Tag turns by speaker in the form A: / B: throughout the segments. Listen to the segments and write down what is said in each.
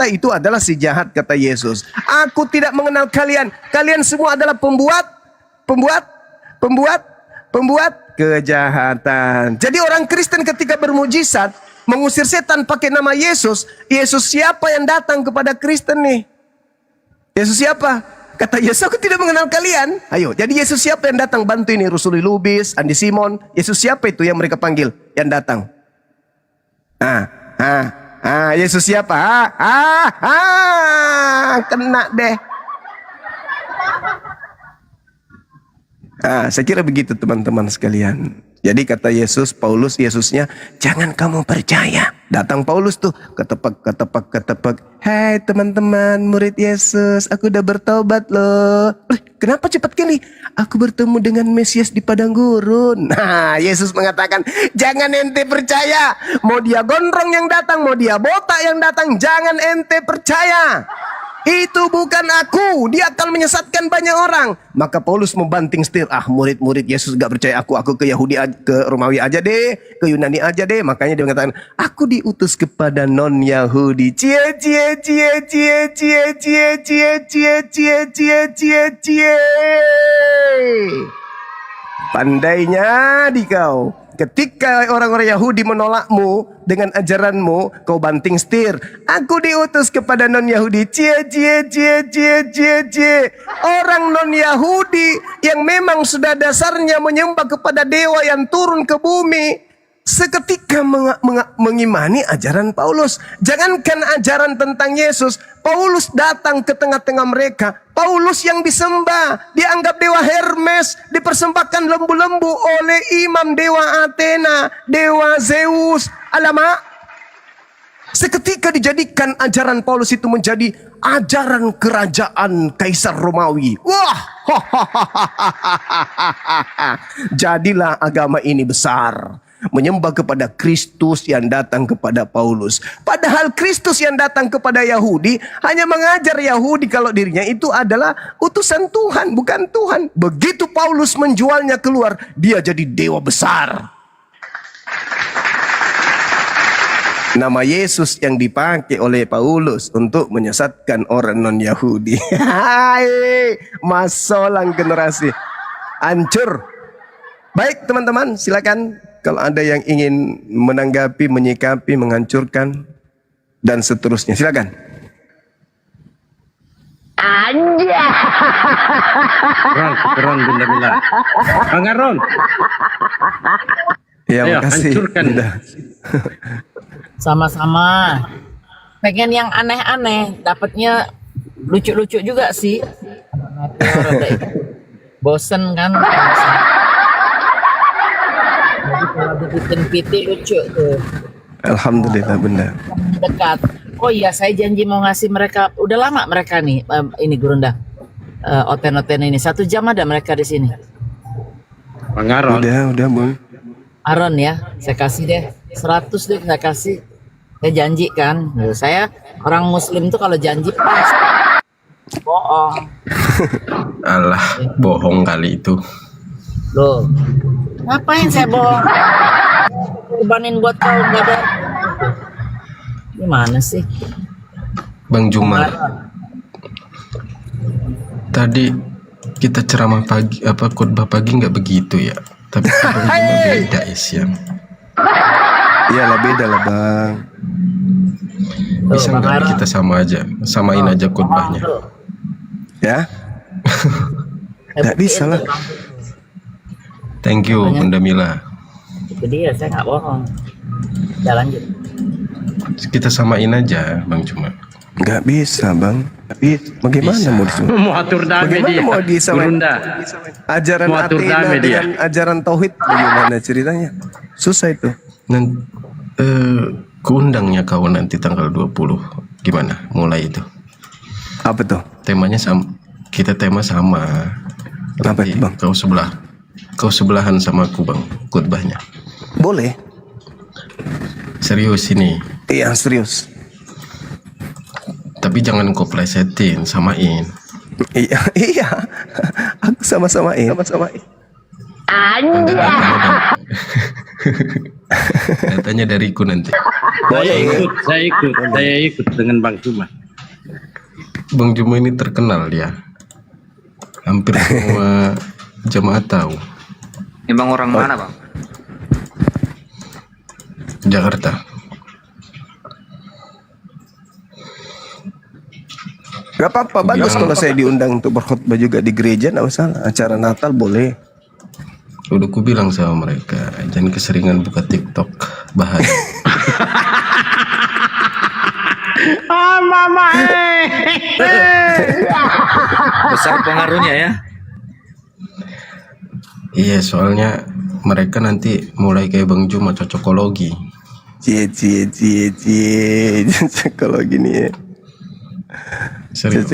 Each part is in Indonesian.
A: itu adalah si jahat, kata Yesus. Aku tidak mengenal kalian. Kalian semua adalah pembuat kejahatan. Jadi orang Kristen ketika bermujizat mengusir setan pakai nama Yesus. Yesus siapa yang datang kepada Kristen nih? Yesus siapa? Kata Yesus, aku tidak mengenal kalian. Ayo, jadi Yesus siapa yang datang bantu ini? Rusuli Lubis, Andi Simon. Yesus siapa itu yang mereka panggil? Yang datang. Yesus siapa? Kena deh. Saya kira begitu teman-teman sekalian. Jadi kata Yesus, Paulus, Yesusnya, jangan kamu percaya. Datang Paulus tuh, ketepak. Hai teman-teman, murid Yesus, aku udah bertobat loh. Kenapa cepat kali? Aku bertemu dengan Mesias di padang gurun. Nah, Yesus mengatakan, jangan ente percaya. Mau dia gondrong yang datang, mau dia botak yang datang, jangan ente percaya. Itu bukan aku, dia akan menyesatkan banyak orang. Maka Paulus membanting setir, murid-murid Yesus gak percaya aku ke Yahudi, ke Romawi aja deh, ke Yunani aja deh. Makanya dia mengatakan, aku diutus kepada non-Yahudi. Pandainya di kau. Ketika orang-orang Yahudi menolakmu dengan ajaranmu, kau banting setir. Aku diutus kepada non-Yahudi. Orang non-Yahudi yang memang sudah dasarnya menyembah kepada dewa yang turun ke bumi, seketika mengimani ajaran Paulus. Jangankan ajaran tentang Yesus, Paulus datang ke tengah-tengah mereka. Paulus yang disembah, dianggap dewa Hermes, dipersembahkan lembu-lembu oleh imam dewa Athena, dewa Zeus. Alamak, seketika dijadikan ajaran Paulus itu menjadi ajaran kerajaan Kaisar Romawi. Wah, jadilah agama ini besar, menyembah kepada Kristus yang datang kepada Paulus. Padahal Kristus yang datang kepada Yahudi hanya mengajar Yahudi kalau dirinya itu adalah utusan Tuhan, bukan Tuhan. Begitu Paulus menjualnya keluar, dia jadi dewa besar. Nama Yesus yang dipakai oleh Paulus untuk menyesatkan orang non-Yahudi. Masolang generasi hancur. Baik teman-teman, silakan. Kalau ada yang ingin menanggapi, menyikapi, menghancurkan, dan seterusnya, silakan.
B: Anja.
C: Keren Bunda Mila. Bang Aron.
A: Ya,
C: ayo,
A: makasih.
C: hancurkan.
B: Sama-sama. Pengen yang aneh-aneh, dapatnya lucu-lucu juga sih. Bosen kan? Kalau bikin PT lucu tuh.
A: Alhamdulillah Bunda.
B: Dekat. Oh iya, saya janji mau ngasih mereka. Udah lama mereka nih, ini Gurunda. Oten-oten ini 1 jam ada mereka di sini.
C: Bang Aron.
A: Udah Bung.
B: Aron ya, saya kasih deh 100 deh, saya kasih. Saya janji kan. Saya orang Muslim tuh kalau janji pas. Bohong.
D: Alah, bohong kali itu.
B: Loh, ngapain saya bohong? Kurbanin buat kau nggak ada. Gimana sih?
D: Bang Jumar, tadi kita ceramah pagi, khotbah pagi nggak begitu ya? Tapi Bang Jumar beda Isya.
A: Iyalah beda lah Bang.
D: Bisa nggak kita sama aja, samain aja khotbahnya?
A: Ya? Nggak bisa lah.
D: Thank you Bunda Mila.
B: Itu dia, saya nggak bohong. Ya lanjut.
D: Kita samain aja Bang Jumar.
A: Nggak bisa Bang. Tapi bagaimana
D: Bisa.
A: mau disamain?
C: Mau atur damai
A: Bagaimana
C: dia.
A: mau disamain?
C: Bunda.
A: Ajaran
C: Mau atur
A: Athena
C: damai dia.
A: dengan ajaran Tauhid bagaimana ceritanya? Susah itu.
D: Dan keundangnya kau nanti tanggal 20. Gimana? Mulai itu.
A: Apa tuh?
D: Temanya sama. Kita tema sama.
A: Apa
D: Nanti
A: itu Bang?
D: Kau sebelahan sama aku Bang, khotbahnya.
A: Boleh?
D: Serius ini.
A: Iya serius.
D: Tapi jangan kau plesetin, samain.
A: Iya. Aku sama-samain.
D: Datanya dariku nanti.
C: Saya ikut dengan Bang Cuma.
D: Bang Juma ini terkenal ya. Hampir semua jemaat tahu.
E: Ini bang orang mana bang?
D: Jakarta.
A: Gak apa-apa, bagus kalau saya diundang untuk berkhutbah juga di gereja, nggak masalah. Acara Natal boleh.
D: Udah ku bilang sama mereka, jangan keseringan buka TikTok, bahaya.
E: Besar pengaruhnya ya.
D: Iya, soalnya mereka nanti mulai kayak Bang Juma cocokologi.
A: Cie cocokologi nih ya.
D: Serius.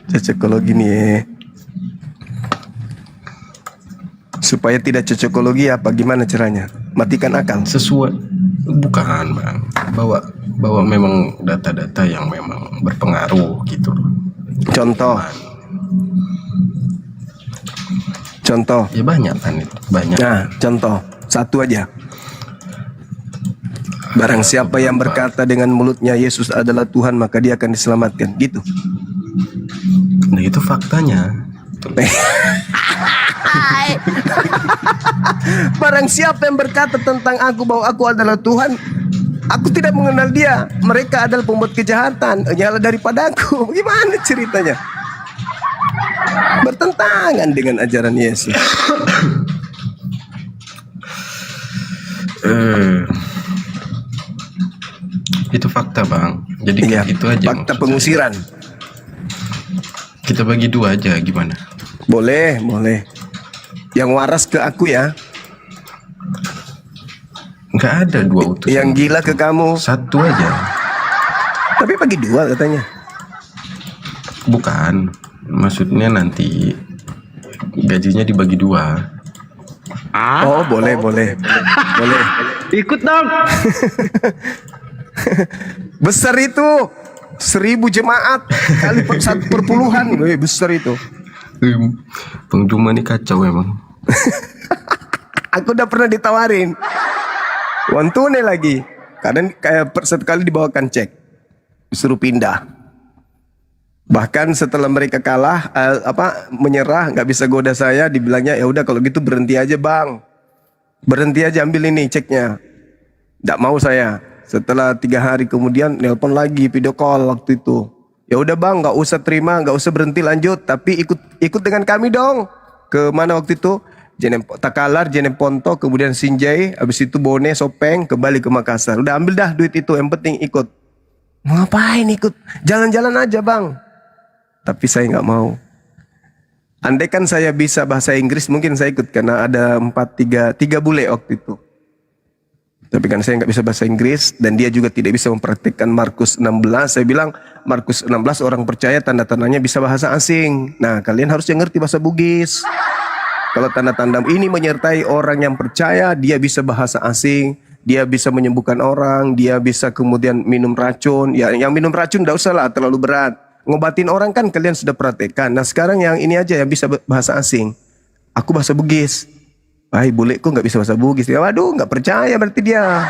A: Cocokologi nih ya. Supaya tidak cocokologi apa gimana caranya? Matikan akal.
D: Sesuai, bukan Bang. Bawa memang data-data yang memang berpengaruh gitu.
A: Contoh.
D: Ya banyak kan itu, banyak.
A: Nah, contoh satu aja. Barang siapa yang berkata dengan mulutnya Yesus adalah Tuhan, maka dia akan diselamatkan. Gitu.
D: Nah itu faktanya.
A: Barang siapa yang berkata tentang aku bahwa aku adalah Tuhan, aku tidak mengenal dia. Mereka adalah pembuat kejahatan, nyala daripada aku. Gimana ceritanya? Bertentangan dengan ajaran Yesus.
D: Itu fakta Bang. Jadi
A: Iya,
D: itu aja.
A: fakta
D: maksud
A: pengusiran.
D: saya. Kita bagi dua aja gimana?
A: Boleh. Yang waras ke aku ya.
D: Nggak ada dua utusan.
A: Yang gila ke kamu.
D: Satu aja.
A: Tapi bagi dua katanya.
D: Bukan. Maksudnya nanti gajinya dibagi dua.
A: Oh boleh.
C: Ikut dong.
A: Besar itu 1000 jemaat kali per puluhan. Wih, besar itu.
D: Bang Juma nih kacau emang.
A: Aku udah pernah ditawarin uang tunai lagi. Kadang kayak satu kali dibawakan cek, disuruh pindah. Bahkan setelah mereka kalah, menyerah, nggak bisa goda saya, dibilangnya ya udah kalau gitu berhenti aja bang, berhenti aja ambil ini ceknya. Nggak mau saya. Setelah 3 hari kemudian nelpon lagi video call waktu itu. Ya udah bang, nggak usah terima, nggak usah berhenti lanjut, tapi ikut dengan kami dong. Ke mana waktu itu? Takalar, Jeneponto, kemudian Sinjai, habis itu Bone, Sopeng, kembali ke Makassar. Udah ambil dah duit itu, yang penting ikut. Mau ngapain ikut? Jalan-jalan aja bang. Tapi saya nggak mau. Andai kan saya bisa bahasa Inggris, mungkin saya ikut karena ada 3 bule waktu itu. Tapi kan saya nggak bisa bahasa Inggris dan dia juga tidak bisa mempraktikkan Markus 16. Saya bilang Markus 16 orang percaya tanda-tandanya bisa bahasa asing. Nah kalian harus ngerti bahasa Bugis. Kalau tanda-tanda ini menyertai orang yang percaya, dia bisa bahasa asing, dia bisa menyembuhkan orang, dia bisa kemudian minum racun. Ya yang minum racun nggak usah lah, terlalu berat. Ngobatin orang kan kalian sudah praktekkan. Nah sekarang yang ini aja yang bisa bahasa asing. Aku bahasa Bugis. Hai buleku nggak bisa bahasa Bugis. Ya waduh nggak percaya berarti dia.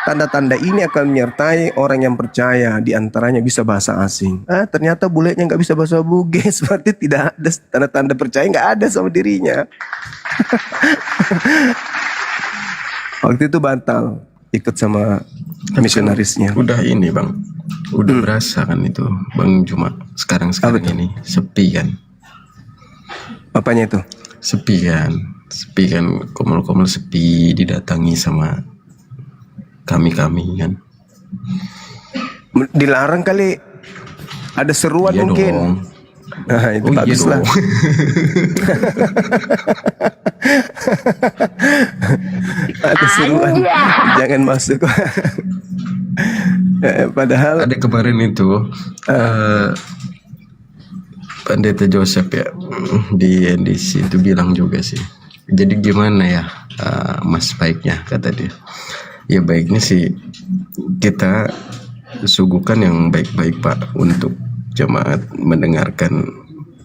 A: Tanda-tanda ini akan menyertai orang yang percaya. Di antaranya bisa bahasa asing. Ternyata bulenya nggak bisa bahasa Bugis. Berarti tidak ada tanda-tanda percaya, nggak ada sama dirinya. Waktu itu batal ikut sama misionarisnya.
D: Udah ini Bang. Udah berasa kan itu Bang Juma sekarang ini sepi kan.
A: Apanya itu?
D: Sepi kan, komel-komel sepi, didatangi sama kami kan.
A: Dilarang kali, ada seruan
D: Iya
A: mungkin
D: dong.
A: Nah itu
D: Oh,
A: bagus
D: iya
A: lah.
D: dong.
A: Ada seruan, jangan masuk. Padahal
D: Ada kemarin itu Pendeta Joseph ya di NDC itu bilang juga sih. Jadi gimana ya Mas baiknya, kata dia. Ya baiknya sih kita suguhkan yang baik-baik Pak untuk jemaat mendengarkan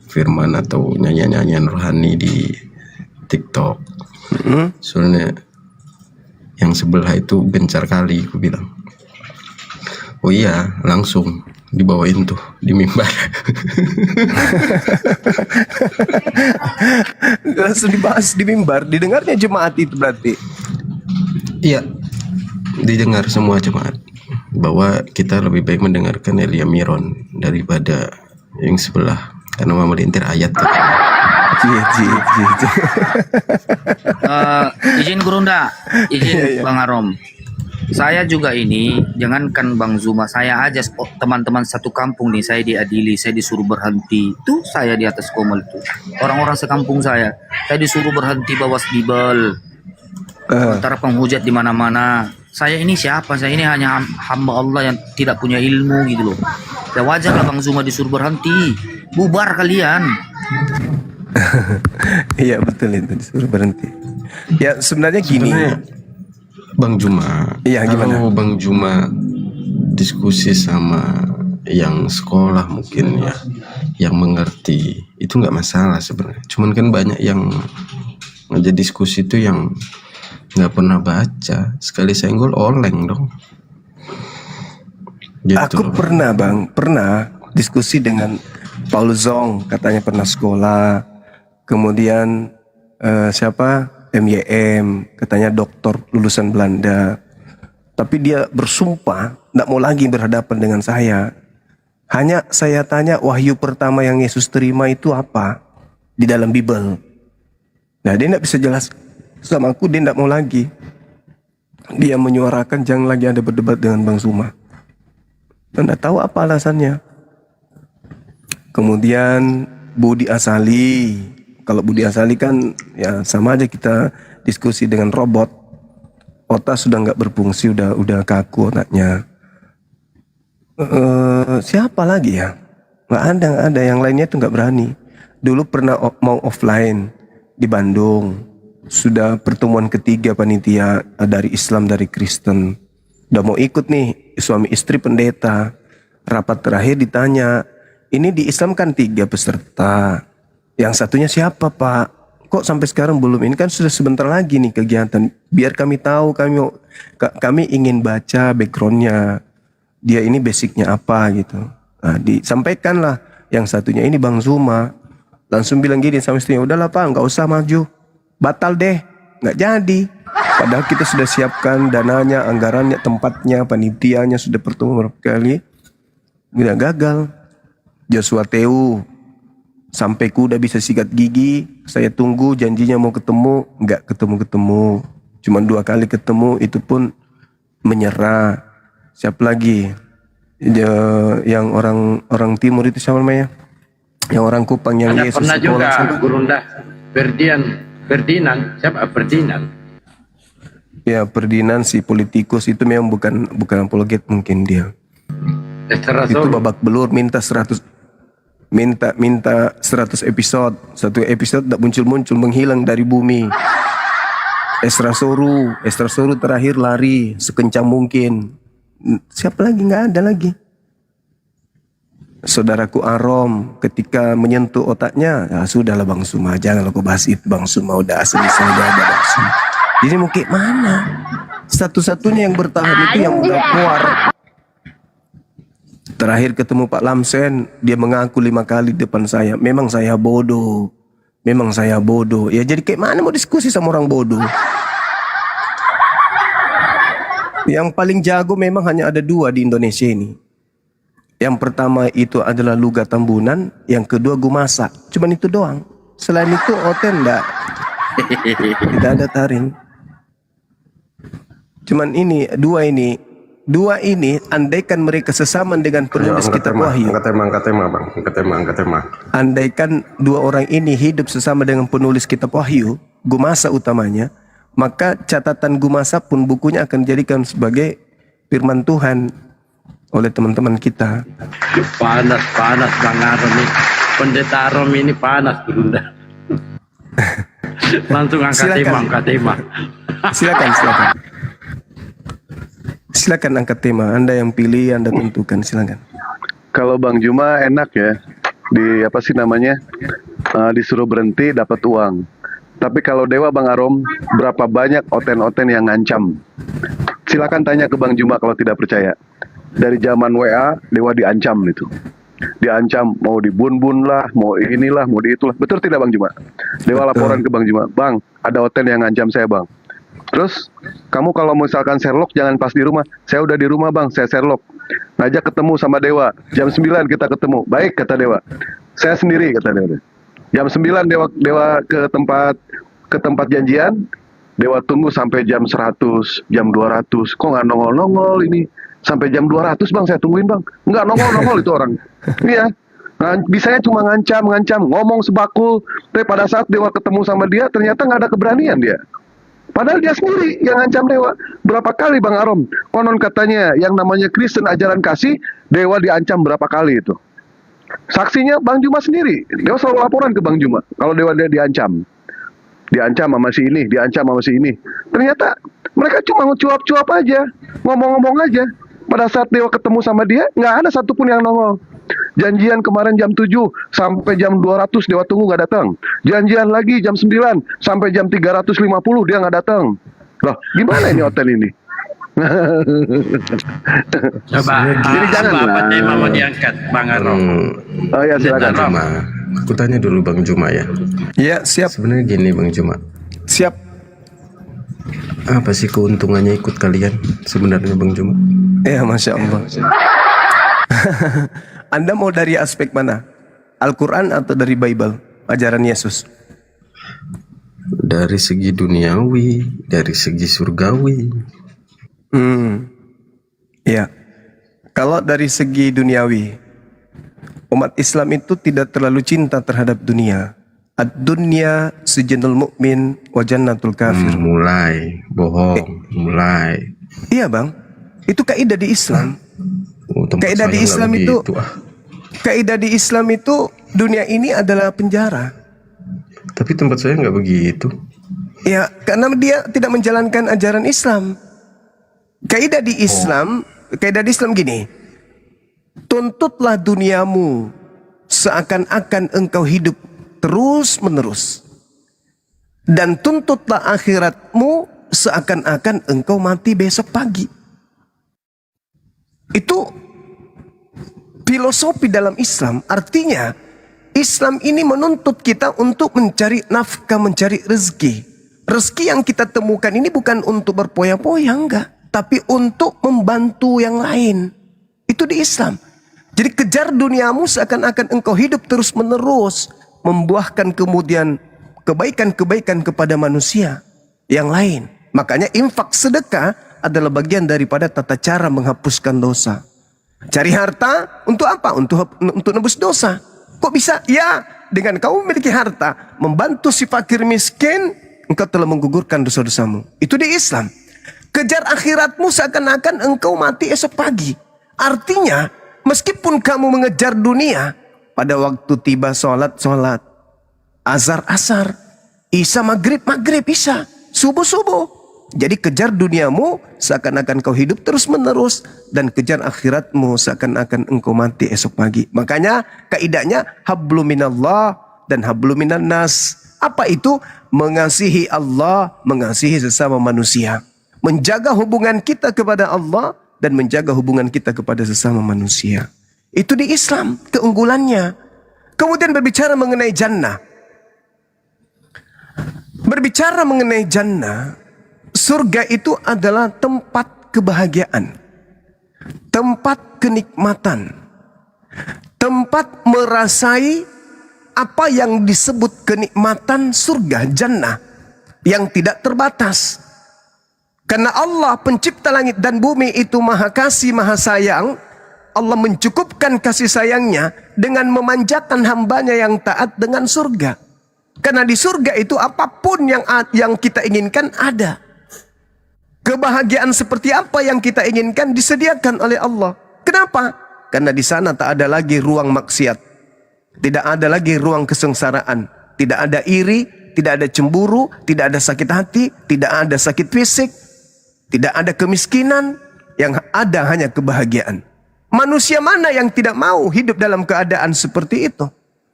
D: firman atau nyanyian-nyanyian rohani di TikTok. Soalnya yang sebelah itu gencar kali, aku bilang. Oh iya, langsung dibawain tuh di mimbar.
A: Langsung dibahas di mimbar, didengarnya jemaat itu berarti.
D: Iya, didengar semua jemaat bahwa kita lebih baik mendengarkan Elia Miron daripada yang sebelah karena memelintir ayat katanya.
A: Cie.
E: Izin Gurunda, izin Bang Arom. Saya juga ini, jangankan Bang Zuma, saya aja teman-teman satu kampung nih, saya diadili, saya disuruh berhenti. Tuh saya di atas komel tuh. Orang-orang sekampung saya disuruh berhenti bawa Bible. Sementara penghujat di mana-mana. Saya ini siapa? Saya ini hanya hamba Allah yang tidak punya ilmu gitu loh. Ya wajar lah Bang Zuma disuruh berhenti. Bubar kalian.
A: Iya betul itu, disuruh berhenti. Ya sebenarnya gini.
D: Bang Juma,
A: Iya, gimana?
D: kalau Bang Juma diskusi sama yang sekolah mungkin ya, yang mengerti, itu nggak masalah sebenarnya. Cuman kan banyak yang ngajak diskusi itu yang nggak pernah baca, sekali senggol oleng dong. Gitu
A: Aku
D: loh.
A: pernah diskusi dengan Paul Zong, katanya pernah sekolah. Kemudian siapa? MYM, katanya doktor lulusan Belanda. Tapi dia bersumpah tidak mau lagi berhadapan dengan saya. Hanya saya tanya, wahyu pertama yang Yesus terima itu apa di dalam Bible. Nah dia tidak bisa jelas sama aku, dia tidak mau lagi. Dia menyuarakan jangan lagi ada berdebat dengan Bang Zuma. Tidak tahu apa alasannya. Kemudian Budi Asali. Kalau Budi Asali kan ya sama aja kita diskusi dengan robot. Otak sudah nggak berfungsi, udah kaku otaknya. Siapa lagi ya? Nggak ada. Yang lainnya tuh nggak berani. Dulu pernah mau offline di Bandung. Sudah pertemuan ketiga panitia dari Islam dari Kristen. Udah mau ikut nih suami istri pendeta. Rapat terakhir ditanya, ini di Islam kan 3 peserta. Yang satunya siapa Pak? Kok sampai sekarang belum? Ini kan sudah sebentar lagi nih kegiatan. Biar kami tahu, kami ingin baca backgroundnya. Dia ini basicnya apa gitu. Nah, disampaikanlah. Yang satunya ini Bang Zuma. Langsung bilang gini sama istrinya, udahlah Pak, nggak usah maju. Batal deh, nggak jadi. Padahal kita sudah siapkan dananya, anggarannya, tempatnya, panitianya, sudah bertemu berapa kali. Nggak gagal. Joshua Teu. Sampai ku udah bisa sikat gigi, saya tunggu janjinya mau ketemu, nggak ketemu. Cuman 2 kali ketemu, itu pun menyerah. Siapa lagi? Yang orang timur itu siapa namanya? Yang orang Kupang yang
C: Ada
A: Yesus
C: pernah juga
A: sekolah.
C: Gurunda Ferdinand. Siapa Ferdinand?
A: Ya Ferdinand si politikus itu memang bukan apologet mungkin dia. Itu babak belur minta 100 episode. Satu episode tak muncul menghilang dari bumi. Esra Soru terakhir lari sekencang mungkin. Siapa lagi? Nggak ada lagi. Saudaraku Arom ketika menyentuh otaknya, ya sudahlah Bang Suma, janganlah kau bahas itu Bang Suma, udah selesai udah ada Bang Suma. Jadi mau kayak mana? Satu-satunya yang bertahan itu yang udah keluar. Terakhir ketemu Pak Lamsen, dia mengaku 5 kali depan saya, memang saya bodoh. Ya jadi kayak mana mau diskusi sama orang bodoh? Yang paling jago memang hanya ada 2 di Indonesia ini. Yang pertama itu adalah Luga Tambunan, yang kedua Gumasa. Cuman itu doang. Selain itu Oten tidak ada taring. Cuman ini, dua ini andaikan mereka sesama dengan penulis kitab Wahyu.
D: Angkat tema.
A: Andaikan 2 orang ini hidup sesama dengan penulis kitab Wahyu, Gumasa utamanya, maka catatan Gumasa pun bukunya akan dijadikan sebagai firman Tuhan oleh teman-teman kita.
C: Panas Bang Arom ini. Pendeta Arom ini panas Gurunda. Langsung angkat tema.
A: Silakan angkat tema. Anda yang pilih, Anda tentukan. Silakan.
F: Kalau Bang Juma enak ya, disuruh berhenti dapat uang. Tapi kalau Dewa Bang Arom, berapa banyak oten-oten yang ngancam? Silakan tanya ke Bang Juma kalau tidak percaya. dari zaman WA, Dewa diancam itu. Diancam mau dibun-bun lah, mau inilah, mau di itulah. Betul tidak Bang Juma? Dewa laporan ke Bang Juma, Bang, ada hotel yang ngancam saya Bang. Terus, kamu kalau misalkan Sherlock jangan pas di rumah. Saya udah di rumah Bang, saya Sherlock. Ngajak ketemu sama Dewa. Jam 9 kita ketemu. Baik, kata Dewa. Saya sendiri, kata Dewa. Jam 9 Dewa ke tempat janjian. Dewa tunggu sampai jam 100, jam 200. Kok nggak nongol-nongol ini? Sampai jam 200 Bang, saya tungguin Bang. Nggak nongol-nongol itu orang. Iya. Bisanya cuma ngancam, ngomong sebakul. Tapi pada saat Dewa ketemu sama dia, ternyata nggak ada keberanian dia. Padahal dia sendiri yang ngancam Dewa. Berapa kali Bang Arom? Konon katanya yang namanya Kristen ajaran kasih, Dewa diancam berapa kali itu. Saksinya Bang Juma sendiri. Dewa selalu laporan ke Bang Juma kalau Dewa dia diancam. Diancam sama si ini, diancam sama si ini. Ternyata mereka cuma cuap-cuap aja, ngomong-ngomong aja. Pada saat Dewa ketemu sama dia, nggak ada satupun yang nongol. Janjian kemarin jam 7 sampai jam 200 Dewa tunggu nggak datang. Janjian lagi jam 9 sampai jam 350 dia nggak datang. Loh, gimana ini hotel ini?
C: Coba
F: Jadi jangan
C: apa
F: lah.
C: tema mau diangkat Bang Arom?
F: Oh ya silakan.
C: Bang.
D: Juma, aku tanya dulu Bang Juma ya.
A: Ya, siap.
D: Sebenarnya gini Bang Juma,
A: Siap.
D: apa sih keuntungannya ikut kalian sebenarnya Bang Juma?
A: Ya, Masya Allah. Anda mau dari aspek mana? Al-Quran atau dari Bible? Ajaran Yesus?
D: Dari segi duniawi, dari segi surgawi.
A: Ya. Kalau dari segi duniawi, umat Islam itu tidak terlalu cinta terhadap dunia. Ad-dunya sijnul mu'min wa jannatul kafir.
D: Mulai bohong, mulai.
A: Iya bang, itu kaidah di Islam.
D: Oh, tempat
A: Kaidah
D: saya
A: di
D: nggak
A: Islam
D: begitu,
A: itu, kaidah di Islam itu dunia ini adalah penjara.
D: Tapi tempat saya nggak begitu.
A: Ya, karena dia tidak menjalankan ajaran Islam. Kaidah di Islam, kaidah di Islam gini. Tuntutlah duniamu seakan-akan engkau hidup terus menerus. Dan tuntutlah akhiratmu seakan-akan engkau mati besok pagi. Itu filosofi dalam Islam. Artinya Islam ini menuntut kita untuk mencari nafkah, mencari rezeki. Rezeki yang kita temukan ini bukan untuk berpoya-poya, enggak. Tapi untuk membantu yang lain. Itu di Islam. Jadi kejar duniamu seakan-akan engkau hidup terus menerus. Membuahkan kemudian kebaikan-kebaikan kepada manusia yang lain. Makanya infak sedekah adalah bagian daripada tata cara menghapuskan dosa. Cari harta untuk apa? Untuk nebus dosa. Kok bisa? Ya, dengan kau memiliki harta, membantu si fakir miskin, engkau telah menggugurkan dosa-dosamu. Itu di Islam. Kejar akhiratmu seakan-akan engkau mati esok pagi. Artinya, meskipun kamu mengejar dunia, pada waktu tiba sholat, azar, isya maghrib, isya, subuh. Jadi kejar duniamu seakan-akan kau hidup terus menerus, dan kejar akhiratmu seakan-akan engkau mati esok pagi. Makanya kaidahnya hablu minallah dan hablu minan nas. Apa itu? Mengasihi Allah, mengasihi sesama manusia. Menjaga hubungan kita kepada Allah dan menjaga hubungan kita kepada sesama manusia. Itu di Islam keunggulannya. Kemudian berbicara mengenai jannah. Berbicara mengenai jannah, surga itu adalah tempat kebahagiaan, tempat kenikmatan, tempat merasai apa yang disebut kenikmatan surga, jannah, yang tidak terbatas. Karena Allah pencipta langit dan bumi itu maha kasih, maha sayang. Allah mencukupkan kasih sayangnya dengan memanjakan hambanya yang taat dengan surga. Karena di surga itu apapun yang kita inginkan ada. Kebahagiaan seperti apa yang kita inginkan disediakan oleh Allah. Kenapa? Karena di sana tak ada lagi ruang maksiat. Tidak ada lagi ruang kesengsaraan. Tidak ada iri, tidak ada cemburu, tidak ada sakit hati, tidak ada sakit fisik, tidak ada kemiskinan. Yang ada hanya kebahagiaan. Manusia mana yang tidak mau hidup dalam keadaan seperti itu?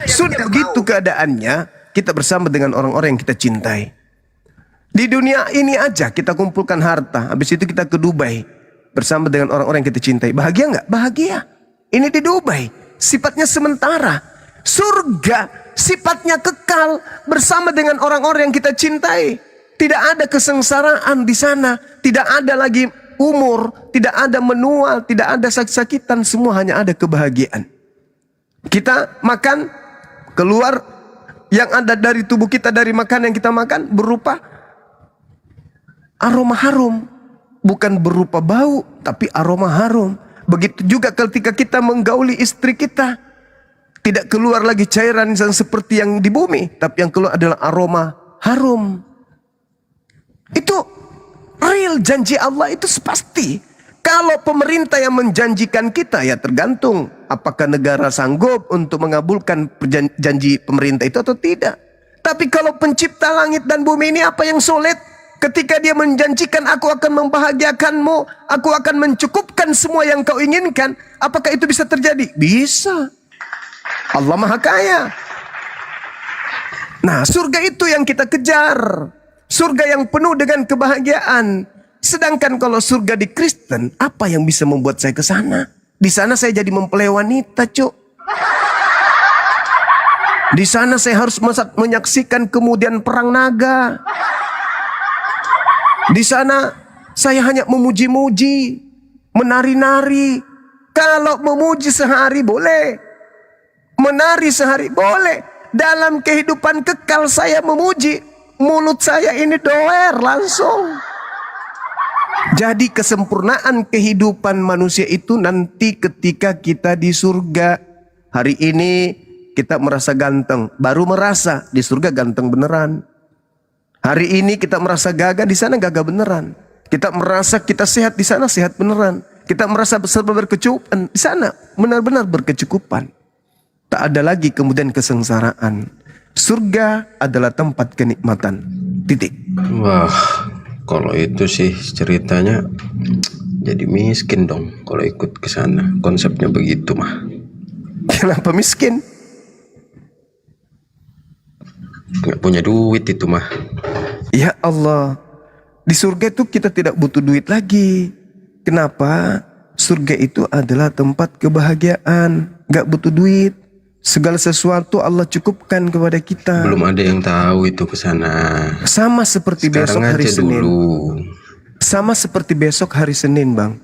A: Sudah begitu keadaannya, kita bersama dengan orang-orang yang kita cintai. Di dunia ini aja kita kumpulkan harta, habis itu kita ke Dubai. bersama dengan orang-orang yang kita cintai. Bahagia nggak? Bahagia. Ini di Dubai, sifatnya sementara. Surga, sifatnya kekal bersama dengan orang-orang yang kita cintai. Tidak ada kesengsaraan di sana. Tidak ada lagi umur, tidak ada menua, tidak ada sakit-sakitan. Semua hanya ada kebahagiaan. Kita makan, keluar yang ada dari tubuh kita dari makanan yang kita makan berupa aroma harum. Bukan berupa bau, tapi aroma harum. Begitu juga ketika kita menggauli istri kita. Tidak keluar lagi cairan yang seperti yang di bumi, tapi yang keluar adalah aroma harum. Itu real, janji Allah itu pasti. Kalau pemerintah yang menjanjikan kita, ya tergantung apakah negara sanggup untuk mengabulkan janji pemerintah itu atau tidak. Tapi kalau pencipta langit dan bumi ini apa yang sulit? Ketika dia menjanjikan, aku akan membahagiakanmu, aku akan mencukupkan semua yang kau inginkan, apakah itu bisa terjadi? Bisa. Allah Maha Kaya. Nah, surga itu yang kita kejar. Surga yang penuh dengan kebahagiaan. Sedangkan kalau surga di Kristen, apa yang bisa membuat saya ke sana? Di sana saya jadi mempelai wanita, cuk. Di sana saya harus menyaksikan kemudian perang naga. Di sana saya hanya memuji-muji, menari-nari. Kalau memuji sehari boleh. Menari sehari boleh. Dalam kehidupan kekal saya memuji, mulut saya ini doer langsung. Jadi kesempurnaan kehidupan manusia itu nanti ketika kita di surga. Hari ini kita merasa ganteng, baru merasa di surga ganteng beneran. Hari ini kita merasa gagah, di sana gagah beneran. Kita merasa kita sehat, di sana sehat beneran. Kita merasa serba berkecukupan, di sana benar-benar berkecukupan. Tak ada lagi kemudian kesengsaraan. Surga adalah tempat kenikmatan. Titik.
D: Wah, kalau itu sih ceritanya jadi miskin dong kalau ikut ke sana. Konsepnya begitu mah.
A: Kenapa miskin?
D: Nggak punya duit itu mah.
A: Ya Allah, di surga itu kita tidak butuh duit lagi. Kenapa? Surga itu adalah tempat kebahagiaan. Gak butuh duit. Segala sesuatu Allah cukupkan kepada kita.
D: Belum ada yang tahu itu ke sana.
A: Sama seperti
D: Sekarang
A: besok hari
D: aja
A: Senin.
D: dulu.
A: Sama seperti besok hari Senin, Bang.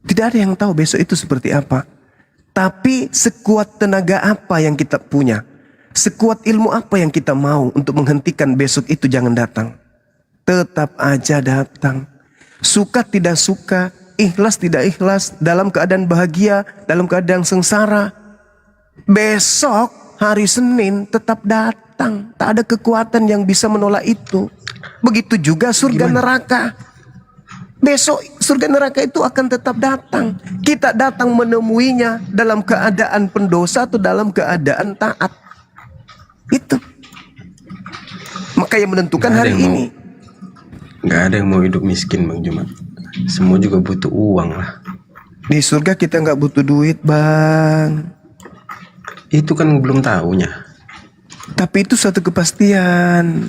A: Tidak ada yang tahu besok itu seperti apa. Tapi sekuat tenaga apa yang kita punya, sekuat ilmu apa yang kita mau untuk menghentikan besok itu jangan datang. Tetap aja datang. Suka tidak suka, ikhlas tidak ikhlas, dalam keadaan bahagia, dalam keadaan sengsara. Besok hari Senin tetap datang. Tak ada kekuatan yang bisa menolak itu. Begitu juga surga neraka. Besok surga neraka itu akan tetap datang. Kita datang menemuinya dalam keadaan pendosa atau dalam keadaan taat. Itu. Maka yang menentukan hari ini.
D: Gak ada yang mau hidup miskin, Bang Jumat. Semua juga butuh uang lah.
A: Di surga kita nggak butuh duit, Bang.
D: Itu kan belum tahunya.
A: Tapi itu suatu kepastian.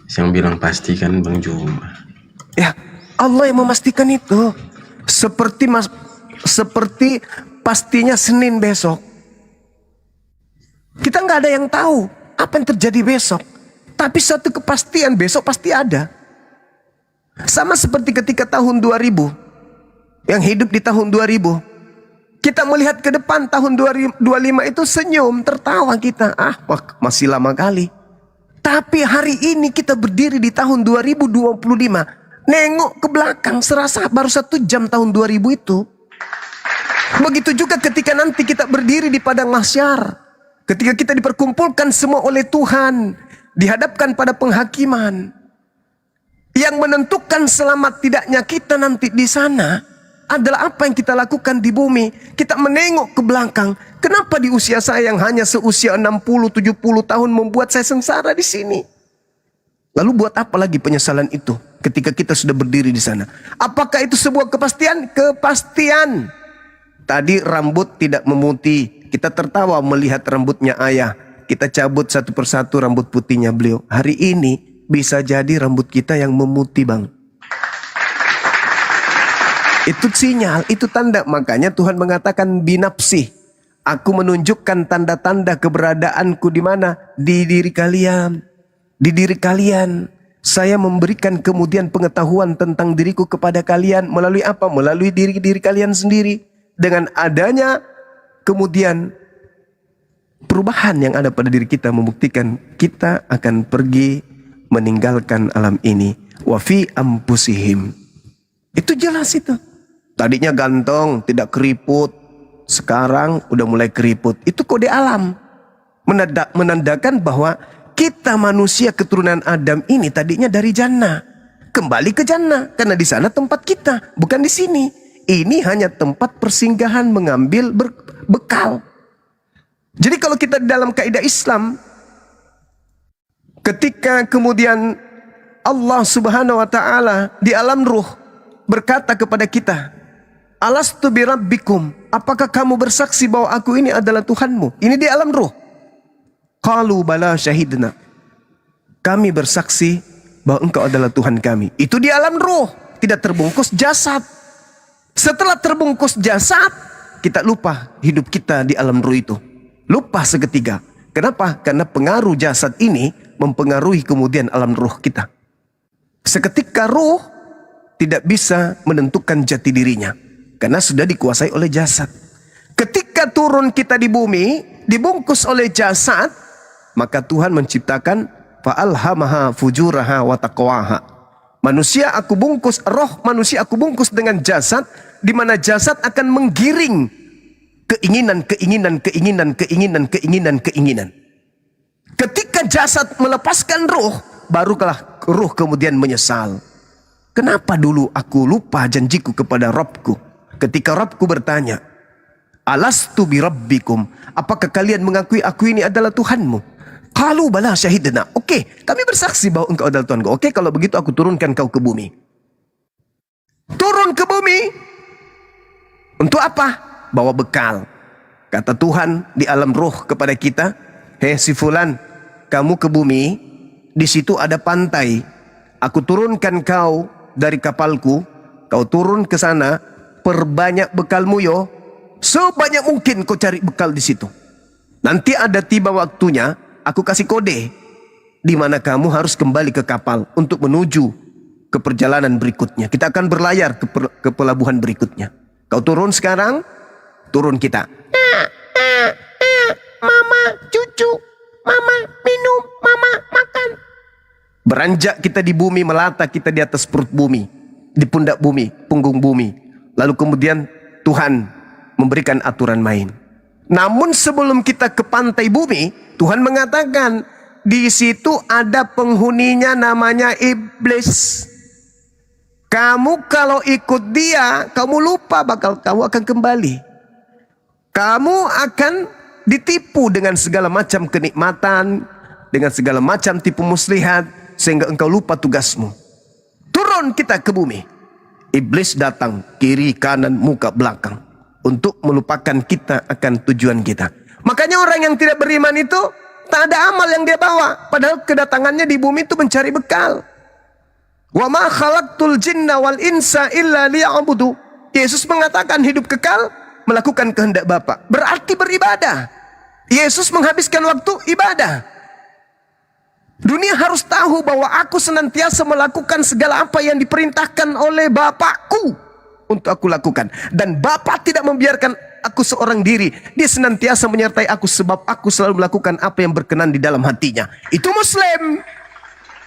D: Yang bilang pasti kan Bang Juma.
A: Ya, Allah yang memastikan itu. Seperti pastinya Senin besok. Kita nggak ada yang tahu apa yang terjadi besok. Tapi suatu kepastian besok pasti ada. Sama seperti ketika tahun 2000. Yang hidup di tahun 2000. Kita melihat ke depan tahun 2025 itu senyum, tertawa kita. Wah, masih lama kali. Tapi hari ini kita berdiri di tahun 2025. Nengok ke belakang, serasa baru 1 jam tahun 2000 itu. Begitu juga ketika nanti kita berdiri di padang mahsyar. Ketika kita diperkumpulkan semua oleh Tuhan. Dihadapkan pada penghakiman. Yang menentukan selamat tidaknya kita nanti di sana adalah apa yang kita lakukan di bumi. Kita menengok ke belakang. Kenapa di usia saya yang hanya seusia 60-70 tahun membuat saya sengsara di sini? Lalu buat apa lagi penyesalan itu ketika kita sudah berdiri di sana? Apakah itu sebuah kepastian? Kepastian. Tadi rambut tidak memutih. Kita tertawa melihat rambutnya ayah. Kita cabut satu persatu rambut putihnya beliau. Hari ini bisa jadi rambut kita yang memutih, Bang. Itu sinyal, itu tanda. Makanya Tuhan mengatakan binapsi. Aku menunjukkan tanda-tanda keberadaanku di mana? Di diri kalian. Di diri kalian. Saya memberikan kemudian pengetahuan tentang diriku kepada kalian. Melalui apa? Melalui diri kalian sendiri. Dengan adanya kemudian perubahan yang ada pada diri kita membuktikan kita akan pergi meninggalkan alam ini. Wa fi ampusihim. Itu jelas itu. Tadinya ganteng, tidak keriput. Sekarang udah mulai keriput. Itu kode alam. Menandakan bahwa kita manusia keturunan Adam ini tadinya dari jannah. Kembali ke jannah. Karena di sana tempat kita. Bukan di sini. Ini hanya tempat persinggahan mengambil bekal. Jadi kalau kita dalam kaidah Islam. Ketika kemudian Allah subhanahu wa ta'ala di alam ruh berkata kepada kita, Alastu birabbikum, apakah kamu bersaksi bahwa aku ini adalah Tuhanmu? Ini di alam ruh. Qalu bala syahidna. Kami bersaksi bahwa engkau adalah Tuhan kami. Itu di alam ruh, tidak terbungkus jasad. Setelah terbungkus jasad, kita lupa hidup kita di alam ruh itu. Lupa seketika. Kenapa? Karena pengaruh jasad ini mempengaruhi kemudian alam ruh kita. Seketika ruh tidak bisa menentukan jati dirinya. Karena sudah dikuasai oleh jasad. Ketika turun kita di bumi, dibungkus oleh jasad, maka Tuhan menciptakan fa'alhamaha fujuraha wa taqwaha. Manusia aku bungkus, roh manusia aku bungkus dengan jasad, di mana jasad akan menggiring keinginan. Ketika jasad melepaskan ruh, barulah ruh kemudian menyesal. Kenapa dulu aku lupa janjiku kepada Rabbku? Ketika Rabbku bertanya, Alastu birabbikum, apakah kalian mengakui aku ini adalah Tuhanmu? Qalu bala syahidna. Oke, kami bersaksi bahwa engkau adalah Tuhanku. Oke, kalau begitu aku turunkan kau ke bumi. Turun ke bumi. Untuk apa? Bawa bekal. Kata Tuhan di alam ruh kepada kita, hei si fulan, kamu ke bumi, di situ ada pantai. Aku turunkan kau dari kapalku, kau turun ke sana, perbanyak bekalmu yo. Sebanyak mungkin kau cari bekal di situ. Nanti ada tiba waktunya, aku kasih kode di mana kamu harus kembali ke kapal untuk menuju ke perjalanan berikutnya. Kita akan berlayar ke pelabuhan berikutnya. Kau turun sekarang, turun kita. Mama cucu, mama minum, mama makan. Beranjak kita di bumi, melata kita di atas perut bumi, di pundak bumi, punggung bumi. Lalu kemudian Tuhan memberikan aturan main. Namun sebelum kita ke pantai bumi, Tuhan mengatakan di situ ada penghuninya namanya iblis. Kamu kalau ikut dia, kamu lupa kamu akan kembali. Kamu akan ditipu dengan segala macam kenikmatan, dengan segala macam tipu muslihat, sehingga engkau lupa tugasmu. Turun kita ke bumi. Iblis datang kiri, kanan, muka, belakang untuk melupakan kita akan tujuan kita. Makanya orang yang tidak beriman itu tak ada amal yang dia bawa. Padahal kedatangannya di bumi itu mencari bekal. Wa ma khalaqtul jinna wal insa illa liya'budu. Yesus mengatakan hidup kekal melakukan kehendak Bapa. Berarti beribadah. Yesus menghabiskan waktu ibadah. Dunia harus tahu bahwa aku senantiasa melakukan segala apa yang diperintahkan oleh Bapakku untuk aku lakukan. Dan Bapa tidak membiarkan aku seorang diri. Dia senantiasa menyertai aku sebab aku selalu melakukan apa yang berkenan di dalam hatinya. Itu Muslim.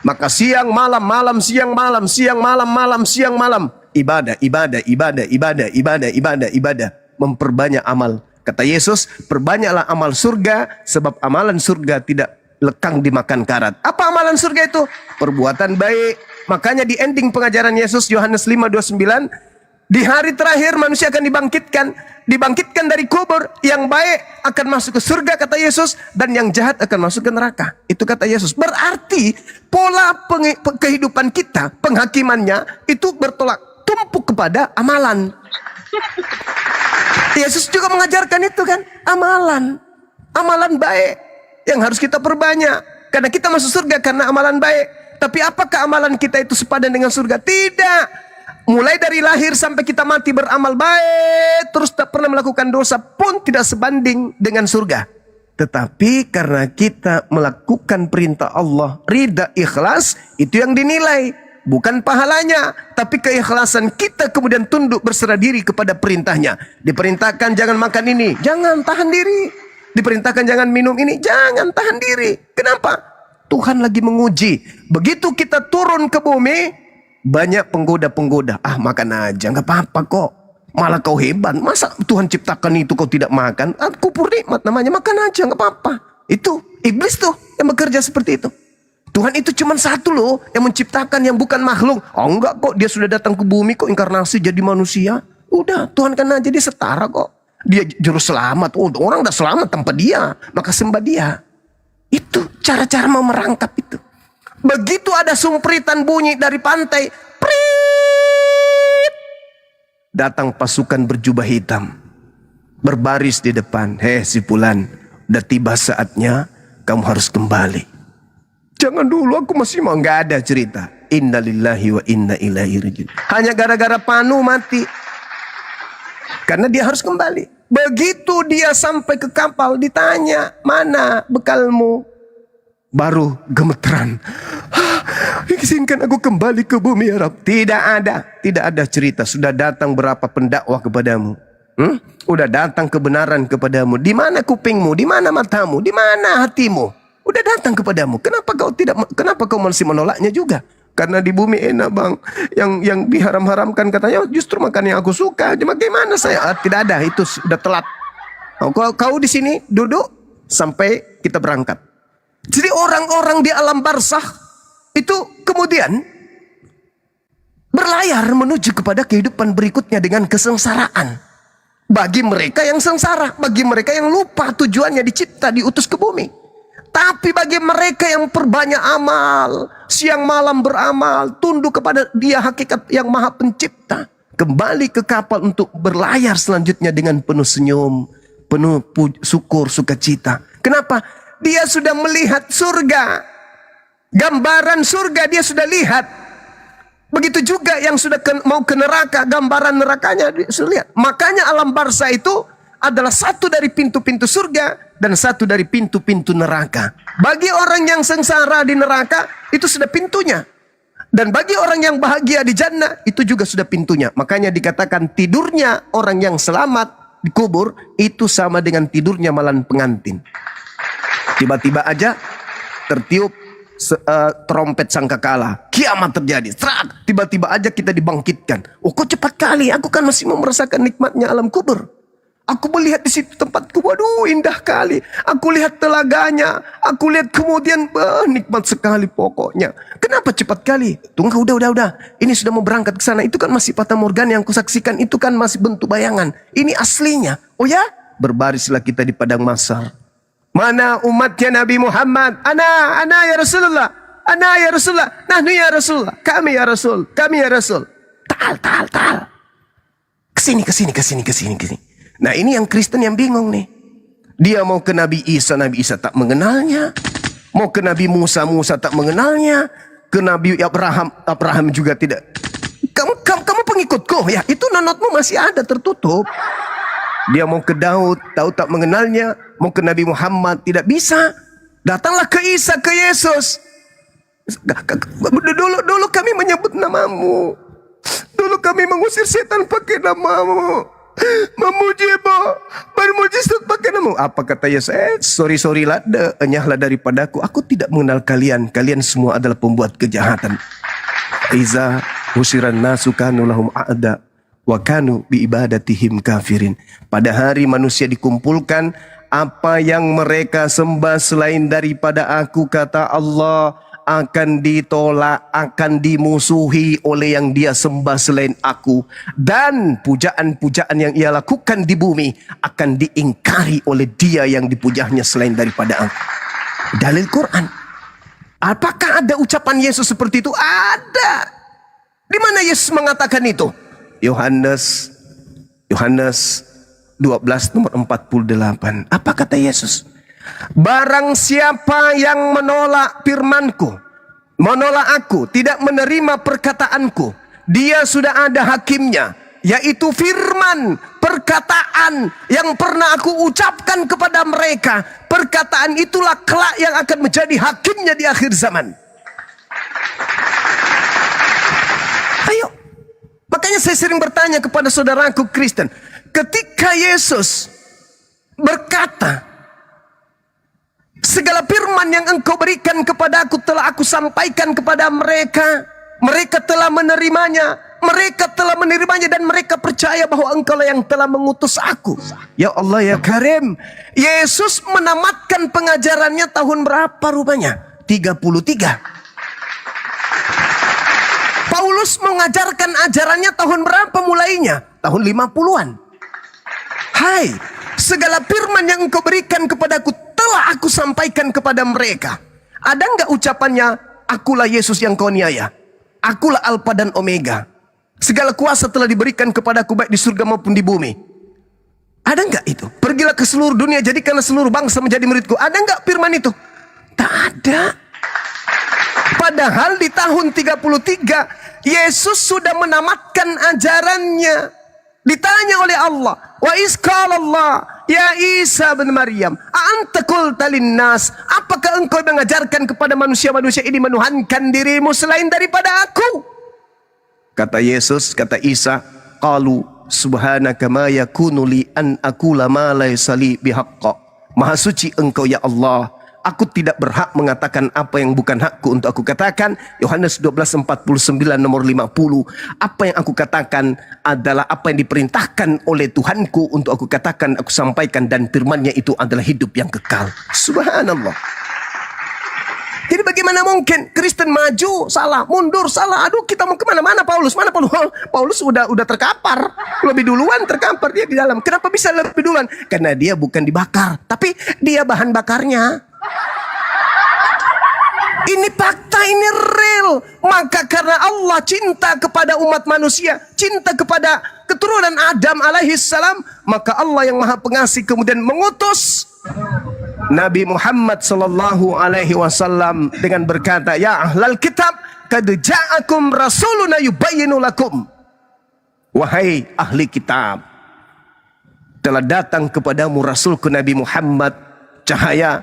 A: Maka siang malam, malam siang malam, siang malam, malam siang malam. Ibadah, ibadah, ibadah, ibadah, ibadah, ibadah, ibadah. Memperbanyak amal. Kata Yesus, perbanyaklah amal surga sebab amalan surga tidak lekang dimakan karat. Apa amalan surga itu? Perbuatan baik. Makanya di ending pengajaran Yesus Yohanes 5:29, di hari terakhir manusia akan dibangkitkan dari kubur. Yang baik akan masuk ke surga kata Yesus, dan yang jahat akan masuk ke neraka. Itu kata Yesus. Berarti pola kehidupan kita, penghakimannya itu bertolak tumpuk kepada amalan. Yesus juga mengajarkan itu kan, amalan baik yang harus kita perbanyak. Karena kita masuk surga karena amalan baik. Tapi apakah amalan kita itu sepadan dengan surga? Tidak. Mulai dari lahir sampai kita mati beramal baik, terus tak pernah melakukan dosa pun tidak sebanding dengan surga. Tetapi karena kita melakukan perintah Allah, ridha, ikhlas, itu yang dinilai. Bukan pahalanya, tapi keikhlasan kita kemudian tunduk berserah diri kepada perintahnya. Diperintahkan jangan makan ini, jangan, tahan diri. Diperintahkan jangan minum ini, jangan, tahan diri. Kenapa? Tuhan lagi menguji. Begitu kita turun ke bumi, banyak penggoda-penggoda. Ah, makan aja, nggak apa-apa kok. Malah kau hebat. Masa Tuhan ciptakan itu kau tidak makan? Ah, kupur nikmat namanya, makan aja, nggak apa-apa. Itu iblis tuh yang bekerja seperti itu. Tuhan itu cuma satu loh yang menciptakan, yang bukan makhluk. Oh enggak kok, dia sudah datang ke bumi kok, inkarnasi jadi manusia. Udah, Tuhan kan aja dia setara kok. Dia juru selamat. Oh, orang udah selamat tanpa dia, maka sembah dia. Itu cara-cara mau merangkap itu. Begitu ada sumpritan bunyi dari pantai, prit, datang pasukan berjubah hitam, berbaris di depan. Hei si Fulan, udah tiba saatnya kamu harus kembali. Jangan dulu, aku masih mau. Nggak ada cerita. Innalillahi wa inna ilaihi rajiun. Hanya gara-gara Panu mati, karena dia harus kembali. Begitu dia sampai ke kapal, ditanya, mana bekalmu? Baru gemeteran. Izinkan aku kembali ke bumi ya Rabb. Tidak ada cerita. Sudah datang berapa pendakwah kepadamu? Udah datang kebenaran kepadamu. Di mana kupingmu? Di mana matamu? Di mana hatimu? Udah datang kepadamu. Kenapa kau masih menolaknya juga? Karena di bumi enak bang. Yang diharam-haramkan katanya justru makan yang aku suka. Bagaimana saya? Tidak ada, itu sudah telat. Kau di sini duduk sampai kita berangkat. Jadi orang-orang di alam barzakh itu kemudian berlayar menuju kepada kehidupan berikutnya dengan kesengsaraan. Bagi mereka yang sengsara, bagi mereka yang lupa tujuannya dicipta, diutus ke bumi. Tapi bagi mereka yang perbanyak amal, siang malam beramal, tunduk kepada Dia hakikat yang Maha Pencipta, kembali ke kapal untuk berlayar selanjutnya dengan penuh senyum, penuh syukur, sukacita. Kenapa? Dia sudah melihat surga. Gambaran surga dia sudah lihat. Begitu juga yang sudah mau ke neraka, gambaran nerakanya dia sudah lihat. Makanya alam barzakh itu adalah satu dari pintu-pintu surga dan satu dari pintu-pintu neraka. Bagi orang yang sengsara di neraka, itu sudah pintunya. Dan bagi orang yang bahagia di jannah, itu juga sudah pintunya. Makanya dikatakan tidurnya orang yang selamat di kubur, itu sama dengan tidurnya malam pengantin. Tiba-tiba aja tertiup trompet sangkakala, kiamat terjadi. Serak, tiba-tiba aja kita dibangkitkan. Oh kok cepat kali, aku kan masih mau merasakan nikmatnya alam kubur. Aku melihat di situ tempatku, waduh indah kali. Aku lihat telaganya, aku lihat kemudian nikmat sekali pokoknya. Kenapa cepat kali? Tunggu, udah. Ini sudah mau berangkat ke sana. Itu kan masih fata morgana yang kusaksikan, itu kan masih bentuk bayangan. Ini aslinya. Oh ya? Berbarislah kita di padang mahsyar. Mana umatnya Nabi Muhammad? Ana ya Rasulullah. Ana ya Rasulullah. Nahnu ya Rasulullah. Kami ya Rasul. Kami ya Rasul. Tal. Kesini. Nah ini yang Kristen yang bingung nih. Dia mau ke Nabi Isa tak mengenalnya. Mau ke Nabi Musa tak mengenalnya. Ke Nabi Abraham juga tidak. Kamu pengikutku ya, itu nonotmu masih ada tertutup. Dia mau ke Daud tak mengenalnya. Mau ke Nabi Muhammad tidak bisa. Datanglah ke Isa, ke Yesus. Dulu kami menyebut namamu. Dulu kami mengusir setan pakai namamu. Memujimu, bermujizat pakai namamu. Apa kata Yesus? Sorry lah, enyahlah daripadaku. Aku tidak mengenal kalian. Kalian semua adalah pembuat kejahatan. Iza husiran nasu kanu lahum a'da wa kanu bi ibadatihim kafirin. Pada hari manusia dikumpulkan, apa yang mereka sembah selain daripada aku, kata Allah, akan ditolak, akan dimusuhi oleh yang dia sembah selain aku. Dan pujaan-pujaan yang ia lakukan di bumi akan diingkari oleh dia yang dipujanya selain daripada aku. Dalil Quran. Apakah ada ucapan Yesus seperti itu? Ada. Di mana Yesus mengatakan itu? Yohanes 12 nomor 48. Apa kata Yesus? Barang siapa yang menolak firmanku, menolak aku, tidak menerima perkataanku, Dia sudah ada hakimnya, yaitu firman, perkataan yang pernah aku ucapkan kepada mereka. Perkataan itulah kelak yang akan menjadi hakimnya di akhir zaman. Ayo. Makanya saya sering bertanya kepada saudaraku Kristen, ketika Yesus berkata, segala firman yang engkau berikan kepada aku telah aku sampaikan kepada mereka. Mereka telah menerimanya. Mereka telah menerimanya dan mereka percaya bahwa engkau lah yang telah mengutus aku. Ya Allah ya Karim. Yesus menamatkan pengajarannya tahun berapa rupanya? 33. Paulus mengajarkan ajarannya tahun berapa mulainya? Tahun 50-an. Hai, segala firman yang engkau berikan kepadaku telah aku sampaikan kepada mereka. Ada enggak ucapannya, akulah Yesus yang kau niaya? Akulah Alfa dan Omega. Segala kuasa telah diberikan kepadaku baik di surga maupun di bumi. Ada enggak itu? Pergilah ke seluruh dunia, jadikanlah seluruh bangsa menjadi muridku. Ada enggak firman itu? Tak ada. Padahal di tahun 33 Yesus sudah menamatkan ajarannya. Ditanya oleh Allah, wa isqalallah ya Isa bin Maryam, a'anta qulta linnas, apakah engkau mengajarkan kepada manusia-manusia ini menuhankan dirimu selain daripada aku? Kata Yesus, kata Isa, qalu subhanaka ma yakunu li an aqula ma laysa li bihaqqa. Maha suci engkau ya Allah, aku tidak berhak mengatakan apa yang bukan hakku untuk aku katakan. Yohanes 12:49 nomor 50. Apa yang aku katakan adalah apa yang diperintahkan oleh Tuhanku untuk aku katakan, aku sampaikan, dan firman-Nya itu adalah hidup yang kekal. Subhanallah. Jadi bagaimana mungkin Kristen maju salah, mundur salah? Aduh, kita mau kemana-mana Paulus? Mana Paulus? Paulus udah terkapar. Lebih duluan terkapar dia di dalam. Kenapa bisa lebih duluan? Karena dia bukan dibakar, tapi dia bahan bakarnya. Ini fakta, ini real. Maka karena Allah cinta kepada umat manusia, cinta kepada keturunan Adam alaihissalam, maka Allah yang Maha Pengasih kemudian mengutus Nabi Muhammad sallallahu alaihi wasallam dengan berkata, ya ahlal kitab, qad ja'akum rasuluna yubayyinu lakum. Wahai ahli kitab, telah datang kepadamu rasulku Nabi Muhammad, cahaya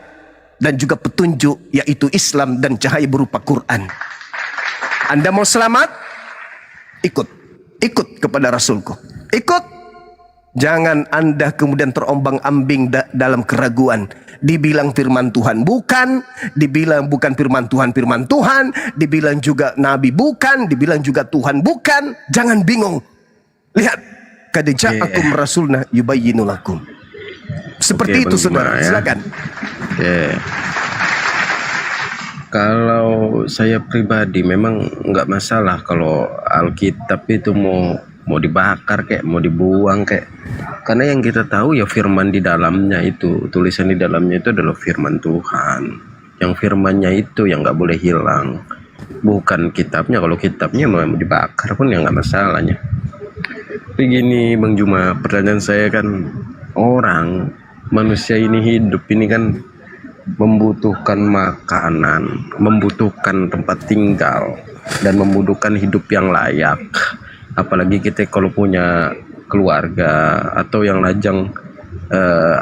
A: dan juga petunjuk, yaitu Islam dan cahaya berupa Quran. Anda mau selamat? Ikut kepada Rasulku. Ikut. Jangan Anda kemudian terombang-ambing dalam keraguan. Dibilang firman Tuhan bukan, dibilang bukan firman Tuhan, dibilang juga Nabi bukan, dibilang juga Tuhan bukan. Jangan bingung. Lihat, qad ja'akum rasulna yubayyinu lakum. Seperti itu saudara, silakan.
D: Kalau saya pribadi memang nggak masalah kalau Alkitab itu mau dibakar kayak mau dibuang kayak, karena yang kita tahu ya firman di dalamnya itu, tulisan di dalamnya itu adalah firman Tuhan. Yang firmannya itu yang nggak boleh hilang, bukan kitabnya. Kalau kitabnya mau dibakar pun ya nggak masalahnya. Begini Bang Juma, pertanyaan saya kan, orang manusia ini hidup ini kan membutuhkan makanan, membutuhkan tempat tinggal, dan membutuhkan hidup yang layak. Apalagi kita kalau punya keluarga atau yang lajang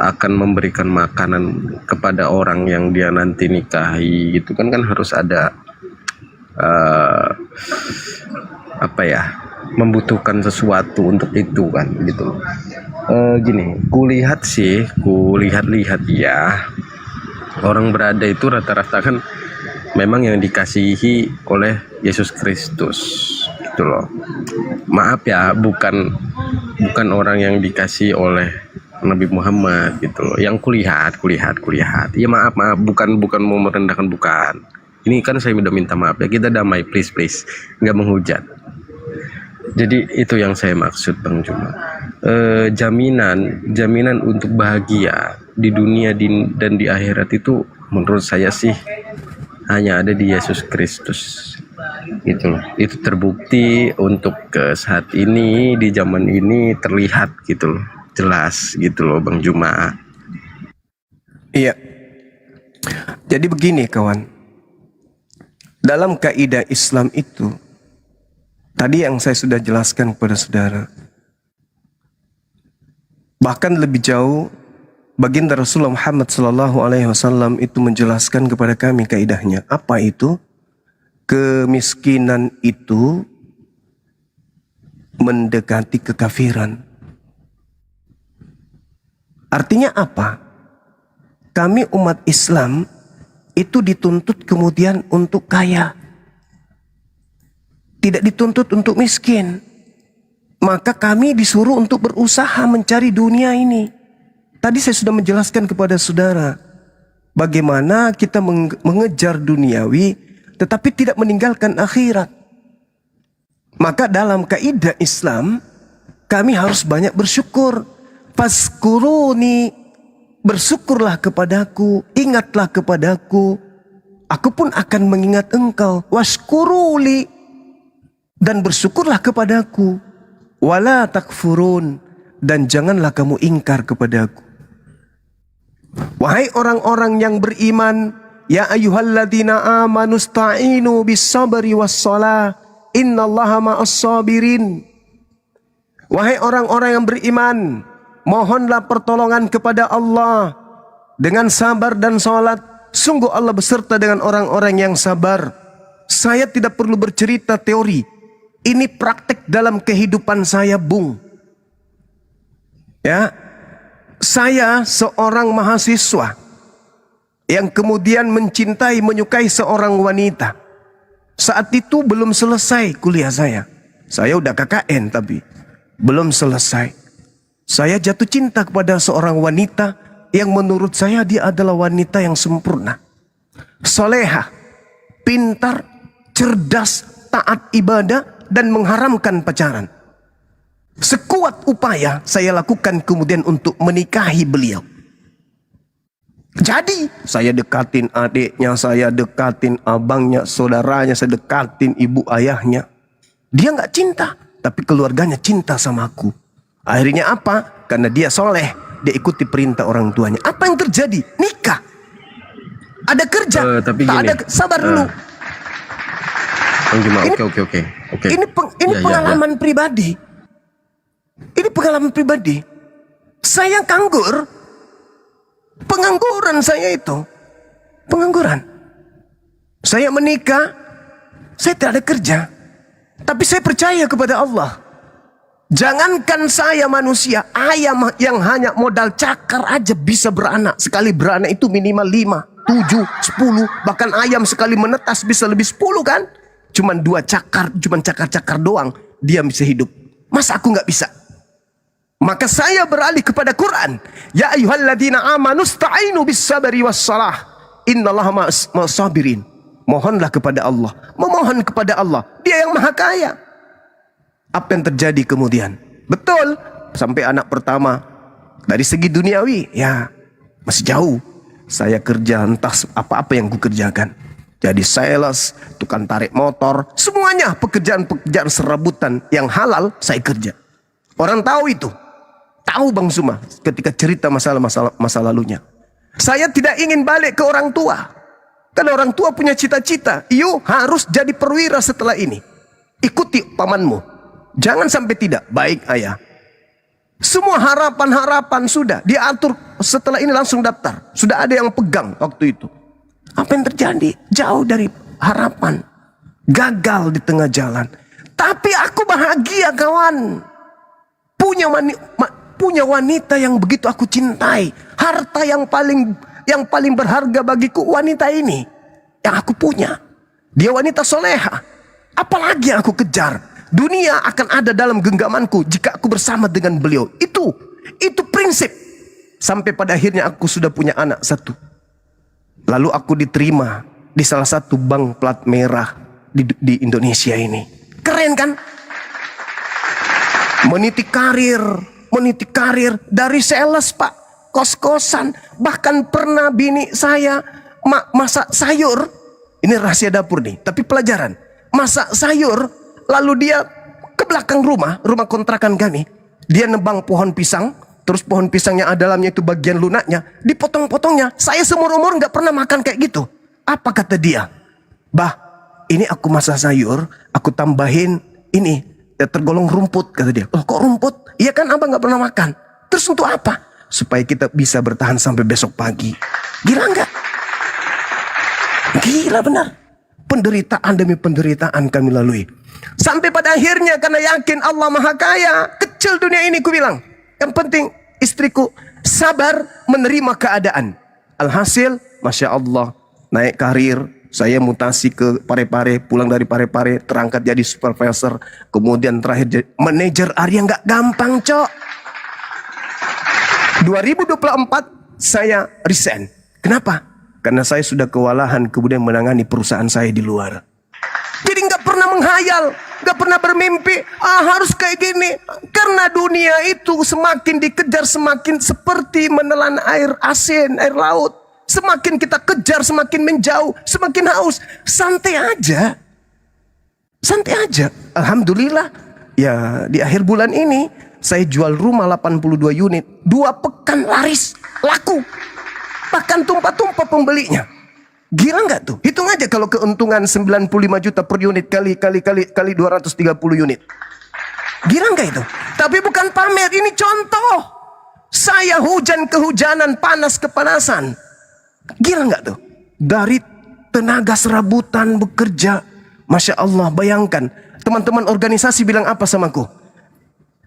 D: akan memberikan makanan kepada orang yang dia nanti nikahi, gitu kan harus ada membutuhkan sesuatu untuk itu kan, gitu. Gini, kulihat-lihat ya, orang berada itu rata-rata kan memang yang dikasihi oleh Yesus Kristus, gitu loh. Maaf ya, bukan orang yang dikasihi oleh Nabi Muhammad, gitu loh. Yang kulihat. Ya maaf, bukan mau merendahkan, bukan. Ini kan saya udah minta maaf ya, kita damai, please, nggak menghujat. Jadi itu yang saya maksud Bang Juma. Jaminan untuk bahagia di dunia dan di akhirat itu menurut saya sih hanya ada di Yesus Kristus, gitu loh. Itu terbukti untuk saat ini, di zaman ini terlihat gitu loh, jelas gitu loh Bang Juma.
A: Iya. Jadi begini kawan, dalam kaidah Islam itu Tadi yang saya sudah jelaskan kepada saudara. Bahkan lebih jauh, baginda Rasulullah Muhammad SAW itu menjelaskan kepada kami kaidahnya. Apa itu? Kemiskinan itu mendekati kekafiran. Artinya apa? Kami umat Islam itu dituntut kemudian untuk kaya. Tidak dituntut untuk miskin. Maka kami disuruh untuk berusaha mencari dunia ini. Tadi saya sudah menjelaskan kepada saudara bagaimana kita mengejar duniawi tetapi tidak meninggalkan akhirat. Maka dalam kaidah Islam kami harus banyak bersyukur. Faskuruni, bersyukurlah kepadaku, ingatlah kepadaku, aku pun akan mengingat engkau. Washkuruli, dan bersyukurlah kepadaku. Wala takfurun, dan janganlah kamu ingkar kepadaku. Wahai orang-orang yang beriman, ya ayyuhalladzina amanu sta'inu bis sabri was shalah, innallaha ma'as sabirin. Wahai orang-orang yang beriman, mohonlah pertolongan kepada Allah dengan sabar dan salat. Sungguh Allah beserta dengan orang-orang yang sabar. Saya tidak perlu bercerita teori. Ini praktek dalam kehidupan saya, Bung. Ya, saya seorang mahasiswa yang kemudian mencintai, menyukai seorang wanita. Saat itu belum selesai kuliah saya. Saya udah KKN tapi belum selesai. Saya jatuh cinta kepada seorang wanita yang menurut saya dia adalah wanita yang sempurna. Soleha, pintar, cerdas, taat ibadah, dan mengharamkan pacaran. Sekuat upaya saya lakukan kemudian untuk menikahi beliau. Jadi saya dekatin adiknya, saya dekatin abangnya, saudaranya, saya dekatin ibu ayahnya. Dia nggak cinta, tapi keluarganya cinta sama aku. Akhirnya apa? Karena dia soleh, dia ikuti perintah orang tuanya. Apa yang terjadi? Nikah. Ada kerja,
D: tapi
A: tak
D: gini,
A: ada, sabar dulu.
D: Oke.
A: Ini pengalaman pribadi. Ini pengalaman pribadi. Saya nganggur. Pengangguran saya itu. Pengangguran. Saya menikah. Saya tidak ada kerja. Tapi saya percaya kepada Allah. Jangankan saya manusia. Ayam yang hanya modal cakar aja bisa beranak. Sekali beranak itu minimal 5, 7, 10. Bahkan ayam sekali menetas bisa lebih 10 kan. Cuman 2 cakar, cuman cakar-cakar doang, dia bisa hidup. Masa aku nggak bisa? Maka saya beralih kepada Quran. Ya ayyuhalladzina amanu sta'inu bis sabri was shalah, innallaha ma'as sabirin. Mohonlah kepada Allah, memohon kepada Allah. Dia yang maha kaya. Apa yang terjadi kemudian? Betul, sampai anak pertama. Dari segi duniawi, ya masih jauh. Saya kerja entah apa-apa yang ku kerjakan. Jadi sales, tukang tarik motor, semuanya pekerjaan-pekerjaan serabutan yang halal saya kerja. Orang tahu itu. Tahu Bang Zuma ketika cerita masa lalunya. Saya tidak ingin balik ke orang tua. Karena orang tua punya cita-cita. You harus jadi perwira setelah ini. Ikuti pamanmu. Jangan sampai tidak. Baik ayah. Semua harapan-harapan sudah diatur. Setelah ini langsung daftar. Sudah ada yang pegang waktu itu. Apa yang terjadi? Jauh dari harapan. Gagal di tengah jalan. Tapi aku bahagia kawan. Punya wanita yang begitu aku cintai. Harta yang paling berharga bagiku wanita ini. Yang aku punya. Dia wanita soleha. Apalagi yang aku kejar. Dunia akan ada dalam genggamanku jika aku bersama dengan beliau. Itu prinsip. Sampai pada akhirnya aku sudah punya anak 1. Lalu aku diterima di salah satu bank plat merah di Indonesia ini. Keren kan? Meniti karir dari sales pak, kos-kosan. Bahkan pernah bini saya masak sayur. Ini rahasia dapur nih, tapi pelajaran. Masak sayur, lalu dia ke belakang rumah kontrakan kami. Dia nebang pohon pisang. Terus pohon pisangnya dalamnya itu bagian lunaknya dipotong-potongnya. Saya seumur umur nggak pernah makan kayak gitu. Apa kata dia? Bah, ini aku masak sayur, aku tambahin ini ya, tergolong rumput, kata dia. Oh, kok rumput? Iya kan abang nggak pernah makan. Terus untuk apa? Supaya kita bisa bertahan sampai besok pagi. Gila nggak? Gila benar. Penderitaan demi penderitaan kami lalui. Sampai pada akhirnya karena yakin Allah Maha Kaya, kecil dunia ini ku bilang. Yang penting istriku sabar menerima keadaan. Alhasil, Masya Allah, naik karir. Saya mutasi ke Parepare, pulang dari Parepare, terangkat jadi supervisor. Kemudian terakhir jadi manajer area. Nggak gampang, Cok. 2024 saya resign. Kenapa? Karena saya sudah kewalahan kemudian menangani perusahaan saya di luar. Jadi nggak pernah menghayal, nggak pernah bermimpi, harus kayak gini. Karena dunia itu semakin dikejar semakin seperti menelan air asin, air laut. Semakin kita kejar semakin menjauh, semakin haus. Santai aja. Santai aja. Alhamdulillah. Ya di akhir bulan ini saya jual rumah 82 unit. 2 pekan laris, laku. Bahkan tumpah-tumpah pembelinya. Gila nggak tuh? Hitung aja kalau keuntungan 95 juta per unit kali 230 unit. Gila nggak itu? Tapi bukan pamer, ini contoh. Saya hujan kehujanan, panas kepanasan. Gila nggak tuh? Dari tenaga serabutan bekerja. Masya Allah, bayangkan. Teman-teman organisasi bilang apa samaku?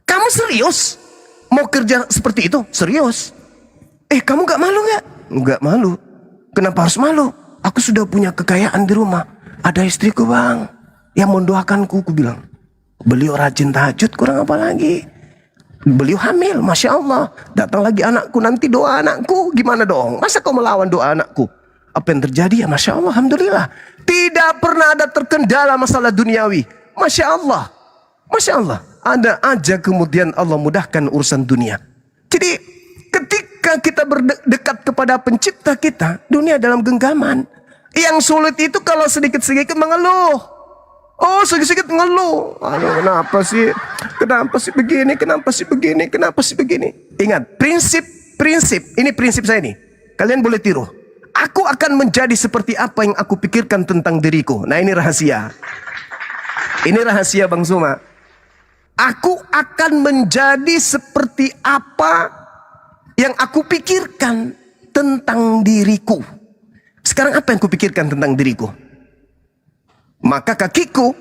A: Kamu serius? Mau kerja seperti itu? Serius? Kamu gak malu gak? Gak malu. Kenapa harus malu? Aku sudah punya kekayaan di rumah. Ada istriku bang, yang mendoakanku. Aku bilang, beliau rajin tahajud, kurang apa lagi? Beliau hamil, Masya Allah. Datang lagi anakku, nanti doa anakku. Gimana dong? Masa kau melawan doa anakku? Apa yang terjadi ya Masya Allah, Alhamdulillah. Tidak pernah ada terkendala masalah duniawi. Masya Allah. Masya Allah. Ada aja kemudian Allah mudahkan urusan dunia. Jadi ketika kita berdekat kepada pencipta kita, dunia dalam genggaman. Yang sulit itu kalau sedikit-sedikit mengeluh. Oh, sedikit-sedikit mengeluh. Aduh, kenapa sih? Kenapa sih begini? Kenapa sih begini? Kenapa sih begini? Ingat, prinsip. Ini prinsip saya nih. Kalian boleh tiru. Aku akan menjadi seperti apa yang aku pikirkan tentang diriku. Nah, ini rahasia. Ini rahasia Bang Zuma. Aku akan menjadi seperti apa yang aku pikirkan tentang diriku. Sekarang apa yang aku pikirkan tentang diriku? Maka kakiku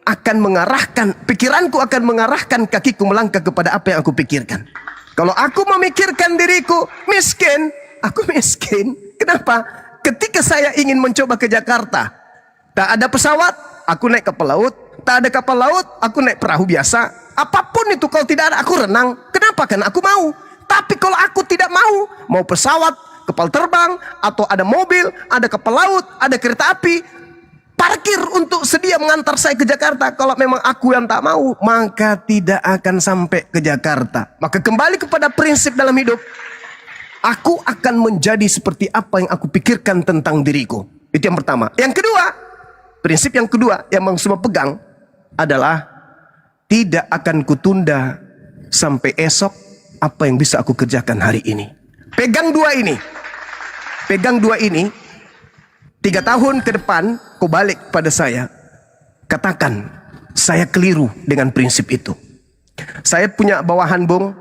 A: akan mengarahkan, pikiranku akan mengarahkan kakiku melangkah kepada apa yang aku pikirkan. Kalau aku memikirkan diriku miskin, aku miskin. Kenapa? Ketika saya ingin mencoba ke Jakarta, tak ada pesawat, aku naik kapal laut. Tak ada kapal laut, aku naik perahu biasa. Apapun itu, kalau tidak ada, aku renang. Kenapa? Karena aku mau. Tapi kalau aku tidak mau pesawat, kapal terbang, atau ada mobil, ada kapal laut, ada kereta api, parkir untuk sedia mengantar saya ke Jakarta. Kalau memang aku yang tak mau, maka tidak akan sampai ke Jakarta. Maka kembali kepada prinsip dalam hidup. Aku akan menjadi seperti apa yang aku pikirkan tentang diriku. Itu yang pertama. Yang kedua, prinsip yang kedua yang Bang Zuma pegang adalah tidak akan kutunda sampai esok apa yang bisa aku kerjakan hari ini. Pegang dua ini. Pegang dua ini. 3 tahun ke depan kau balik pada saya. Katakan saya keliru dengan prinsip itu. Saya punya bawahan Bung.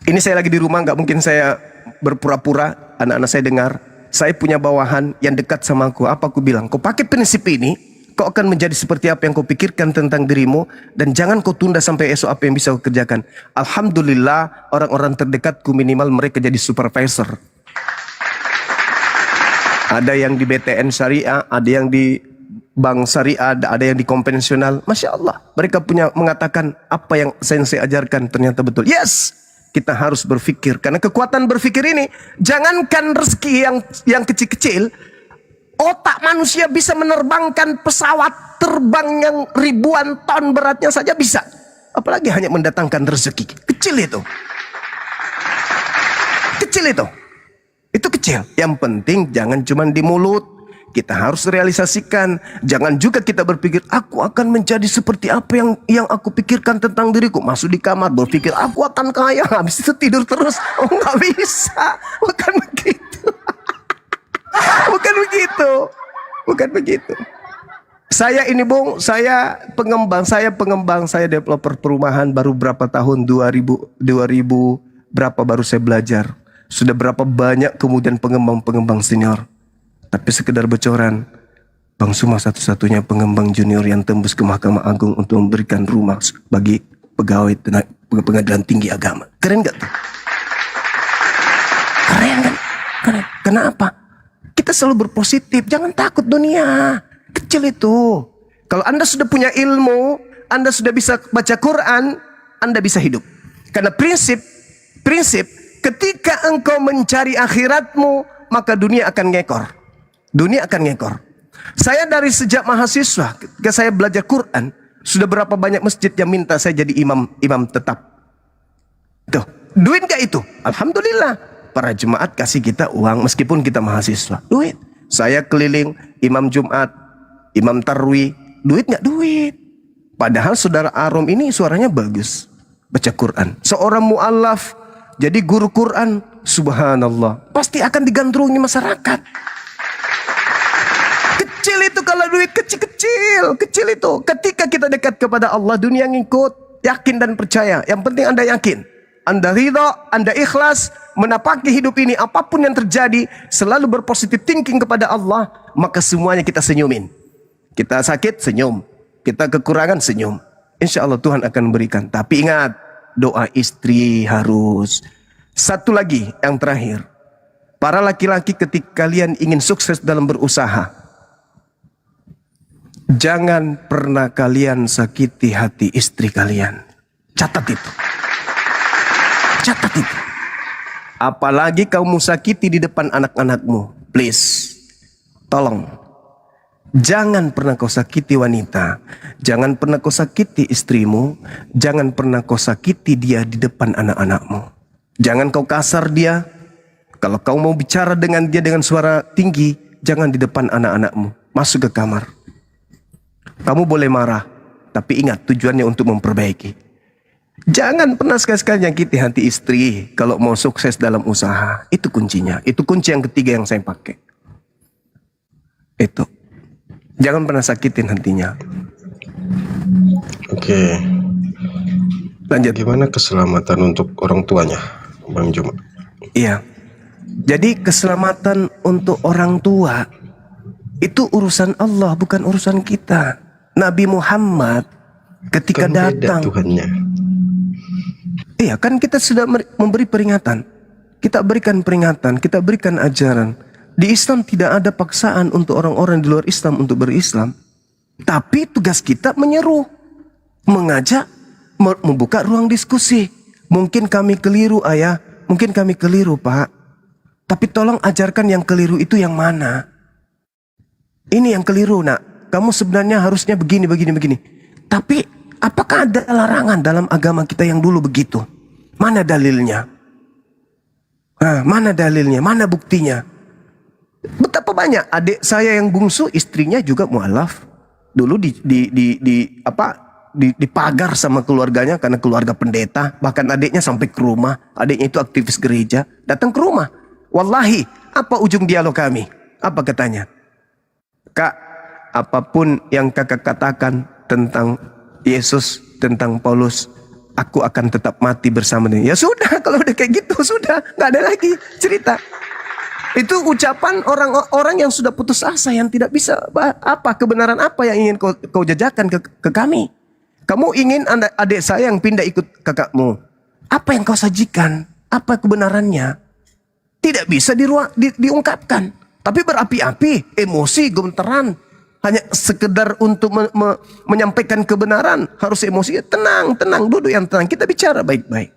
A: Ini saya lagi di rumah, nggak mungkin saya berpura-pura. Anak-anak saya dengar. Saya punya bawahan yang dekat sama aku. Apa aku bilang? Kau pakai prinsip ini, kau akan menjadi seperti apa yang kau pikirkan tentang dirimu. Dan jangan kau tunda sampai esok apa yang bisa kau kerjakan. Alhamdulillah, orang-orang terdekatku minimal mereka jadi supervisor. Ada yang di BTN Syariah, ada yang di Bank Syariah, ada yang di konvensional. Masya Allah, mereka punya mengatakan apa yang saya ajarkan ternyata betul. Yes! Kita harus berpikir, karena kekuatan berpikir ini, jangankan rezeki yang kecil-kecil, otak manusia bisa menerbangkan pesawat terbang yang ribuan ton beratnya saja bisa. Apalagi hanya mendatangkan rezeki. Kecil itu. Kecil itu. Itu kecil. Yang penting jangan cuma di mulut. Kita harus realisasikan. Jangan juga kita berpikir, aku akan menjadi seperti apa yang aku pikirkan tentang diriku. Masuk di kamar berpikir, aku akan kaya. Habis itu tidur terus. Oh, nggak bisa. Bukan begitu. Bukan begitu. Bukan begitu. Saya ini Bung, saya pengembang, saya developer perumahan baru berapa tahun, 2000 berapa baru saya belajar. Sudah berapa banyak kemudian pengembang senior. Tapi sekedar bocoran, Bang Suma satu-satunya pengembang junior yang tembus ke Mahkamah Agung untuk memberikan rumah bagi pegawai pengadilan tinggi agama. Keren gak tuh? Keren kan? Keren. Kenapa? Kita selalu berpositif, jangan takut dunia. Kecil itu. Kalau Anda sudah punya ilmu, Anda sudah bisa baca Quran, Anda bisa hidup. Karena prinsip ketika engkau mencari akhiratmu, maka dunia akan ngekor. Dunia akan ngekor. Saya dari sejak mahasiswa, ketika saya belajar Quran, sudah berapa banyak masjid yang minta saya jadi imam tetap. Tuh, duit gak itu? Alhamdulillah. Para jemaat kasih kita uang meskipun kita mahasiswa. Duit. Saya keliling imam Jumat, imam Tarwih, duit nggak duit. Padahal saudara Arom ini suaranya bagus, baca Quran. Seorang mu'allaf, jadi guru Quran, subhanallah, pasti akan digandrungi masyarakat. Kecil itu kalau duit kecil itu. Ketika kita dekat kepada Allah, dunia ngikut, yakin dan percaya. Yang penting Anda yakin, Anda ridha, Anda ikhlas, menapaki hidup ini, apapun yang terjadi, selalu berpositif thinking kepada Allah, maka semuanya kita senyumin. Kita sakit, senyum. Kita kekurangan, senyum. Insya Allah Tuhan akan berikan. Tapi ingat, doa istri harus. Satu lagi, yang terakhir. Para laki-laki ketika kalian ingin sukses dalam berusaha, jangan pernah kalian sakiti hati istri kalian. Catat itu. Catat itu. Apalagi kamu sakiti di depan anak-anakmu. Please. Tolong. Jangan pernah kau sakiti wanita. Jangan pernah kau sakiti istrimu. Jangan pernah kau sakiti dia di depan anak-anakmu. Jangan kau kasar dia. Kalau kau mau bicara dengan dia dengan suara tinggi, jangan di depan anak-anakmu. Masuk ke kamar. Kamu boleh marah, tapi ingat tujuannya untuk memperbaiki. Jangan pernah sekali-sekali nyakiti hati istri kalau mau sukses dalam usaha. Itu kuncinya. Itu kunci yang ketiga yang saya pakai. Itu. Jangan pernah sakitin hatinya.
D: Oke.
A: Lanjut.
D: Gimana keselamatan untuk orang tuanya, Bang Juma?
A: Iya. Jadi keselamatan untuk orang tua itu urusan Allah, bukan urusan kita. Nabi Muhammad ketika
D: Kan beda
A: datang,
D: Tuhannya.
A: iya kan kita sudah memberi peringatan. Kita berikan peringatan, kita berikan ajaran. Di Islam tidak ada paksaan untuk orang-orang di luar Islam untuk berislam. Tapi tugas kita menyeru, mengajak, membuka ruang diskusi. Mungkin kami keliru ayah, mungkin kami keliru pak. Tapi tolong ajarkan yang keliru itu yang mana. Ini yang keliru nak. Kamu sebenarnya harusnya begini. Tapi apakah ada larangan dalam agama kita yang dulu begitu? Mana dalilnya? Mana dalilnya? Mana buktinya? Betapa banyak adik saya yang bungsu, istrinya juga mualaf. Dulu dipagar sama keluarganya karena keluarga pendeta. Bahkan adiknya sampai ke rumah. Adiknya itu aktivis gereja, datang ke rumah. Wallahi, apa ujung dialog kami? Apa katanya? Kak, apapun yang kakak katakan tentang Yesus, tentang Paulus, aku akan tetap mati bersama dia. Ya sudah, kalau udah kayak gitu sudah, nggak ada lagi cerita. Itu ucapan orang-orang yang sudah putus asa, yang tidak bisa kebenaran apa yang ingin kau jajakan ke kami. Kamu ingin adik saya yang pindah ikut kakakmu. Apa yang kau sajikan? Apa kebenarannya? Tidak bisa diungkapkan. Tapi berapi-api, emosi, gemeteran. Hanya sekedar untuk menyampaikan kebenaran. Harus emosi. Tenang, duduk yang tenang. Kita bicara baik-baik.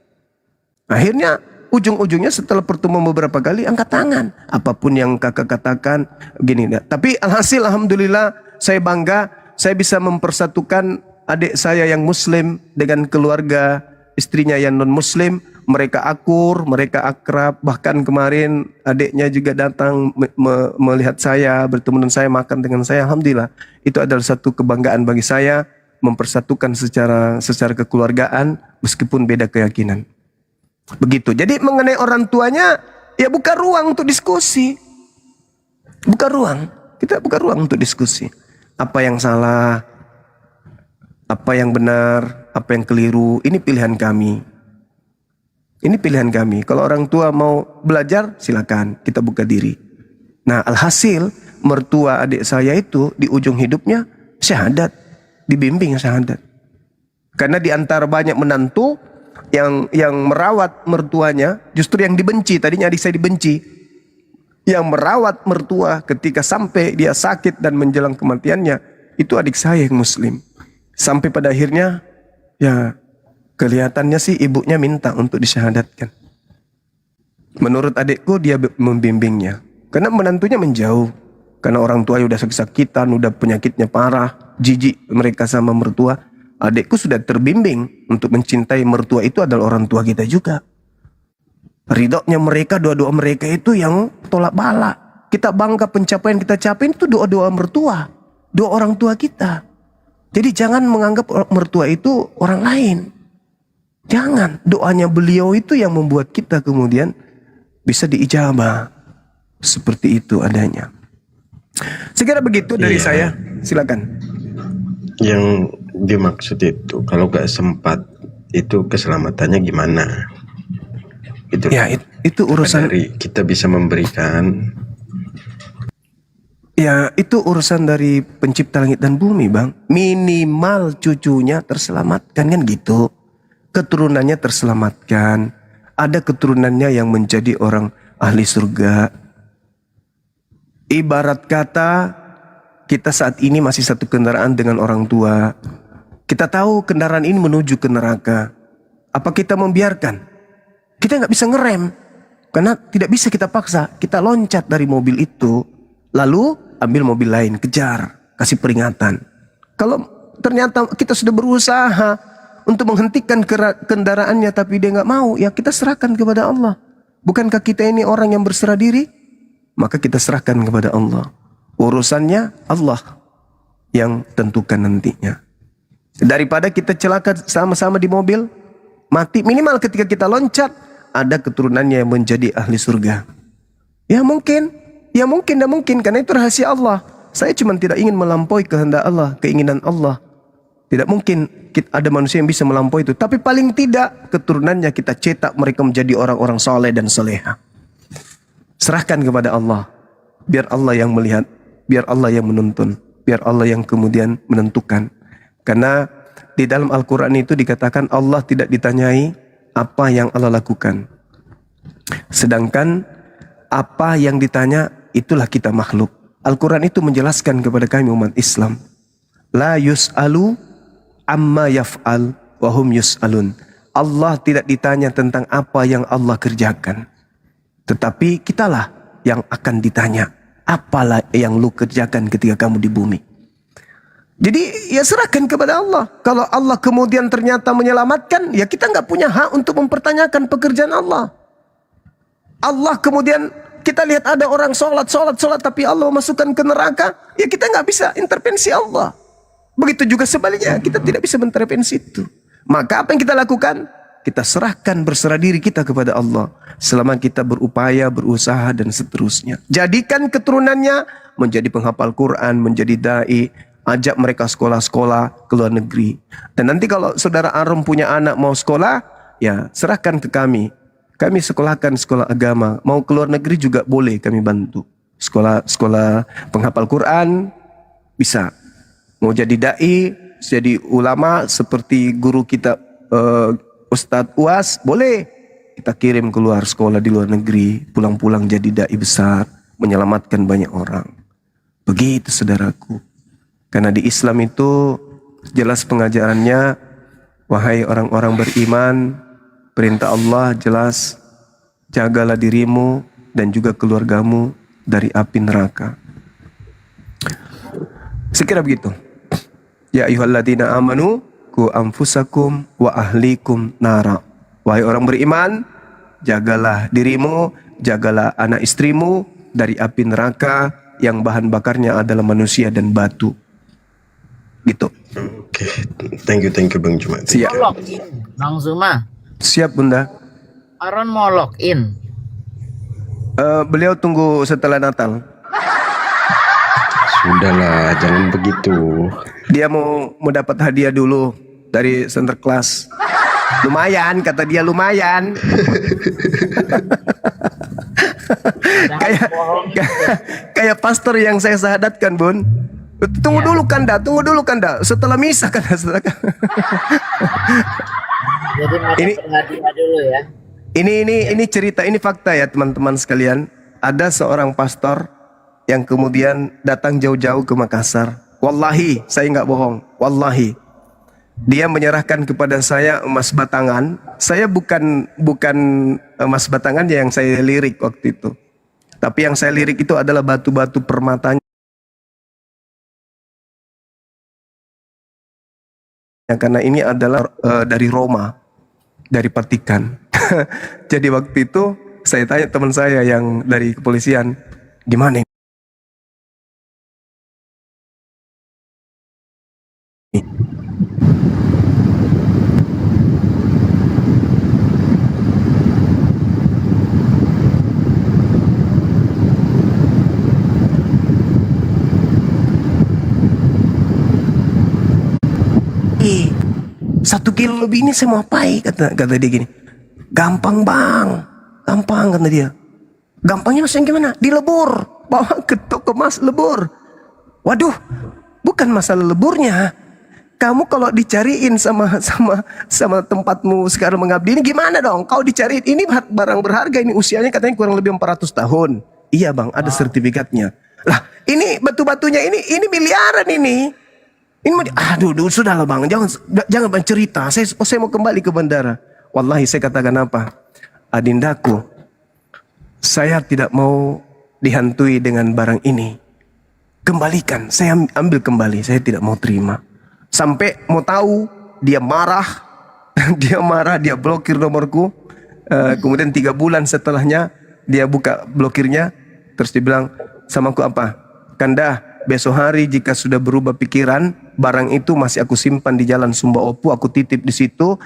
A: Akhirnya ujung-ujungnya setelah pertemuan beberapa kali angkat tangan. Apapun yang kakak katakan gini. Tapi alhasil alhamdulillah saya bangga. Saya bisa mempersatukan adik saya yang muslim dengan keluarga istrinya yang non muslim. Mereka akur, mereka akrab. Bahkan kemarin adiknya juga datang melihat saya, bertemu dengan saya, makan dengan saya. Alhamdulillah itu adalah satu kebanggaan bagi saya. Mempersatukan secara kekeluargaan meskipun beda keyakinan. Begitu. Jadi mengenai orang tuanya, ya buka ruang untuk diskusi. Buka ruang. Kita buka ruang untuk diskusi. Apa yang salah, apa yang benar, apa yang keliru, ini pilihan kami. Ini pilihan kami. Kalau orang tua mau belajar, silakan, kita buka diri. Nah, alhasil mertua adik saya itu di ujung hidupnya syahadat, dibimbing syahadat. Karena di antara banyak menantu yang merawat mertuanya, justru yang dibenci. Tadinya adik saya dibenci. Yang merawat mertua ketika sampai dia sakit dan menjelang kematiannya, itu adik saya yang muslim. Sampai pada akhirnya, ya kelihatannya sih ibunya minta untuk disyahadatkan. Menurut adikku dia membimbingnya. Karena menantunya menjauh. Karena orang tua udah sakit-sakitan, udah penyakitnya parah, jijik mereka sama mertua. Adikku sudah terbimbing untuk mencintai mertua itu adalah orang tua kita juga. Ridhonya mereka, doa-doa mereka itu yang tolak bala. Kita bangga pencapaian kita capai itu doa-doa mertua, doa orang tua kita. Jadi jangan menganggap mertua itu orang lain. Jangan, doanya beliau itu yang membuat kita kemudian bisa diijabah. Seperti itu adanya. Sekira begitu dari saya, silakan.
D: Yang dimaksud itu kalau gak sempat itu keselamatannya gimana? Itu
A: Ya itu urusan
D: dari kita bisa memberikan.
A: Ya itu urusan dari pencipta langit dan bumi, Bang. Minimal cucunya terselamatkan kan gitu. Keturunannya terselamatkan. Ada keturunannya yang menjadi orang ahli surga. Ibarat kata kita saat ini masih satu kendaraan dengan orang tua. Kita tahu kendaraan ini menuju ke neraka. Apa kita membiarkan? Kita nggak bisa ngerem. Karena tidak bisa kita paksa. Kita loncat dari mobil itu. Lalu ambil mobil lain, kejar. Kasih peringatan. Kalau ternyata kita sudah berusaha untuk menghentikan kendaraannya tapi dia nggak mau. Ya kita serahkan kepada Allah. Bukankah kita ini orang yang berserah diri? Maka kita serahkan kepada Allah. Urusannya Allah yang tentukan nantinya. Daripada kita celaka sama-sama di mobil, mati, minimal ketika kita loncat, ada keturunannya yang menjadi ahli surga. Ya mungkin dan mungkin, karena itu rahasia Allah. Saya cuma tidak ingin melampaui kehendak Allah, keinginan Allah. Tidak mungkin ada manusia yang bisa melampaui itu. Tapi paling tidak keturunannya kita cetak mereka menjadi orang-orang soleh dan soleha. Serahkan kepada Allah. Biar Allah yang melihat. Biar Allah yang menuntun. Biar Allah yang kemudian menentukan. Karena di dalam Al-Quran itu dikatakan Allah tidak ditanyai apa yang Allah lakukan. Sedangkan apa yang ditanya itulah kita makhluk. Al-Quran itu menjelaskan kepada kami umat Islam. La yus'alu amma yaf'al wahum yus'alun. Allah tidak ditanya tentang apa yang Allah kerjakan. Tetapi kitalah yang akan ditanya. Apalah yang lu kerjakan ketika kamu di bumi. Jadi ya serahkan kepada Allah. Kalau Allah kemudian ternyata menyelamatkan, ya kita nggak punya hak untuk mempertanyakan pekerjaan Allah. Allah kemudian kita lihat ada orang sholat tapi Allah masukkan ke neraka, ya kita nggak bisa intervensi Allah. Begitu juga sebaliknya, kita tidak bisa mengintervensi itu. Maka apa yang kita lakukan? Kita serahkan berserah diri kita kepada Allah. Selama kita berupaya, berusaha dan seterusnya. Jadikan keturunannya menjadi penghafal Quran, menjadi da'i. Ajak mereka sekolah-sekolah ke luar negeri. Dan nanti kalau saudara Arum punya anak mau sekolah, ya serahkan ke kami. Kami sekolahkan sekolah agama. Mau ke luar negeri juga boleh kami bantu. Sekolah penghafal Quran bisa. Mau jadi da'i, jadi ulama seperti guru kita Ustadz UAS, boleh. Kita kirim keluar sekolah di luar negeri. Pulang-pulang jadi da'i besar. Menyelamatkan banyak orang. Begitu saudaraku. Karena di Islam itu jelas pengajarannya, wahai orang-orang beriman, perintah Allah jelas, jagalah dirimu dan juga keluargamu dari api neraka. Sekira begitu. Ya ayyuhalladzina amanu qu anfusakum wa ahlikum nara. Wahai orang beriman, jagalah dirimu, jagalah anak istrimu dari api neraka yang bahan bakarnya adalah manusia dan batu. Gitu.
D: Oke, thank you Bang Jumat.
A: Siap.
B: Mau login, Bang Zuma.
A: Siap Bunda.
B: Aron mau login.
A: Beliau tunggu setelah Natal.
D: Sudahlah, jangan begitu.
A: Dia mau dapat hadiah dulu dari Sinterklas. Lumayan, kata dia, lumayan. kayak kayak pastor yang saya sahadatkan, Bun. Tunggu dulu Kanda. Setelah misa Kanda.
B: Jadi mereka
A: Ini-
B: berhadiah dulu ya.
A: Ini cerita, ini fakta ya teman-teman sekalian. Ada seorang pastor yang kemudian datang jauh-jauh ke Makassar. Wallahi, saya nggak bohong. Wallahi, dia menyerahkan kepada saya emas batangan. Saya bukan emas batangannya yang saya lirik waktu itu. Tapi yang saya lirik itu adalah batu-batu permatanya. Karena ini adalah dari Roma, dari Vatikan. Jadi waktu itu saya tanya teman saya yang dari kepolisian, gimana ini? "Ih, 1 kilo lebih ini saya mau apain?" kata dia gini. "Gampang bang, gampang," kata dia. "Gampangnya maksudnya gimana?" "Dilebur, bawa ke toko emas lebur." Waduh, bukan masalah leburnya. Kamu kalau dicariin sama tempatmu sekarang mengabdi ini gimana dong? Kau dicariin ini barang berharga, ini usianya katanya kurang lebih 400 tahun. Iya bang, ada sertifikatnya. Lah, ini batu-batunya ini miliaran ini. Ini aduh, sudahlah bang, jangan bang cerita. Saya mau kembali ke bandara. Wallahi saya katakan apa? Adindaku, saya tidak mau dihantui dengan barang ini. Kembalikan, saya ambil kembali. Saya tidak mau terima. Sampai mau tahu, dia marah, dia blokir nomorku. Kemudian 3 bulan setelahnya dia buka blokirnya, terus dia bilang sama aku apa? "Kanda, besok hari jika sudah berubah pikiran, barang itu masih aku simpan di Jalan Sumba Opu, aku titip di situ.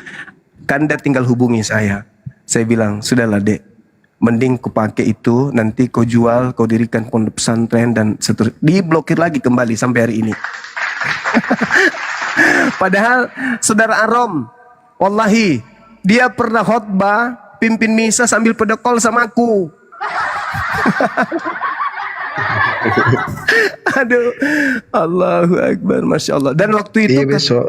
A: Kanda tinggal hubungi saya." Saya bilang, "Sudahlah dek, mending kau pakai itu, nanti kau jual, kau dirikan pondok pesantren dan seterusnya." Diblokir lagi kembali sampai hari ini. Padahal saudara Arom, wallahi dia pernah khotbah, pimpin misa sambil video call sama aku. Aduh, Allahu Akbar, Masya Allah. Dan waktu itu
D: Iya, besok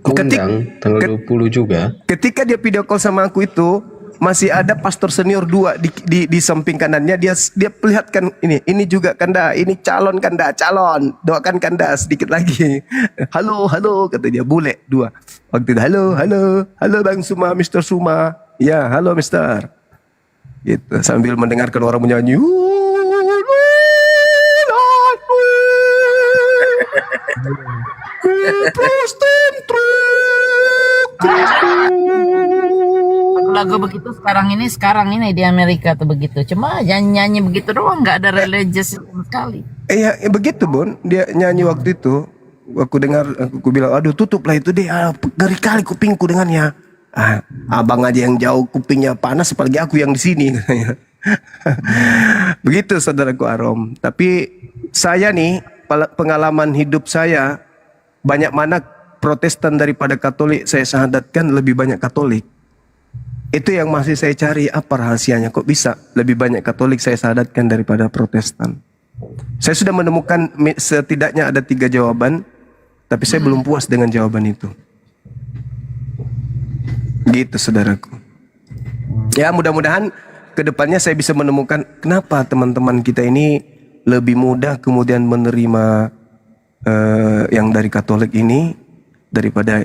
D: undang tanggal 20 juga.
A: ketika dia video call sama aku itu, masih ada pastor senior 2 di samping kanannya. Dia perlihatkan ini juga Kanda, ini calon Kanda, calon, doakan Kanda sedikit lagi. Halo kata dia, bule 2. Waktu itu halo Bang Suma, Mr. Suma. Ya, halo Mister. Gitu, sambil mendengarkan orang menyanyi.
B: Lagu begitu sekarang ini di Amerika tuh begitu. Cuma nyanyi begitu doang, nggak ada religious sama sekali.
A: Iya, begitu Bun. Dia nyanyi waktu itu. Aku dengar, aku bilang, aduh tutuplah itu deh. Ngeri kali kupingku dengannya. Abang aja yang jauh kupingnya panas, apalagi aku yang di sini. Begitu saudaraku Arom. Tapi saya nih, pengalaman hidup saya, banyak mana Protestan daripada Katolik. Saya syahadatkan lebih banyak Katolik. Itu yang masih saya cari, apa rahasianya, kok bisa lebih banyak Katolik saya syahadatkan daripada Protestan. Saya sudah menemukan setidaknya ada 3 jawaban, tapi saya belum puas dengan jawaban itu. Gitu saudaraku. Ya, mudah-mudahan kedepannya saya bisa menemukan kenapa teman-teman kita ini lebih mudah kemudian menerima yang dari Katolik ini daripada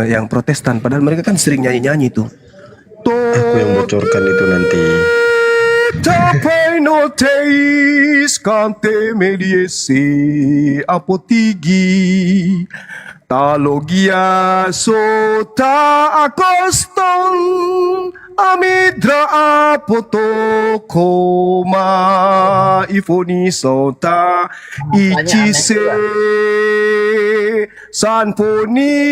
A: yang Protestan. Padahal mereka kan sering nyanyi-nyanyi tuh.
D: Aku yang bocorkan itu nanti.
A: Tapai noteis cante mediese apotigi. Talogia sota akoston amidra apotokoma ifoni sota ichise sanfoni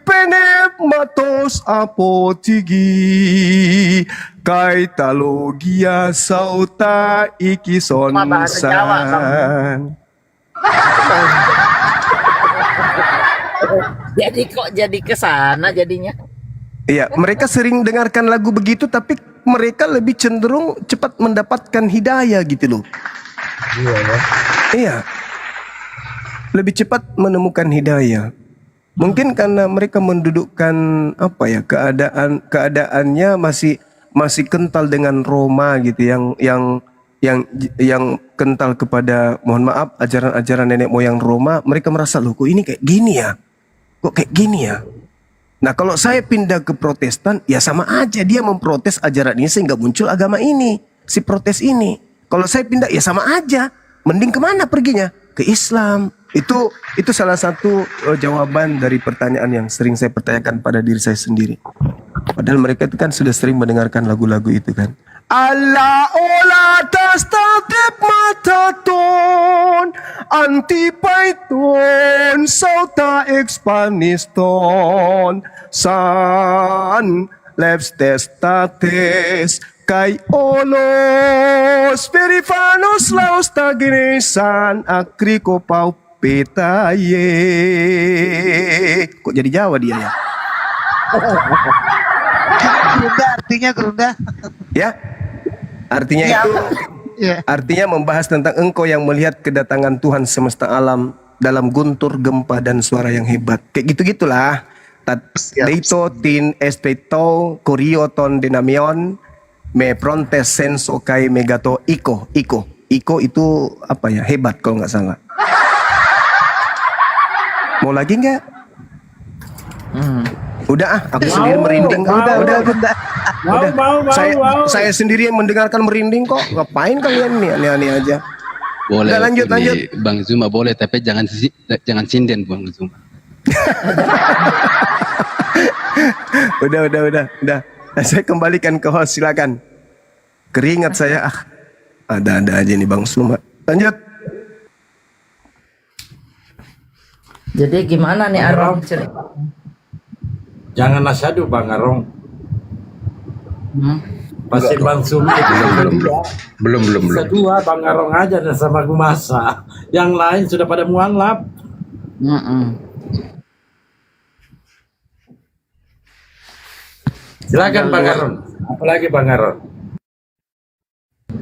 A: penep matos apotigi kai talogia sauta ikison
B: bahasa Jawa,
A: san.
B: Jadi kok jadi ke sana jadinya?
A: Iya, mereka sering dengarkan lagu begitu, tapi mereka lebih cenderung cepat mendapatkan hidayah gitu loh. Iya, lebih cepat menemukan hidayah. Mungkin karena mereka mendudukkan apa ya, keadaannya masih kental dengan Roma gitu, yang kental kepada, mohon maaf, ajaran-ajaran nenek moyang Roma. Mereka merasa, loh kok ini kayak gini ya, kok kayak gini ya. Nah kalau saya pindah ke Protestan, ya sama aja, dia memprotes ajaran ini sehingga muncul agama ini, si protes ini. Kalau saya pindah, ya sama aja, mending kemana perginya? Ke Islam. Itu salah satu jawaban dari pertanyaan yang sering saya pertanyakan pada diri saya sendiri. Padahal mereka itu kan sudah sering mendengarkan lagu-lagu itu kan. Allah ola tastatip mataton antipaiton sauta expaniston san leps testates kai olos perifanos laos taginesan akriko pau petaye. Kok jadi Jawa dia ya?
G: Gerunda artinya gerunda.
A: Ya, artinya itu artinya membahas tentang engkau yang melihat kedatangan Tuhan semesta alam dalam guntur gempa dan suara yang hebat. Kayak gitu-gitulah. Deito tin espeto korioton dinamion me prontes senso kai megato iko itu apa ya, hebat kalau nggak salah. Mau lagi nggak? Udah aku sendiri merinding. Udah. Saya sendiri yang mendengarkan merinding kok. Ngapain kalian nih aneh-aneh aja?
H: Boleh.
A: Udah, lanjut.
H: Bang Zuma boleh, tapi jangan sinden Bang Zuma.
A: Udah. Saya kembalikan ke host, silakan. Keringat saya, ada aja nih Bang Zuma. Lanjut.
B: Jadi gimana nih Arom cerita?
C: Jangan nasyadu Bang Arong. Pasti Bang Sumi
D: Belum.
C: bisa dua Bang Arong aja dan sama Gumasa. Yang lain sudah pada mualaf. Silakan Bang Arong. Apalagi Bang Arong.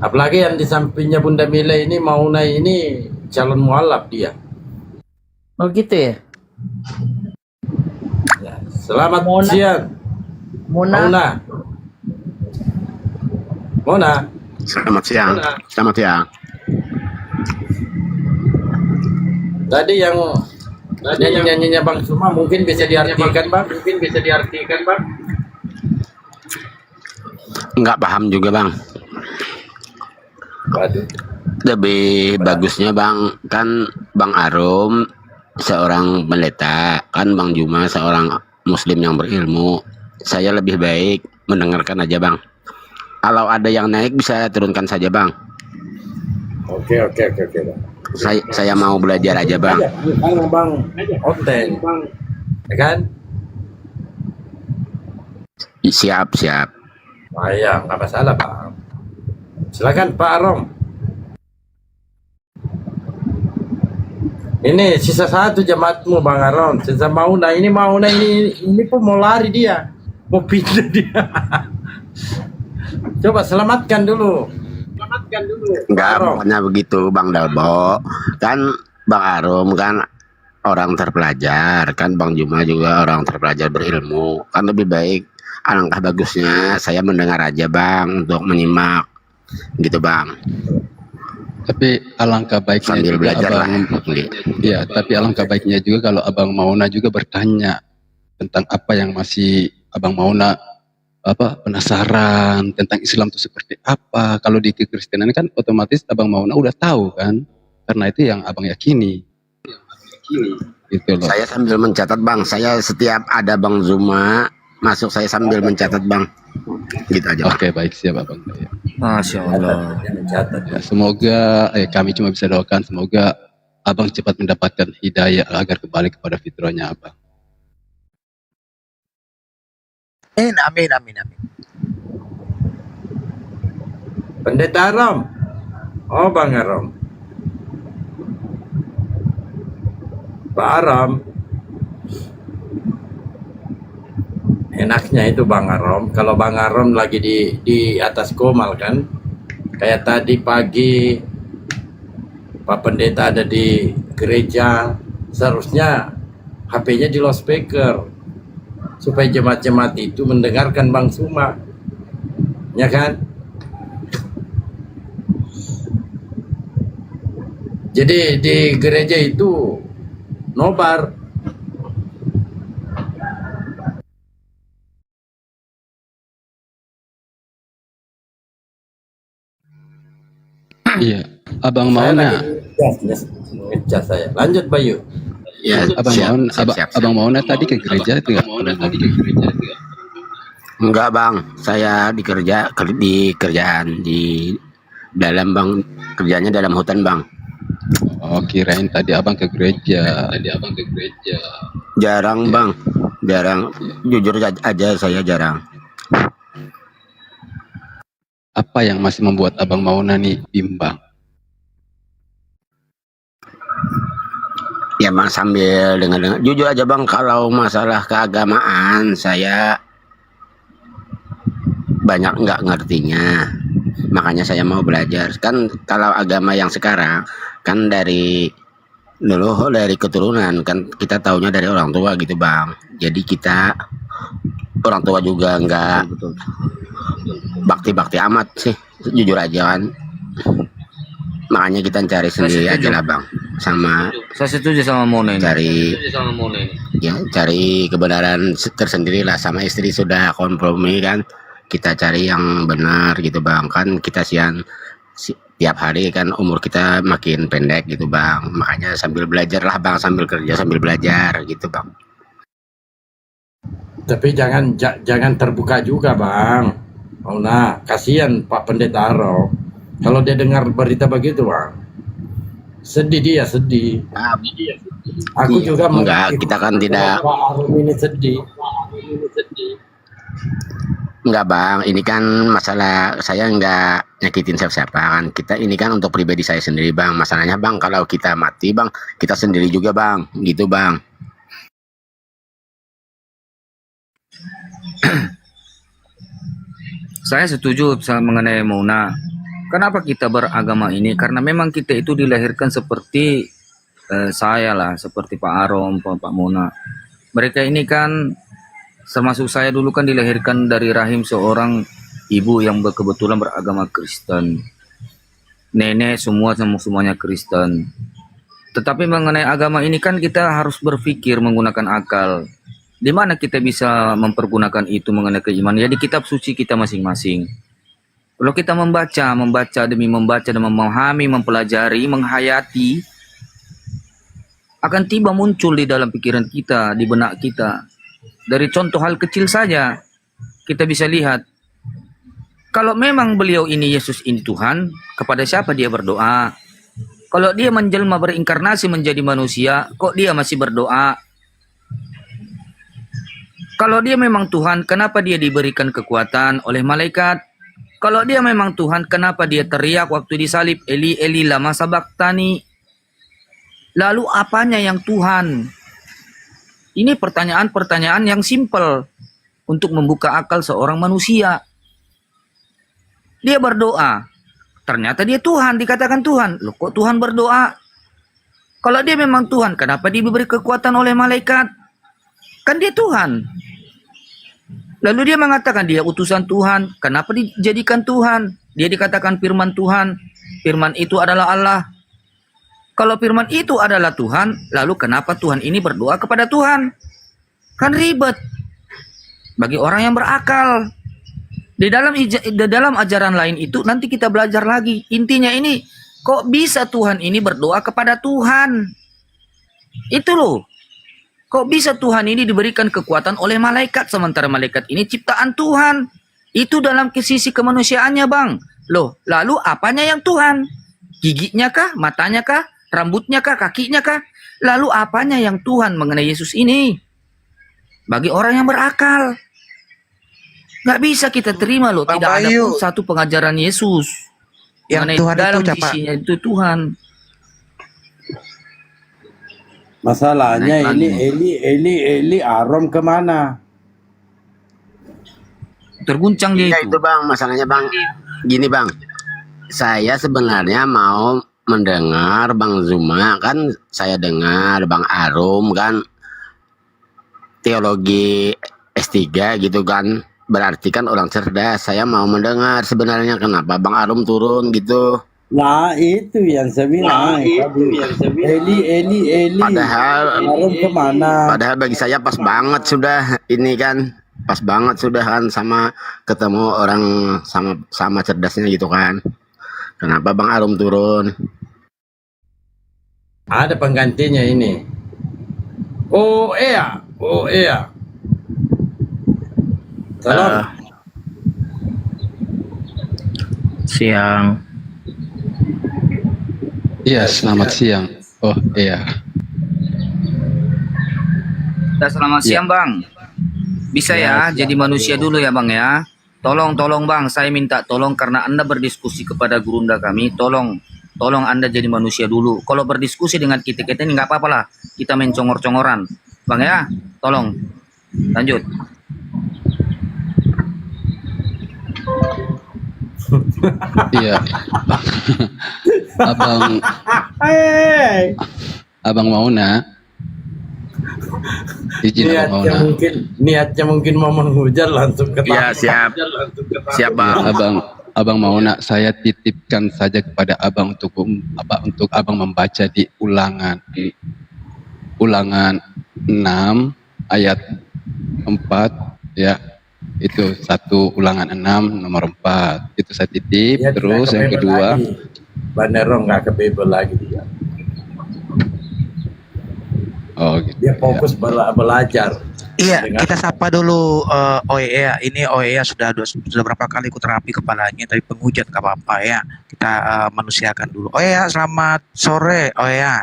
C: Apalagi yang di sampingnya Bunda Mila ini, Mauna ini calon mualaf dia.
B: Oh gitu ya?
C: Selamat
B: Mona.
C: siang.
B: Mona.
D: Selamat siang.
C: Tadi yang nyanyinya Bang Suma mungkin bisa diartikan Bang?
I: Nggak paham juga Bang.
C: Waduh.
I: Lebih bagusnya Bang, kan Bang Arum seorang pendeta, kan Bang Juma seorang muslim yang berilmu. Saya lebih baik mendengarkan aja Bang. Kalau ada yang naik bisa turunkan saja Bang.
C: Oke Bang.
I: Saya mau belajar aja Bang.
C: Kalau Bang konten, ya kan?
I: Siap.
C: Wah ya, nggak masalah Bang. Silakan Pak Arom. Ini sisa satu jemaatmu Bang Arom. Sisa Mauna ini pun mau lari dia, mau pindah dia. Coba selamatkan dulu.
I: Enggak, pokoknya begitu Bang Dalbo. Kan Bang Arum kan orang terpelajar, kan Bang Juma juga orang terpelajar berilmu. Kan lebih baik, alangkah bagusnya saya mendengar aja Bang, untuk menyimak gitu Bang.
H: Tapi alangkah baiknya
I: Sambil
H: juga
I: belajar lah.
H: Ya, tapi alangkah baiknya juga kalau Abang Mauna juga bertanya tentang apa yang masih Abang Mauna penasaran tentang Islam itu seperti apa. Kalau di kekristenan kan otomatis Abang Mauna udah tahu kan, karena itu yang Abang yakini. Gitu loh.
I: Saya sambil mencatat bang. Saya setiap ada Bang Zuma masuk saya sambil mencatat bang. Gitu aja bang.
H: Oke, baik, siap abang. Ya.
E: Masya Allah.
H: Ya, semoga kami cuma bisa doakan semoga abang cepat mendapatkan hidayah agar kembali kepada fitrahnya abang.
G: Amin, amin, amin, amin.
C: Pendeta Aram. Oh Bang Aram. Pak Aram. Enaknya itu Bang Aram, kalau Bang Aram lagi di atas komal kan, kayak tadi pagi Pak Pendeta ada di gereja, seharusnya HP-nya di loudspeaker supaya jemaat-jemaat itu mendengarkan Bang Zuma, ya kan? Jadi di gereja itu nobar.
H: Iya, abang
C: Saya
H: Mauna.
C: ngecas saya. Lanjut Bayu.
I: Ya
H: Abang
I: siap,
H: Mauna,
I: siap, siap, siap.
H: abang Mauna tadi ke gereja itu nggak?
I: Enggak bang, saya di kerjaan di dalam bang, kerjanya dalam hutan bang.
H: Oh, kirain tadi abang ke gereja.
I: Jarang bang, jarang. Jujur aja saya jarang.
H: Apa yang masih membuat abang Mauna nih bimbang?
I: Ya bang sambil dengar-dengar. Jujur aja bang, kalau masalah keagamaan saya banyak nggak ngertinya. Makanya saya mau belajar. Kan kalau agama yang sekarang kan dari dulu dari keturunan kan kita taunya dari orang tua gitu bang. Jadi kita orang tua juga nggak bakti-bakti amat sih, jujur aja kan. Makanya kita cari sendiri aja lah bang, sama
E: Saya setuju sama Mona ini.
I: cari kebenaran tersendiri lah. Sama istri sudah kompromi kan, kita cari yang benar gitu bang. Kan kita tiap hari kan umur kita makin pendek gitu bang. Makanya sambil belajar lah bang, sambil kerja sambil belajar gitu bang.
C: Tapi jangan terbuka juga bang. Oh nah, kasihan Pak Pendeta Aro. Kalau dia dengar berita begitu bang, sedih dia sedih. Aku
I: Iya,
C: juga
I: enggak, kita kan tidak.
C: Pak Arum ini sedih.
I: Enggak bang, ini kan masalah saya enggak nyakitin siapa-siapa kan. Kita ini kan untuk pribadi saya sendiri bang. Masalahnya bang, kalau kita mati bang, kita sendiri juga bang, gitu bang.
E: Saya setuju mengenai Mona. Kenapa kita beragama ini? Karena memang kita itu dilahirkan seperti saya lah, seperti Pak Arom, Pak Mona. Mereka ini kan, termasuk saya dulu kan dilahirkan dari rahim seorang ibu yang kebetulan beragama Kristen. Nenek semuanya Kristen. Tetapi mengenai agama ini kan kita harus berpikir menggunakan akal. Di mana kita bisa mempergunakan itu mengenai keimanan? Ya di kitab suci kita masing-masing. Kalau kita membaca demi membaca dan memahami, mempelajari, menghayati, akan tiba muncul di dalam pikiran kita, di benak kita. Dari contoh hal kecil saja, kita bisa lihat. Kalau memang beliau ini, Yesus ini Tuhan, kepada siapa dia berdoa? Kalau dia menjelma berinkarnasi menjadi manusia, kok dia masih berdoa? Kalau dia memang Tuhan, kenapa dia diberikan kekuatan oleh malaikat? Kalau dia memang Tuhan, kenapa dia teriak waktu disalib, Eli, Eli, lama sabaktani? Lalu apanya yang Tuhan? Ini pertanyaan-pertanyaan yang simpel untuk membuka akal seorang manusia. Dia berdoa, ternyata dia Tuhan, dikatakan Tuhan. Loh kok Tuhan berdoa? Kalau dia memang Tuhan, kenapa dia diberi kekuatan oleh malaikat? Kan dia Tuhan. Lalu dia mengatakan dia utusan Tuhan. Kenapa dijadikan Tuhan? Dia dikatakan firman Tuhan. Firman itu adalah Allah. Kalau firman itu adalah Tuhan, lalu kenapa Tuhan ini berdoa kepada Tuhan? Kan ribet. Bagi orang yang berakal. Di dalam ajaran lain itu nanti kita belajar lagi. Intinya ini, kok bisa Tuhan ini berdoa kepada Tuhan? Itu loh. Kok bisa Tuhan ini diberikan kekuatan oleh malaikat sementara malaikat ini ciptaan Tuhan? Itu dalam sisi kemanusiaannya, Bang. Loh, lalu apanya yang Tuhan? Giginya kah? Matanya kah? Rambutnya kah? Kakinya kah? Lalu apanya yang Tuhan mengenai Yesus ini? Bagi orang yang berakal. Nggak bisa kita terima loh.
G: Bang
E: Tidak ada
G: Bayu.
E: pun satu pengajaran Yesus.
G: Yang
E: Mengenai
G: Tuhan itu
E: dalam
G: siapa?
E: sisinya itu Tuhan.
C: Masalahnya
E: Naik lagi.
C: Eli Arom kemana?
E: Terguncang dia
I: Ya
E: itu.
I: itu bang, masalahnya bang, gini bang, saya sebenarnya mau mendengar Bang Zuma, kan saya dengar Bang Arum kan teologi S3 gitu kan, berarti kan orang cerdas. Saya mau mendengar sebenarnya kenapa Bang Arum turun gitu.
C: Nah itu yang saya bilang Eli
I: Padahal
C: Arom kemana?
I: Padahal bagi saya pas banget sudah ini kan, pas banget sudah kan sama ketemu orang sama cerdasnya gitu kan. Kenapa Bang Arum turun?
C: Ada penggantinya ini. Oh iya. Tolong.
J: Siang.
H: Iya, selamat siang. Oh iya.
E: Selamat siang Bang. Bisa ya jadi manusia dulu ya Bang ya. Tolong Bang, saya minta tolong karena Anda berdiskusi kepada gurunda kami. Tolong Anda jadi manusia dulu. Kalau berdiskusi dengan kita ini nggak apa-apa lah. Kita main congor-congoran. Bang ya, tolong. Lanjut.
H: Iya. Abang Mauna. Izin Abang Mauna.
C: Niatnya mungkin mau menghujat langsung ketawa.
I: Ya siap, siap Bang.
H: Abang Mauna, saya titipkan saja kepada Abang untuk Abang membaca di Ulangan 6 ayat 4 ya. Itu Ulangan 6 nomor 4. Itu saya titip.
C: Dia
H: Terus
C: tidak
H: yang
C: ke Bible
H: kedua,
C: lagi. Banero nggak ke Bible lagi dia.
H: oh gitu.
C: Dia fokus belajar.
G: Iya,
C: Dengan-
G: kita sapa dulu OEA. Ini OEA sudah berapa kali ikut terapi kepalanya, tapi penghujat nggak apa-apa ya. Kita manusiakan dulu. OEA, selamat sore OEA.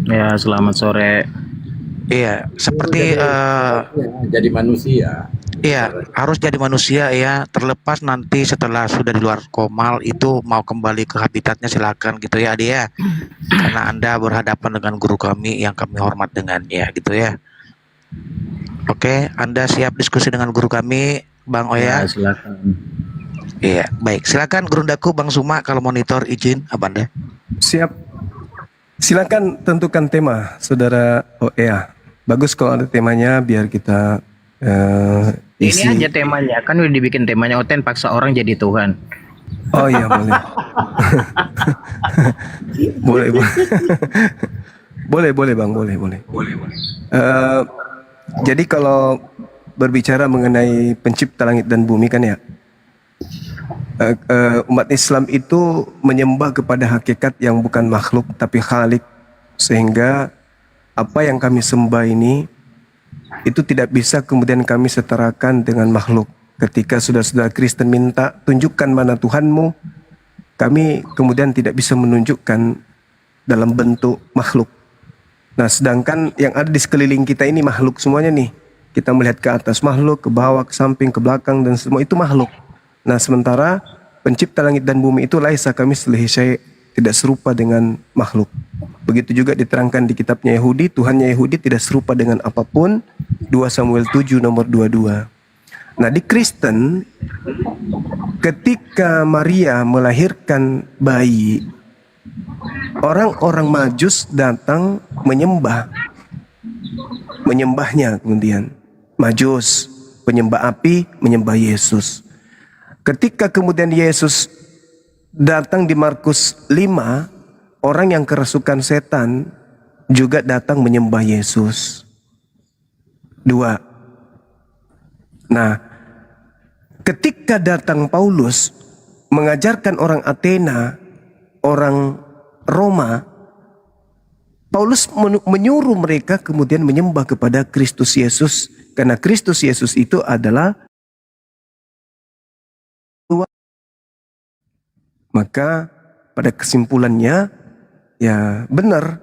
J: Ya, selamat sore.
G: Iya, seperti
C: jadi manusia.
G: iya harus jadi manusia ya. Terlepas nanti setelah sudah di luar komal itu mau kembali ke habitatnya silakan gitu ya Adi ya. Karena Anda berhadapan dengan guru kami yang kami hormat dengannya gitu ya. Oke, Anda siap diskusi dengan guru kami, Bang
J: Ya,
G: Oya?
J: silakan.
G: Iya, baik. Silakan Gurundaku, Bang Suma, kalau monitor izin, Abanda.
A: Siap. Silakan tentukan tema, Saudara OEA. Bagus kalau ada temanya biar kita isi.
J: Ini aja temanya, kan udah dibikin temanya Oten paksa orang jadi Tuhan.
A: Oh iya boleh. boleh Bang, boleh. Jadi kalau berbicara mengenai pencipta langit dan bumi kan ya, umat Islam itu menyembah kepada hakikat yang bukan makhluk tapi Khalik, sehingga apa yang kami sembah ini itu tidak bisa kemudian kami setarakan dengan makhluk. Ketika saudara-saudara Kristen minta tunjukkan mana Tuhanmu, kami kemudian tidak bisa menunjukkan dalam bentuk makhluk. Nah, sedangkan yang ada di sekeliling kita ini makhluk semuanya nih. Kita melihat ke atas makhluk, ke bawah, ke samping, ke belakang, dan semua itu makhluk. Nah, sementara pencipta langit dan bumi itu laisa kamislihi syai', tidak serupa dengan makhluk. Begitu juga diterangkan di kitabnya Yahudi, Tuhannya Yahudi tidak serupa dengan apapun. 2 Samuel 7 nomor 22. Nah, di Kristen, ketika Maria melahirkan bayi, orang-orang Majus datang menyembahnya kemudian. Majus, penyembah api, menyembah Yesus. Ketika kemudian Yesus datang di Markus 5, orang yang kerasukan setan juga datang menyembah Yesus. 2. Nah, ketika datang Paulus mengajarkan orang Athena, orang Roma Paulus menyuruh mereka kemudian menyembah kepada Kristus Yesus, karena Kristus Yesus itu adalah Tuhan. Maka pada kesimpulannya, ya benar,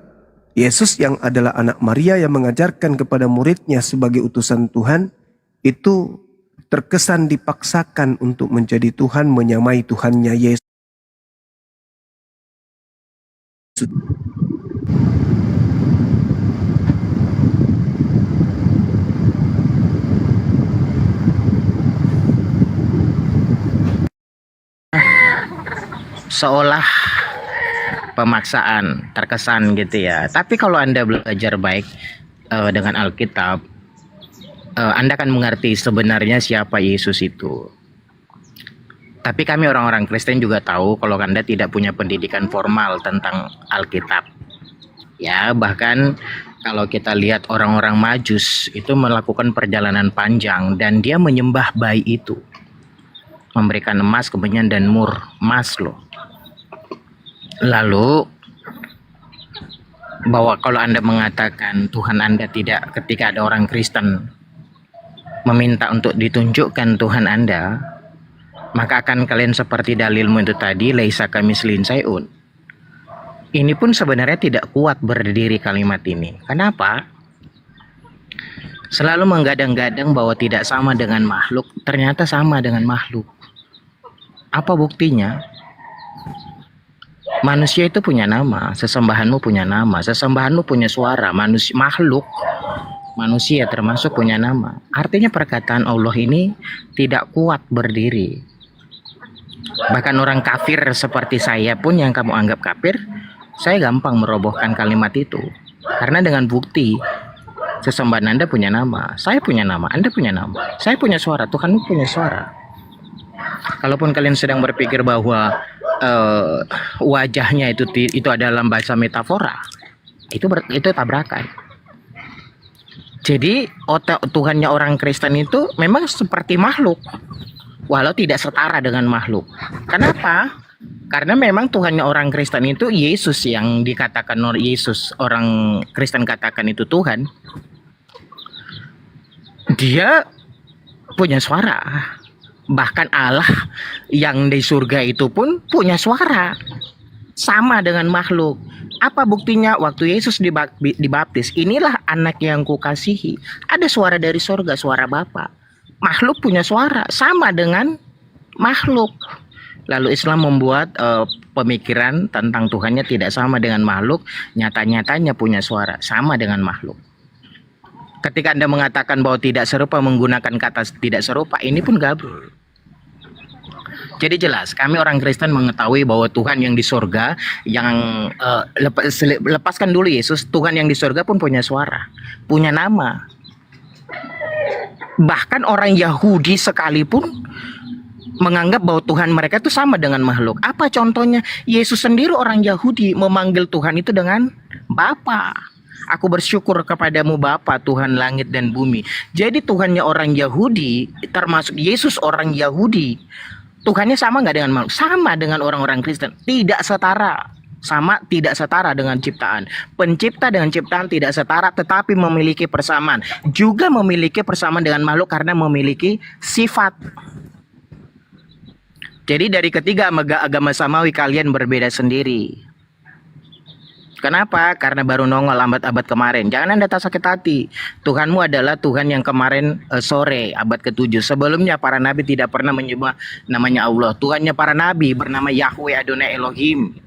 A: Yesus yang adalah anak Maria yang mengajarkan kepada muridnya sebagai utusan Tuhan, itu terkesan dipaksakan untuk menjadi Tuhan, menyamai Tuhannya Yesus.
J: Seolah pemaksaan, terkesan gitu ya. Tapi kalau Anda belajar baik dengan Alkitab, Anda akan mengerti sebenarnya siapa Yesus itu. Tapi kami orang-orang Kristen juga tahu kalau Anda tidak punya pendidikan formal tentang Alkitab. Ya, bahkan kalau kita lihat orang-orang Majus itu melakukan perjalanan panjang dan dia menyembah bayi itu. Memberikan emas, kemenyan dan mur, emas loh. Lalu bahwa kalau Anda mengatakan Tuhan Anda tidak, ketika ada orang Kristen meminta untuk ditunjukkan Tuhan Anda, maka akan kalian seperti dalilmu itu tadi, laisa kamislin syai'un. Ini pun sebenarnya tidak kuat berdiri kalimat ini. Kenapa? Selalu menggadang-gadang bahwa tidak sama dengan makhluk, ternyata sama dengan makhluk. Apa buktinya? Manusia itu punya nama, sesembahanmu punya nama, sesembahanmu punya suara, makhluk, manusia termasuk punya nama. Artinya perkataan Allah ini tidak kuat berdiri. Bahkan orang kafir seperti saya pun yang kamu anggap kafir, saya gampang merobohkan kalimat itu. Karena dengan bukti, sesembahan Anda punya nama, saya punya nama, Anda punya nama, saya punya suara, Tuhanmu punya suara. Kalaupun kalian sedang berpikir bahwa wajahnya itu adalah bahasa metafora, itu tabrakan. Jadi otak Tuhannya orang Kristen itu memang seperti makhluk, walau tidak setara dengan makhluk. Kenapa? Karena memang Tuhannya orang Kristen itu Yesus, yang dikatakan Yesus orang Kristen katakan itu Tuhan. Dia punya suara. Bahkan Allah yang di surga itu pun punya suara. Sama dengan makhluk. Apa buktinya? Waktu Yesus dibaptis, inilah anak yang kukasihi. Ada suara dari surga, suara Bapa. Makhluk punya suara, sama dengan makhluk. Lalu Islam membuat pemikiran tentang Tuhannya tidak sama dengan makhluk. Nyata-nyatanya punya suara, sama dengan makhluk. Ketika Anda mengatakan bahwa tidak serupa, menggunakan kata tidak serupa, ini pun gabrul. Jadi jelas, kami orang Kristen mengetahui bahwa Tuhan yang di surga, yang lepaskan dulu Yesus, Tuhan yang di surga pun punya suara, punya nama. Bahkan orang Yahudi sekalipun menganggap bahwa Tuhan mereka itu sama dengan makhluk. Apa contohnya? Yesus sendiri orang Yahudi memanggil Tuhan itu dengan Bapa. Aku bersyukur kepadamu Bapa, Tuhan langit dan bumi. Jadi Tuhannya orang Yahudi, termasuk Yesus orang Yahudi, Tuhannya sama nggak dengan makhluk? Sama dengan orang-orang Kristen. Tidak setara. Sama, tidak setara dengan ciptaan. Pencipta dengan ciptaan tidak setara, tetapi memiliki persamaan. Juga memiliki persamaan dengan makhluk karena memiliki sifat. Jadi dari ketiga agama samawi kalian berbeda sendiri. Kenapa? Karena baru nongol abad kemarin. Jangan Anda tak sakit hati. Tuhanmu adalah Tuhan yang kemarin sore abad ke-7. Sebelumnya para nabi tidak pernah menyembah namanya Allah. Tuhannya para nabi bernama Yahweh Adonai Elohim.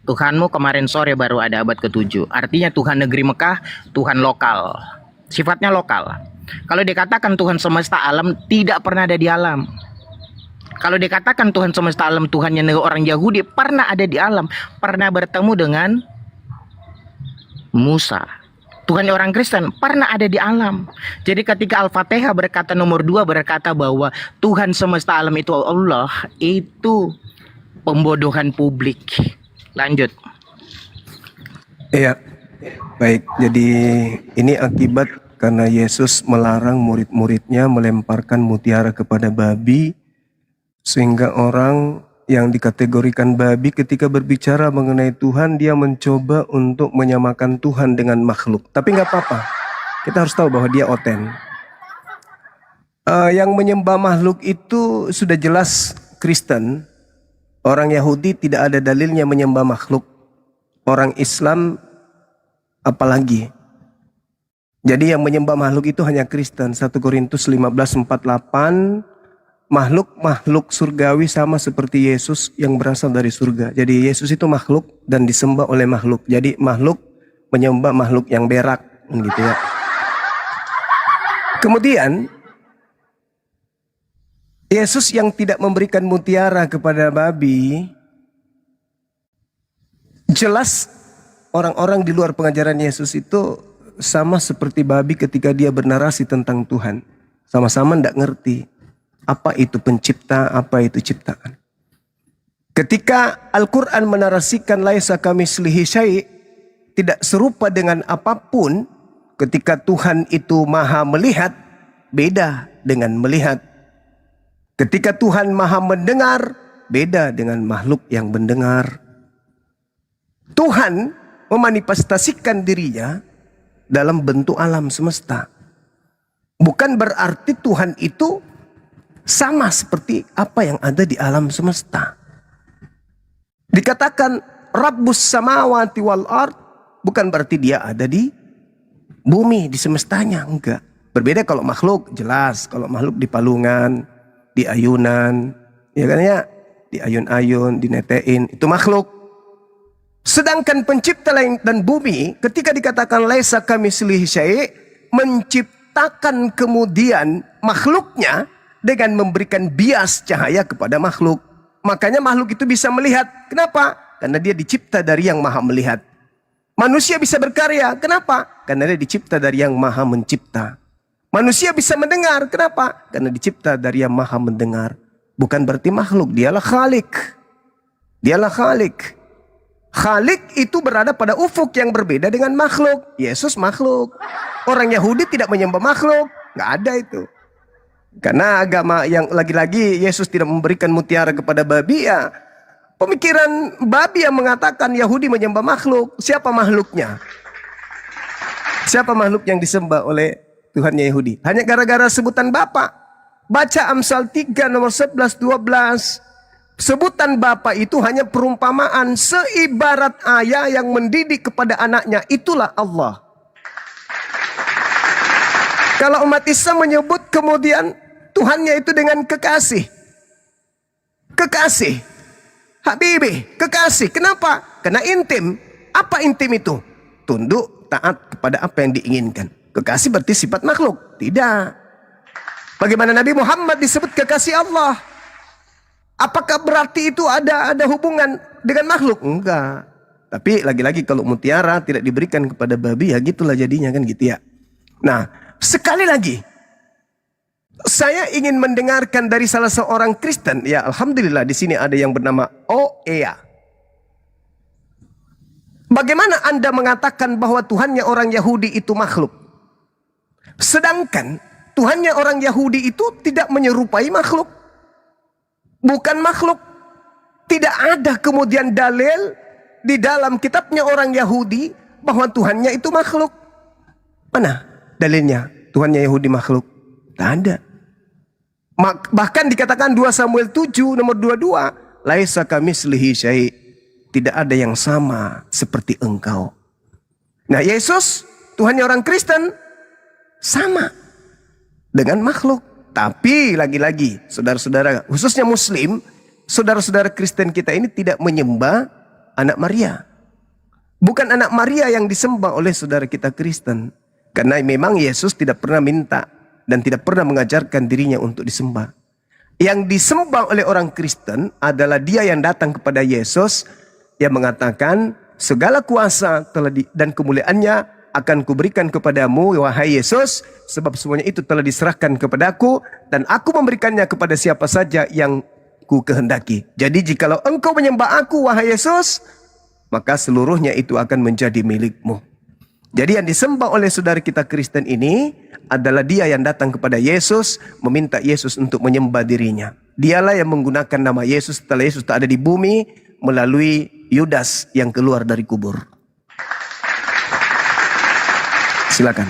J: Tuhanmu kemarin sore baru ada abad ke-7. Artinya Tuhan negeri Mekah, Tuhan lokal. Sifatnya lokal. Kalau dikatakan Tuhan semesta alam, tidak pernah ada di alam. Kalau dikatakan Tuhan semesta alam, Tuhannya orang Yahudi, pernah ada di alam. Pernah bertemu dengan Musa. Tuhannya orang Kristen pernah ada di alam. Jadi ketika Al-Fatihah berkata nomor 2 berkata bahwa Tuhan semesta alam itu Allah, itu pembodohan publik. Lanjut.
A: Iya, baik. Jadi ini akibat karena Yesus melarang murid-muridnya melemparkan mutiara kepada babi, sehingga orang yang dikategorikan babi ketika berbicara mengenai Tuhan, dia mencoba untuk menyamakan Tuhan dengan makhluk. Tapi nggak apa-apa, kita harus tahu bahwa dia oten. Yang menyembah makhluk itu sudah jelas Kristen. Orang Yahudi tidak ada dalilnya menyembah makhluk. Orang Islam apalagi. Jadi yang menyembah makhluk itu hanya Kristen. 1 Korintus 15:48, makhluk surgawi sama seperti Yesus yang berasal dari surga. Jadi Yesus itu makhluk dan disembah oleh makhluk. Jadi makhluk menyembah makhluk yang berak, gitu ya. Kemudian Yesus yang tidak memberikan mutiara kepada babi, jelas orang-orang di luar pengajaran Yesus itu sama seperti babi ketika dia bernarasi tentang Tuhan. Sama-sama tidak ngerti apa itu pencipta, apa itu ciptaan. Ketika Al-Quran menarasikan laisa kamitslihi syai', tidak serupa dengan apapun. Ketika Tuhan itu maha melihat, beda dengan melihat. Ketika Tuhan maha mendengar, beda dengan makhluk yang mendengar. Tuhan memanifestasikan dirinya dalam bentuk alam semesta. Bukan berarti Tuhan itu sama seperti apa yang ada di alam semesta. Dikatakan Rabbus samawati wal ard, bukan berarti dia ada di bumi, di semestanya, enggak. Berbeda kalau makhluk, jelas. Kalau makhluk di palungan, di ayunan, ya kan ya, di ayun-ayun, dinetein, itu makhluk. Sedangkan pencipta langit dan bumi, ketika dikatakan laisa kamitslihi syai', menciptakan kemudian makhluknya dengan memberikan bias cahaya kepada makhluk. Makanya makhluk itu bisa melihat. Kenapa? Karena dia dicipta dari yang maha melihat. Manusia bisa berkarya. Kenapa? Karena dia dicipta dari yang maha mencipta. Manusia bisa mendengar. Kenapa? Karena dicipta dari yang maha mendengar. Bukan berarti makhluk. Dialah Khalik. Dialah Khalik. Khalik itu berada pada ufuk yang berbeda dengan makhluk. Yesus makhluk. Orang Yahudi tidak menyembah makhluk. Nggak ada itu. Karena agama yang lagi-lagi Yesus tidak memberikan mutiara kepada babi, ya pemikiran babi yang mengatakan Yahudi menyembah makhluk. Siapa makhluknya? Siapa makhluk yang disembah oleh Tuhannya Yahudi? Hanya gara-gara sebutan Bapa. Baca Amsal 3 nomor 11-12. Sebutan Bapa itu hanya perumpamaan, seibarat ayah yang mendidik kepada anaknya, itulah Allah. Kalau umat Islam menyebut kemudian Tuhannya itu dengan kekasih. Kekasih. Habibi, kekasih. Kenapa? Karena intim. Apa intim itu? Tunduk, taat kepada apa yang diinginkan. Kekasih berarti sifat makhluk? Tidak. Bagaimana Nabi Muhammad disebut kekasih Allah? Apakah berarti itu ada hubungan dengan makhluk? Enggak. Tapi lagi-lagi kalau mutiara tidak diberikan kepada babi, ya gitulah jadinya kan gitu ya. Nah, sekali lagi saya ingin mendengarkan dari salah seorang Kristen. Ya, alhamdulillah di sini ada yang bernama Oea. Bagaimana Anda mengatakan bahwa Tuhannya orang Yahudi itu makhluk? Sedangkan Tuhannya orang Yahudi itu tidak menyerupai makhluk. Bukan makhluk. Tidak ada kemudian dalil di dalam kitabnya orang Yahudi bahwa Tuhannya itu makhluk. Mana dalilnya Tuhannya Yahudi makhluk? Tidak ada. Bahkan dikatakan 2 Samuel 7 nomor 22, laisa kamitslihi syai', tidak ada yang sama seperti engkau. Nah, Yesus Tuhannya orang Kristen sama dengan makhluk. Tapi lagi-lagi saudara-saudara, khususnya Muslim, saudara-saudara Kristen kita ini tidak menyembah anak Maria. Bukan anak Maria yang disembah oleh saudara kita Kristen. Karena memang Yesus tidak pernah minta dan tidak pernah mengajarkan dirinya untuk disembah. Yang disembah oleh orang Kristen adalah dia yang datang kepada Yesus yang mengatakan segala kuasa dan kemuliaannya akan kuberikan kepadamu, wahai Yesus, sebab semuanya itu telah diserahkan kepadaku, dan aku memberikannya kepada siapa saja yang ku kehendaki. Jadi jikalau engkau menyembah aku, wahai Yesus, maka seluruhnya itu akan menjadi milikmu. Jadi yang disembah oleh saudara kita Kristen ini adalah dia yang datang kepada Yesus, meminta Yesus untuk menyembah dirinya. Dialah yang menggunakan nama Yesus setelah Yesus tak ada di bumi melalui Yudas yang keluar dari kubur. Silakan.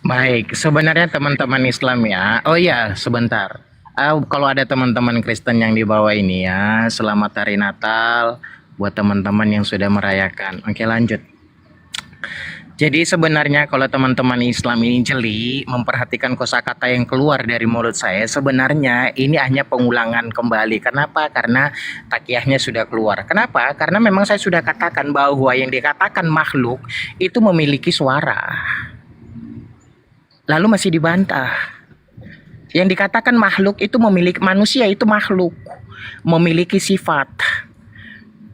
J: Baik, sebenarnya teman-teman Islam ya. Oh iya, sebentar. Kalau ada teman-teman Kristen yang di bawah ini ya, selamat hari Natal buat teman-teman yang sudah merayakan. Oke, lanjut. Jadi sebenarnya kalau teman-teman Islam ini jeli memperhatikan kosakata yang keluar dari mulut saya, sebenarnya ini hanya pengulangan kembali. Kenapa? Karena takiyahnya sudah keluar. Kenapa? Karena memang saya sudah katakan bahwa yang dikatakan makhluk itu memiliki suara. Lalu masih dibantah. Yang dikatakan makhluk itu memiliki manusia itu makhluk, memiliki sifat.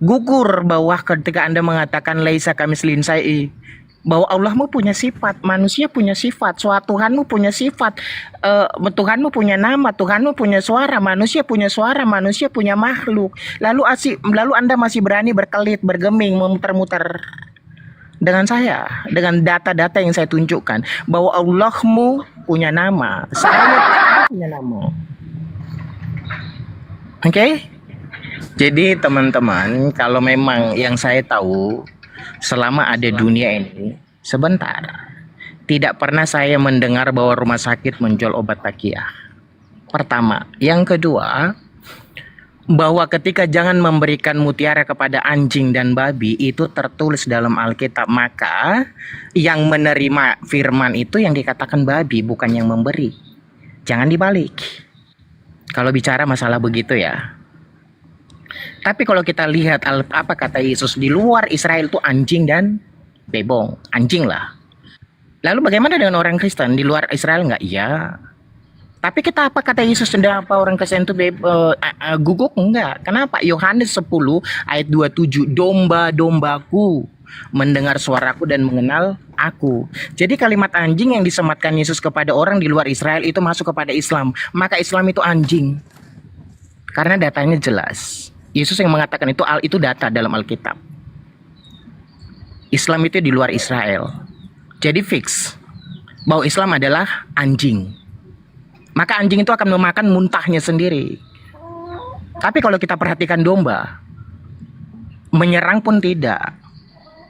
J: Gugur bahwa ketika Anda mengatakan laisa kamislin syai', bahwa Allahmu punya sifat, manusia punya sifat, Tuhanmu punya sifat, Tuhanmu punya nama, Tuhanmu punya suara, manusia punya makhluk. Lalu Anda masih berani berkelit, bergeming, memutar-mutar dengan saya, dengan data-data yang saya tunjukkan bahwa Allahmu punya nama, saya punya nama. Oke? Jadi teman-teman, kalau memang yang saya tahu selama ada dunia ini, sebentar, tidak pernah saya mendengar bahwa rumah sakit menjual obat takiyah. Pertama. Yang kedua, bahwa ketika jangan memberikan mutiara kepada anjing dan babi itu tertulis dalam Alkitab, maka yang menerima firman itu yang dikatakan babi, bukan yang memberi. Jangan dibalik. Kalau bicara masalah begitu ya. Tapi kalau kita lihat apa kata Yesus, di luar Israel itu anjing dan bebong, anjing lah. Lalu bagaimana dengan orang Kristen di luar Israel? Enggak, iya. Tapi kita apa kata Yesus, apa orang Kristen itu guguk? Enggak. Kenapa? Yohanes 10 ayat 27, domba-dombaku mendengar suaraku dan mengenal aku. Jadi kalimat anjing yang disematkan Yesus kepada orang di luar Israel itu masuk kepada Islam. Maka Islam itu anjing. Karena datanya jelas. Yesus yang mengatakan itu data dalam Alkitab. Islam itu di luar Israel. Jadi fix bahwa Islam adalah anjing. Maka anjing itu akan memakan muntahnya sendiri. Tapi kalau kita perhatikan domba, menyerang pun tidak.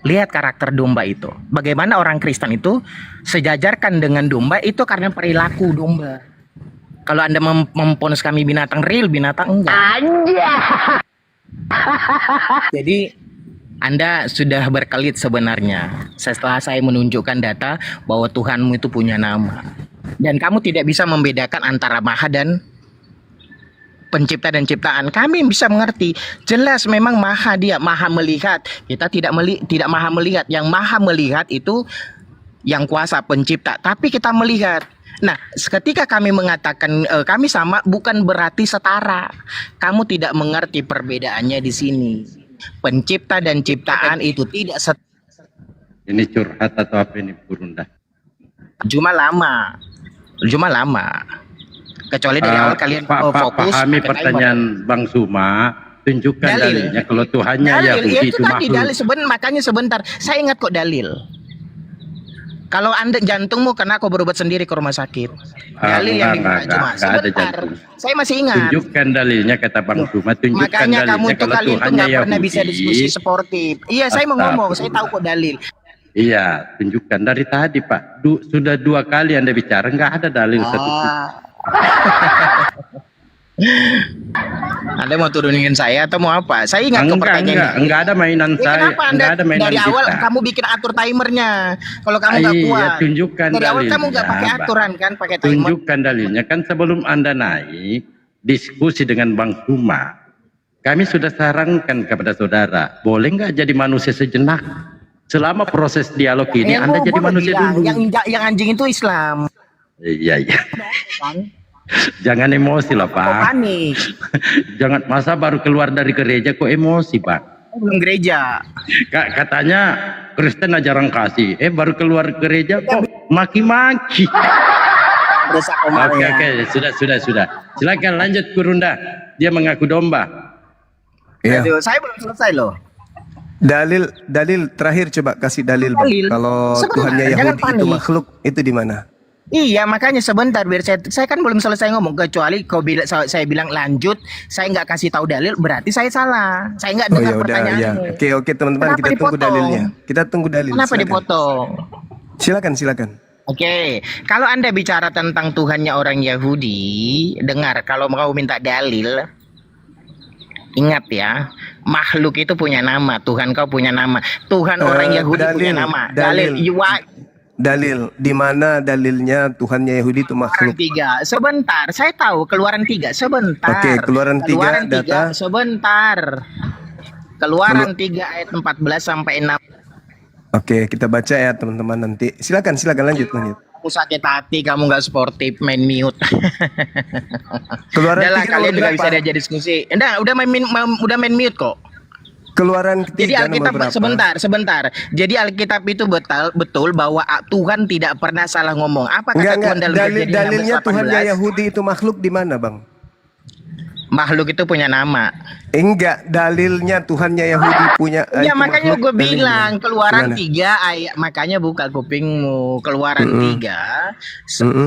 J: Lihat karakter domba itu. Bagaimana orang Kristen itu sejajarkan dengan domba itu karena perilaku domba. Kalau Anda memponis kami binatang real, binatang enggak. Jadi Anda sudah berkelit sebenarnya setelah saya menunjukkan data bahwa Tuhanmu itu punya nama. Dan kamu tidak bisa membedakan antara Maha dan pencipta dan ciptaan. Kami bisa mengerti. Jelas memang Maha, dia Maha melihat. Kita tidak Maha melihat. Yang Maha melihat itu yang kuasa pencipta. Tapi kita melihat. Nah, ketika kami mengatakan kami sama, bukan berarti setara. Kamu tidak mengerti perbedaannya di sini. Pencipta dan ciptaan itu tidak setara.
C: Ini curhat atau apa ini, Burunda?
J: Cuma lama. Kecuali dari awal kalian fokus.
C: Pahami pertanyaan Bang Suma. Tunjukkan dalilnya kalau Tuhannya Yahudi itu
J: tadi
C: makhluk.
J: dalil makanya sebentar. Saya ingat kok dalil. Kalau Anda jantungmu kena, kau berobat sendiri ke rumah sakit. Dalil yang diminta cuma sebentar. Saya masih ingat.
C: Tunjukkan dalilnya kata Bang Suma. Tunjukkan
J: Makanya
C: dalilnya
J: kamu tuh
C: kalau
J: kalian tuh
C: Tuhannya
J: nggak pernah bisa
C: Yahudi.
J: diskusi sportif. Iya, saya mau ngomong. Saya tahu kok dalil.
C: Iya, tunjukkan dari tadi Pak. Sudah 2 kali Anda bicara, nggak ada dalil satu.
J: Anda mau turunin saya atau mau apa? Saya ingat ke pertanyaan ini.
C: Enggak ada mainan saya.
J: Kenapa Anda
C: Enggak ada mainan
J: dari awal
C: kita.
J: kamu bikin atur timernya? Kalau kamu nggak kuat,
C: Iya, tunjukkan
J: dari awal kamu nggak
C: dalilnya,
J: pakai
C: Pak.
J: aturan kan, pakai timer.
C: Tunjukkan dalilnya kan sebelum Anda naik diskusi dengan Bang Suma. Kami sudah sarankan kepada saudara, boleh nggak jadi manusia sejenak? Selama proses dialog ini Anda jadi manusia dulu.
J: Yang anjing itu Islam.
C: Iya.
J: Kan?
C: Jangan emosi lah
J: Kok
C: Pak.
J: panik?
C: Jangan, masa baru keluar dari gereja kok emosi Pak.
J: Belum gereja.
C: Katanya Kristen ajaran kasih. Baru keluar gereja kok maki-maki. Oke, sudah. Silakan lanjut Kurunda. Dia mengaku domba.
A: Iya.
J: Aduh, saya belum selesai loh.
A: Dalil terakhir, coba kasih dalil Bang.
J: Dalil.
A: Kalau
J: Sebentar,
A: Tuhannya
J: jangan
A: Yahudi itu
J: panik.
A: makhluk, itu di mana?
J: Iya, makanya sebentar biar saya kan belum selesai ngomong, kecuali kau bilang saya bilang lanjut, saya nggak kasih tahu dalil, berarti saya salah. Saya nggak
A: Oh
J: dengar
A: ya udah ya.
J: pertanyaanmu.
A: Oke teman-teman,
J: Kenapa
A: kita tunggu
J: dipotong?
A: dalilnya. Kita tunggu dalil.
J: Kenapa
A: Silakan.
J: dipotong?
A: Silakan.
J: Oke, kalau Anda bicara tentang Tuhannya orang Yahudi, dengar, kalau mau minta dalil, ingat ya, makhluk itu punya nama, Tuhan kau punya nama. Tuhan orang Yahudi punya nama.
A: Dalil di mana dalilnya Tuhannya Yahudi itu
J: Keluaran
A: makhluk?
J: 3, sebentar, saya tahu Keluaran 3, sebentar.
A: Oke, Keluaran 3 data.
J: Sebentar. Keluaran 3 ayat 14 sampai 6.
A: Oke, kita baca ya teman-teman nanti. Silakan lanjut.
J: Kamu sakit hati, kamu nggak sportif, main mute.
A: Keluaran
J: Udah lah,
A: 3
J: kalian
A: nomor
J: juga
A: berapa?
J: bisa diajak diskusi. Udah main mute kok.
A: Keluaran
J: Jadi
A: 3
J: Alkitab
A: nomor berapa?
J: sebentar. Jadi Alkitab itu betul bahwa Tuhan tidak pernah salah ngomong. Apakah
A: Enggak,
J: Tuhan dalam Kejadian
A: dalilnya
J: 16:18?
A: Tuhannya Yahudi itu makhluk di mana, Bang?
J: Makhluk itu punya nama.
A: Enggak, dalilnya Tuhannya Yahudi punya
J: Ya
A: itu
J: makanya
A: makhluk,
J: gue
A: dalilnya.
J: bilang Keluaran
A: Gimana?
J: 3 ayat, makanya buka kupingmu. Keluaran 3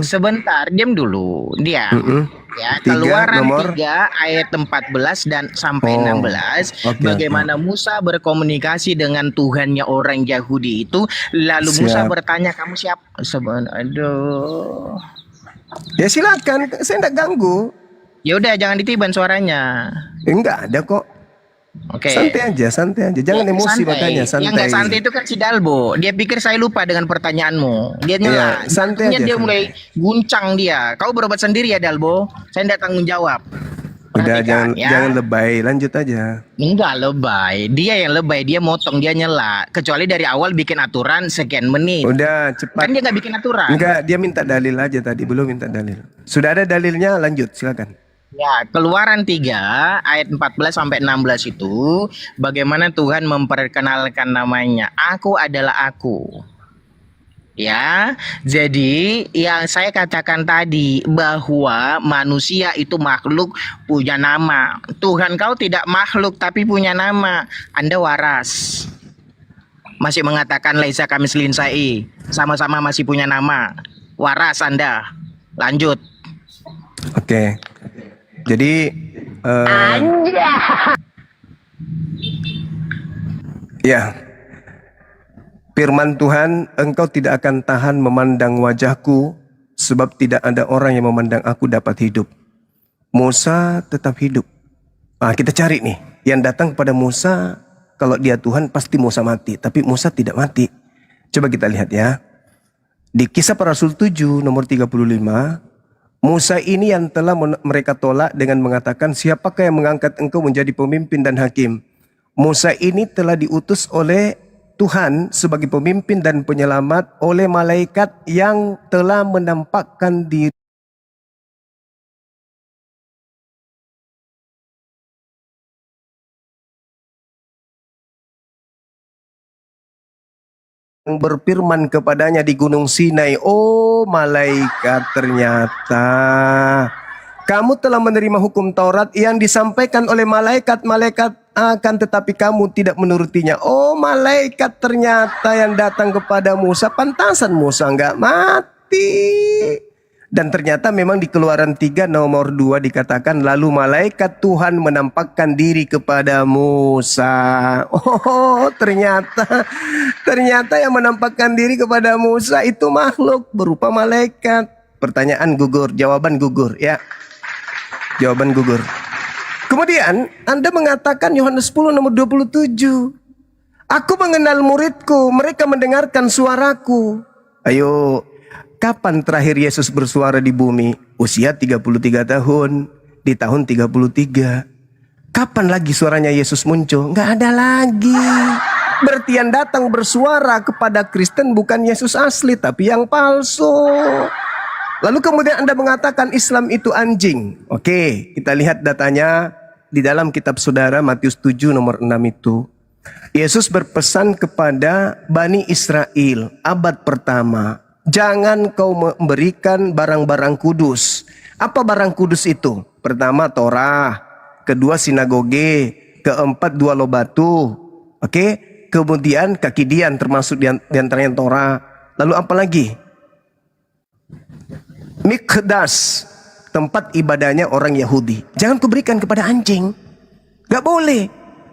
J: sebentar, diam dulu. Diam. Ya,
A: 3
J: Keluaran
A: nomor
J: 3 ayat 14 dan sampai 16.
A: Oke,
J: Bagaimana Musa berkomunikasi dengan Tuhannya orang Yahudi itu, lalu Musa
A: Siap.
J: bertanya, kamu siapa? Aduh.
A: Ya silakan, saya enggak ganggu.
J: Ya udah, jangan ditiban suaranya.
A: Enggak ada kok.
J: Oke.
A: Santai aja. Jangan
J: Ya,
A: emosi
J: santai.
A: makanya, santai.
J: Yang nggak santai itu kan si Dalbo. Dia pikir saya lupa dengan pertanyaanmu. Dia nyela.
A: Iya, santai
J: Jantungnya
A: aja,
J: dia
A: santai.
J: mulai guncang dia. Kau berobat sendiri ya Dalbo. Saya tidak tanggung jawab.
A: Udah
J: Perhatikan,
A: jangan lebay, lanjut aja.
J: Enggak lebay. Dia yang lebay. Dia motong, dia nyela. Kecuali dari awal bikin aturan sekian menit.
A: Udah cepat.
J: Kan dia nggak bikin aturan.
A: Enggak, dia minta dalil aja tadi, belum minta dalil. Sudah ada dalilnya, lanjut, silakan.
J: Ya, Keluaran 3 ayat 14 sampai 16 itu bagaimana Tuhan memperkenalkan namanya. Aku adalah aku. Ya, jadi yang saya katakan tadi bahwa manusia itu makhluk punya nama. Tuhan kau tidak makhluk tapi punya nama. Anda waras. Masih mengatakan laisa kamislin sai. Sama-sama masih punya nama. Waras Anda. Lanjut.
A: Oke. Jadi ya, firman Tuhan, engkau tidak akan tahan memandang wajahku, sebab tidak ada orang yang memandang aku dapat hidup. Musa tetap hidup. Kita cari nih, yang datang kepada Musa, kalau dia Tuhan pasti Musa mati, tapi Musa tidak mati. Coba kita lihat ya. Di Kisah Para Rasul 7 nomor 35, Musa ini yang telah mereka tolak dengan mengatakan, siapakah yang mengangkat engkau menjadi pemimpin dan hakim? Musa ini telah diutus oleh Tuhan sebagai pemimpin dan penyelamat oleh malaikat yang telah menampakkan diri berfirman kepadanya di Gunung Sinai, oh malaikat, ternyata kamu telah menerima hukum Taurat yang disampaikan oleh malaikat-malaikat akan tetapi kamu tidak menurutinya. Oh malaikat, ternyata yang datang kepada Musa, pantasan Musa enggak mati. Dan ternyata memang di Keluaran 3 nomor 2 dikatakan, lalu malaikat Tuhan menampakkan diri kepada Musa. Oh ternyata yang menampakkan diri kepada Musa itu makhluk berupa malaikat. Pertanyaan gugur, jawaban gugur ya. Jawaban gugur. Kemudian Anda mengatakan Yohanes 10 nomor 27. Aku mengenal muridku, mereka mendengarkan suaraku. Ayo, kapan terakhir Yesus bersuara di bumi? Usia 33 tahun, di tahun 33. Kapan lagi suaranya Yesus muncul? Nggak ada lagi. Berarti yang datang bersuara kepada Kristen bukan Yesus asli, tapi yang palsu. Lalu kemudian Anda mengatakan Islam itu anjing. Oke, kita lihat datanya di dalam kitab saudara Matius 7 nomor 6 itu. Yesus berpesan kepada Bani Israel abad pertama, jangan kau memberikan barang-barang kudus. Apa barang kudus itu? Pertama Torah, kedua sinagoge, keempat dua loh batu. Oke, kemudian kaki dian termasuk di antaranya Torah. Lalu apa lagi? Mikdas, tempat ibadahnya orang Yahudi. Jangan kau berikan kepada anjing. Gak boleh.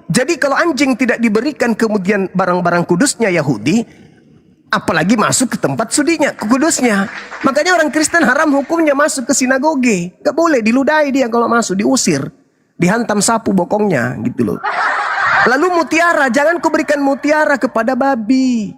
A: Jadi kalau anjing tidak diberikan kemudian barang-barang kudusnya Yahudi, apalagi masuk ke tempat sudinya, ke kudusnya. Makanya orang Kristen haram hukumnya masuk ke sinagoge. Gak boleh, diludahi dia kalau masuk, diusir. Dihantam sapu bokongnya gitu loh. Lalu mutiara, jangan kau berikan mutiara kepada babi.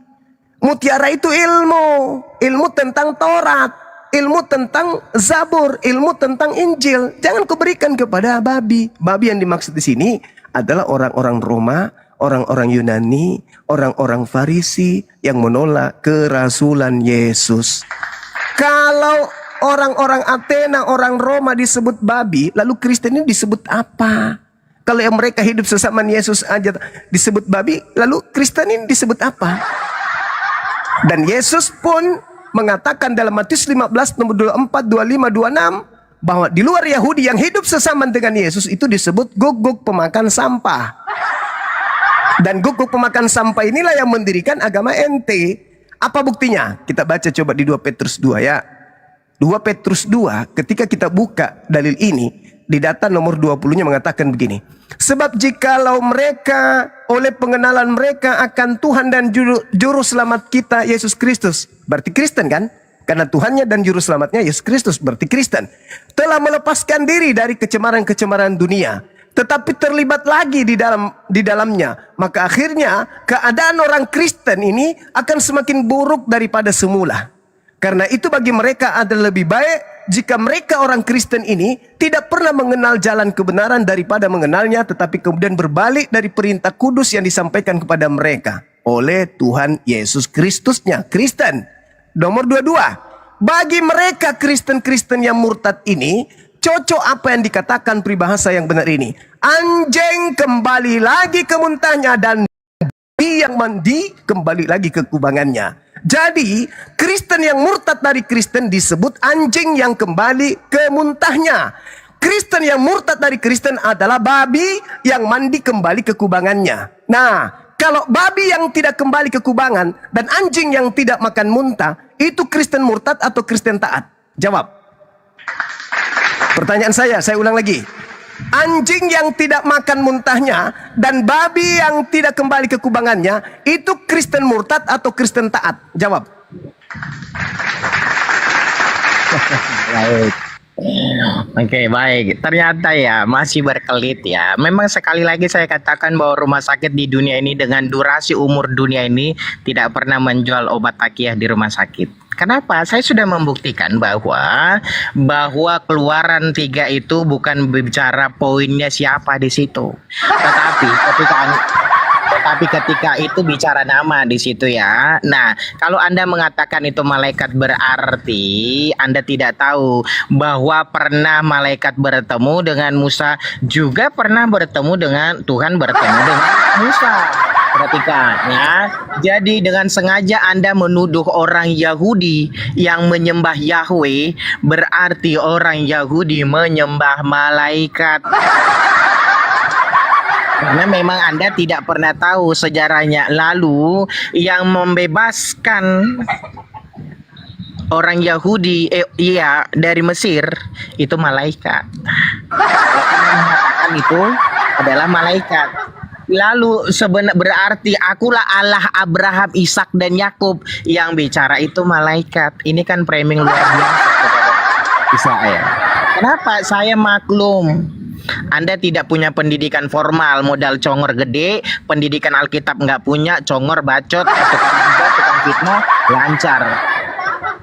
A: Mutiara itu ilmu tentang Taurat, ilmu tentang Zabur, ilmu tentang Injil. Jangan kau berikan kepada babi. Babi yang dimaksud di sini adalah orang-orang Roma, orang-orang Yunani, orang-orang Farisi yang menolak kerasulan Yesus. Kalau orang-orang Athena, orang Roma disebut babi, lalu Kristen ini disebut apa? Kalau yang mereka hidup sesama Yesus aja disebut babi, lalu Kristen ini disebut apa? Dan Yesus pun mengatakan dalam Matius 15 nomor 24, 25, 26 bahwa di luar Yahudi yang hidup sesama dengan Yesus itu disebut guguk pemakan sampah. Dan guguk pemakan sampah inilah yang mendirikan agama ente. Apa buktinya? Kita baca coba di 2 Petrus 2 ya. 2 Petrus 2 ketika kita buka dalil ini di data nomor 20-nya mengatakan begini. Sebab jikalau mereka oleh pengenalan mereka akan Tuhan dan juru selamat kita Yesus Kristus, berarti Kristen kan? Karena Tuhannya dan juru selamatnya Yesus Kristus, berarti Kristen. Telah melepaskan diri dari kecemaran-kecemaran dunia, tetapi terlibat lagi di dalamnya. Maka akhirnya keadaan orang Kristen ini akan semakin buruk daripada semula. Karena itu bagi mereka adalah lebih baik jika mereka orang Kristen ini tidak pernah mengenal jalan kebenaran daripada mengenalnya, tetapi kemudian berbalik dari perintah kudus yang disampaikan kepada mereka oleh Tuhan Yesus Kristusnya, Kristen. Nomor 22, bagi mereka Kristen-Kristen yang murtad ini, cocok apa yang dikatakan peribahasa yang benar ini. Anjing kembali lagi ke muntahnya dan babi yang mandi kembali lagi ke kubangannya. Jadi, Kristen yang murtad dari Kristen disebut anjing yang kembali ke muntahnya. Kristen yang murtad dari Kristen adalah babi yang mandi kembali ke kubangannya. Nah, kalau babi yang tidak kembali ke kubangan dan anjing yang tidak makan muntah, itu Kristen murtad atau Kristen taat? Jawab. Pertanyaan saya ulang lagi. Anjing yang tidak makan muntahnya dan babi yang tidak kembali ke kubangannya, itu Kristen murtad atau Kristen taat? Jawab.
J: Baik. Oke, baik. Ternyata ya masih berkelit ya. Memang sekali lagi saya katakan bahwa rumah sakit di dunia ini dengan durasi umur dunia ini tidak pernah menjual obat takiyah di rumah sakit. Kenapa? Saya sudah membuktikan bahwa keluaran 3 itu bukan bicara poinnya siapa di situ. Tetapi ketika itu bicara nama di situ ya. Nah, kalau Anda mengatakan itu malaikat berarti Anda tidak tahu bahwa pernah malaikat bertemu dengan Musa, juga pernah bertemu dengan Tuhan bertemu dengan Musa. Perhatikan ya. Jadi dengan sengaja Anda menuduh orang Yahudi yang menyembah Yahweh, berarti orang Yahudi menyembah malaikat. Karena memang Anda tidak pernah tahu sejarahnya. Lalu yang membebaskan orang Yahudi dari Mesir itu malaikat. Kalau mengatakan itu adalah malaikat. Lalu berarti akulah Allah Abraham, Ishak dan Yakub, yang bicara itu malaikat. Ini kan framing luar biasa kepada Israel. Kenapa? Saya maklum Anda tidak punya pendidikan formal, modal congor gede, pendidikan Alkitab nggak punya, congor bacot, tukang fitnah, lancar.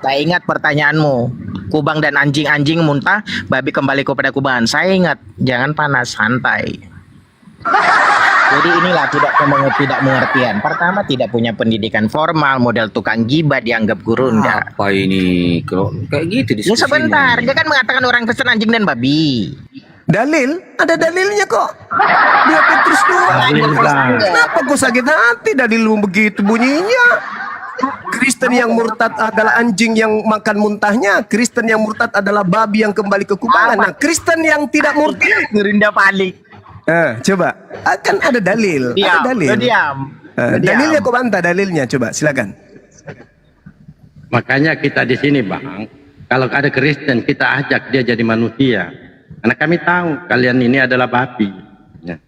J: Saya ingat pertanyaanmu, kubang dan anjing muntah, babi kembali kepada kubangan. Saya ingat, jangan panas, santai. Jadi inilah tidak mengertian. Pertama, tidak punya pendidikan formal, model tukang gibah, dianggap gurunda.
E: Apa ini? Kalau kayak gitu
J: Ya
E: diskusinya.
J: sebentar, dia kan mengatakan orang Kristen anjing dan babi.
A: Dalil? Ada dalilnya kok. 2 Petrus 2. Kenapa kau sakit hati dalilmu begitu bunyinya? Kristen yang murtad adalah anjing yang makan muntahnya. Kristen yang murtad adalah babi yang kembali ke kubangan. Nah, Kristen yang tidak murtad,
J: Gurunda panik.
A: coba. Akan ada dalil. Ada dalil.
J: Diam.
A: Dalilnya kok bantah dalilnya. Coba silakan.
C: Makanya kita di sini Bang, Kalau ada Kristen, kita ajak dia jadi manusia. Karena kami tahu kalian ini adalah babi. Ya.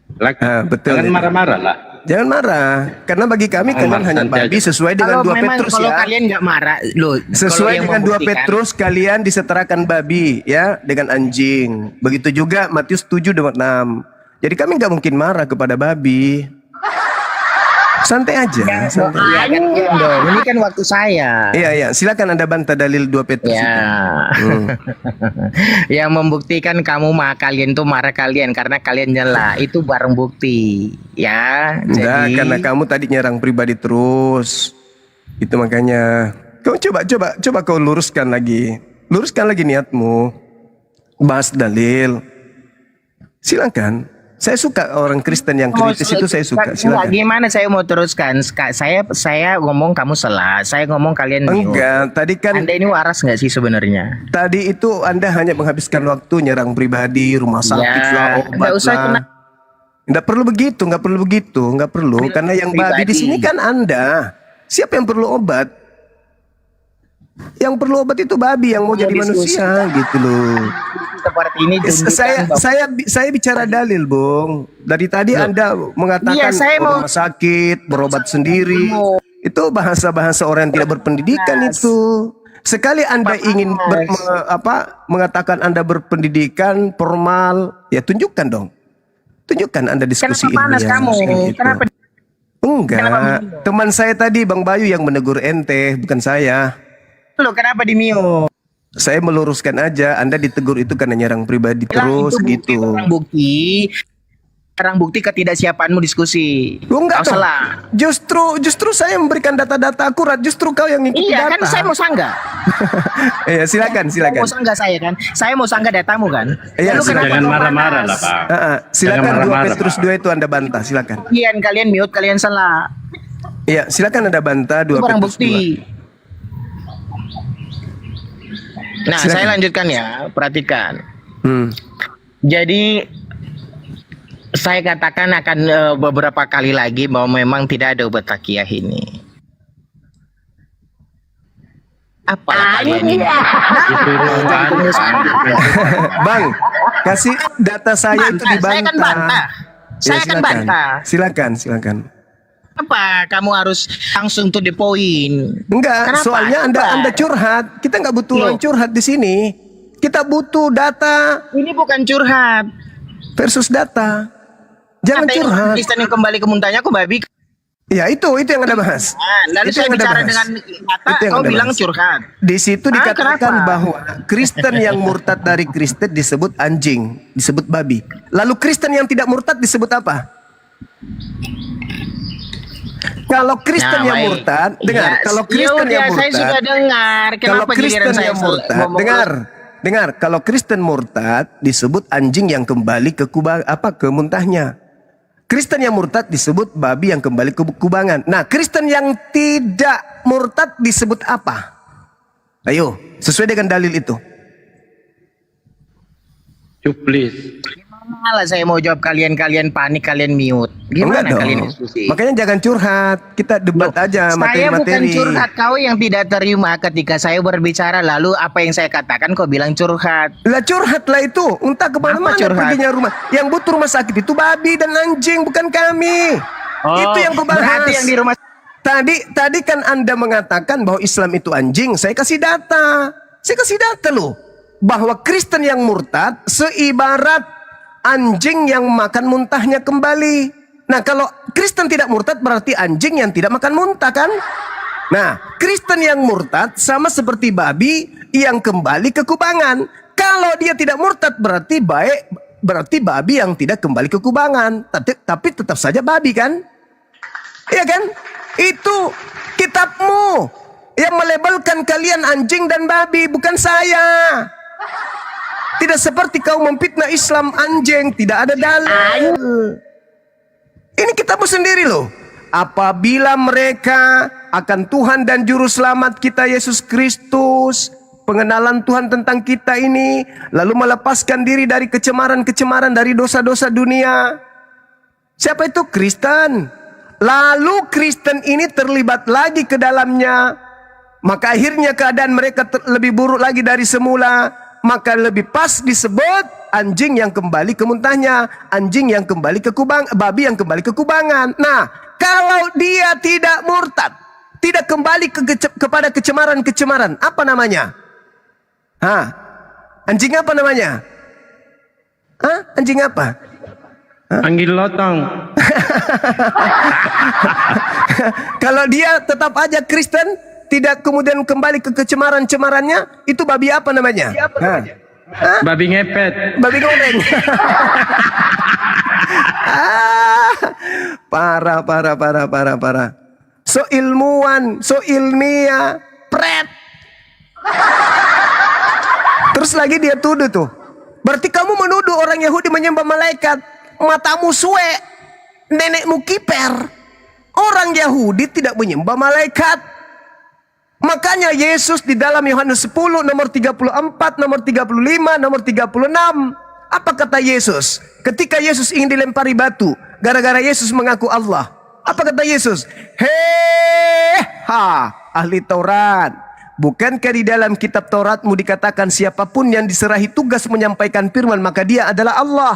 A: Betul.
C: Jangan
A: itu.
C: marah-marah lah.
A: Jangan marah, karena bagi kami kalian hanya babi sesuai dengan 2 Petrus
J: kalau
A: ya.
J: kalian nggak marah, loh,
A: Sesuai
J: kalau yang
A: dengan 2
J: membuktikan-
A: Petrus kalian disetarakan babi ya dengan anjing. Begitu juga Matius 7:6. Jadi kami nggak mungkin marah kepada babi. Santai aja, santai.
J: Ya kan, iya dong. Ini kan waktu saya.
A: Iya, silakan Anda bantah dalil 2 Petrus
J: Ya.
A: itu.
J: Yang membuktikan kalian tuh marah kalian karena kalian nyela. Itu barang bukti. Ya.
A: Enggak,
J: Jadi
A: karena kamu tadi nyerang pribadi terus. Itu makanya. Kau coba kau luruskan lagi. Luruskan lagi niatmu. Bahas dalil. Silakan. Saya suka orang Kristen yang kritis itu, saya suka.
J: Enggak,
A: Silakan.
J: gimana saya mau teruskan? Saya ngomong kamu salah. Saya ngomong kalian mute.
A: Enggak, tadi kan
J: Anda ini waras nggak sih sebenarnya?
A: tadi itu Anda hanya menghabiskan waktu nyerang pribadi, rumah sakit
J: Ya,
A: lah, obat
J: nggak usah
A: lah.
J: kena.
A: Nggak perlu begitu, nggak perlu. Karena yang babi di
J: Pribadi.
A: sini kan Anda. Siapa yang perlu obat? Yang perlu obat itu babi yang mau jadi manusia gitu loh.
J: Seperti ini tunjukkan bahwa-
A: Saya bicara dalil, Bung. Dari tadi Anda mengatakan
J: Iya, saya mau-
A: rumah sakit, berobat sendiri. Itu bahasa-bahasa orang yang tidak berpendidikan itu. Sekali Anda ingin mengatakan Anda berpendidikan formal, ya tunjukkan dong. Tunjukkan Anda diskusi
J: Kenapa panas
A: ilmiah,
J: kamu?
A: gitu.
J: Kenapa?
A: Enggak, teman saya tadi Bang Bayu yang menegur ente, bukan saya.
J: Loh, kenapa di mute?
A: Saya meluruskan aja, Anda ditegur itu karena nyerang pribadi terus
J: Itu bukti,
A: gitu.
J: barang bukti ketidaksiapanmu diskusi.
A: Lu enggak
J: Kau
A: dong.
J: salah.
A: Justru saya memberikan data-data akurat, justru kau yang ngikuti
J: Iya
A: data.
J: kan, saya mau sanggah.
A: Iya, silakan.
J: Mau sanggah saya kan? Saya mau sanggah datamu kan?
A: Iya,
J: Lalu kenapa
C: Jangan
J: kau
C: marah-marah
J: panas?
C: lah, Pak.
A: Silakan
C: Jangan
A: 2
C: marah-marah,
A: Petrus
C: Pak.
A: 2 itu Anda bantah, silakan.
J: Kalian mute, kalian salah.
A: Iya, silakan Anda bantah 2
J: Itu barang
A: Petrus 2.
J: bukti. Nah,
A: Silakan.
J: saya lanjutkan ya, perhatikan.
A: Hmm.
J: Jadi saya katakan akan beberapa kali lagi bahwa memang tidak ada obat takiyah ini. Apalah kalian ini?
A: Bang, kasih data saya itu
J: Bantah, saya akan
A: dibantah.
J: bantah.
A: Ya,
J: Saya akan
A: silakan.
J: bantah.
A: Silakan.
J: Apa kamu harus langsung to the point?
A: Enggak,
J: Kenapa?
A: soalnya Anda curhat. Kita nggak butuh orang curhat di sini. Kita butuh data
J: Ini bukan curhat.
A: versus data. Jangan
J: Kata
A: curhat.
J: Kristen yang kembali ke muntahnya aku babi.
A: Ya itu yang Anda bahas.
J: Lalu
A: Itu
J: saya
A: yang Anda
J: bicara
A: bahas.
J: dengan data,
A: Itu yang
J: kau
A: Anda
J: bilang
A: bahas.
J: curhat.
A: Di situ dikatakan
J: kenapa?
A: bahwa Kristen yang murtad dari Kristen disebut anjing, disebut babi. Lalu Kristen yang tidak murtad disebut apa? Kalau Kristen yang
J: baik.
A: murtad, dengar.
J: Ya,
A: Kalau Kristen
J: yaudah,
A: yang
J: saya
A: murtad,
J: sudah dengar.
A: kalau
J: Kenapa
A: Kristen
J: giliran saya
A: yang murtad,
J: ngomong-
A: dengar. Kalau Kristen murtad disebut anjing yang kembali ke ke muntahnya. Kristen yang murtad disebut babi yang kembali ke kubangan. Nah, Kristen yang tidak murtad disebut apa? Ayo, sesuai dengan dalil itu.
C: Cuplis.
J: Malah saya mau jawab kalian panik, kalian mute. Gimana
A: Enggak dong.
J: kalian diskusi?
A: Makanya jangan curhat. Kita debat aja
J: Saya bukan
A: materi-materi.
J: curhat, kau yang tidak terima ketika saya berbicara. Lalu apa yang saya katakan kau bilang curhat.
A: Lah curhat lah itu. Entah kemana-mana
J: Apa curhat?
A: perginya rumah. Yang butuh rumah sakit itu babi dan anjing, bukan kami. Itu yang kau bahas.
J: Berarti yang di rumah
A: Tadi kan Anda mengatakan bahwa Islam itu anjing. Saya kasih data. Saya kasih data loh. Bahwa Kristen yang murtad seibarat anjing yang makan muntahnya kembali. Nah, kalau Kristen tidak murtad berarti anjing yang tidak makan muntah kan? Nah, Kristen yang murtad sama seperti babi yang kembali ke kubangan. Kalau dia tidak murtad berarti babi yang tidak kembali ke kubangan. Tapi tetap saja babi kan? Iya kan? Itu kitabmu yang melabelkan kalian anjing dan babi, bukan saya. Tidak seperti kau memfitnah Islam anjing, tidak ada dalil. Ini kitabmu sendiri loh. Apabila mereka akan Tuhan dan Juru Selamat kita Yesus Kristus, pengenalan Tuhan tentang kita ini, lalu melepaskan diri dari kecemaran-kecemaran dari dosa-dosa dunia. Siapa itu? Kristen. Lalu Kristen ini terlibat lagi ke dalamnya, Maka akhirnya keadaan mereka lebih buruk lagi dari semula. Maka lebih pas disebut anjing yang kembali ke muntahnya, anjing yang kembali ke babi yang kembali ke kubangan. Nah, kalau dia tidak murtad, tidak kembali kepada kecemaran-kecemaran, apa namanya? Anjing apa namanya? Anjing apa?
C: Anjing lotong.
A: Kalau dia tetap aja Kristen, tidak kemudian kembali ke kecemaran-cemarannya, itu babi apa namanya?
C: Babi ngepet.
A: Babi goreng. Parah. So ilmuwan, so ilmiah, pret. Terus lagi dia tuduh tuh. Berarti kamu menuduh orang Yahudi menyembah malaikat. Matamu suwe, nenekmu kiper. Orang Yahudi tidak menyembah malaikat. Makanya Yesus di dalam Yohanes 10 nomor 34, nomor 35, nomor 36. Apa kata Yesus? Ketika Yesus ingin dilempari batu, gara-gara Yesus mengaku Allah. Apa kata Yesus? Ahli Taurat. Bukankah di dalam kitab Tauratmu dikatakan siapapun yang diserahi tugas menyampaikan firman, maka dia adalah Allah.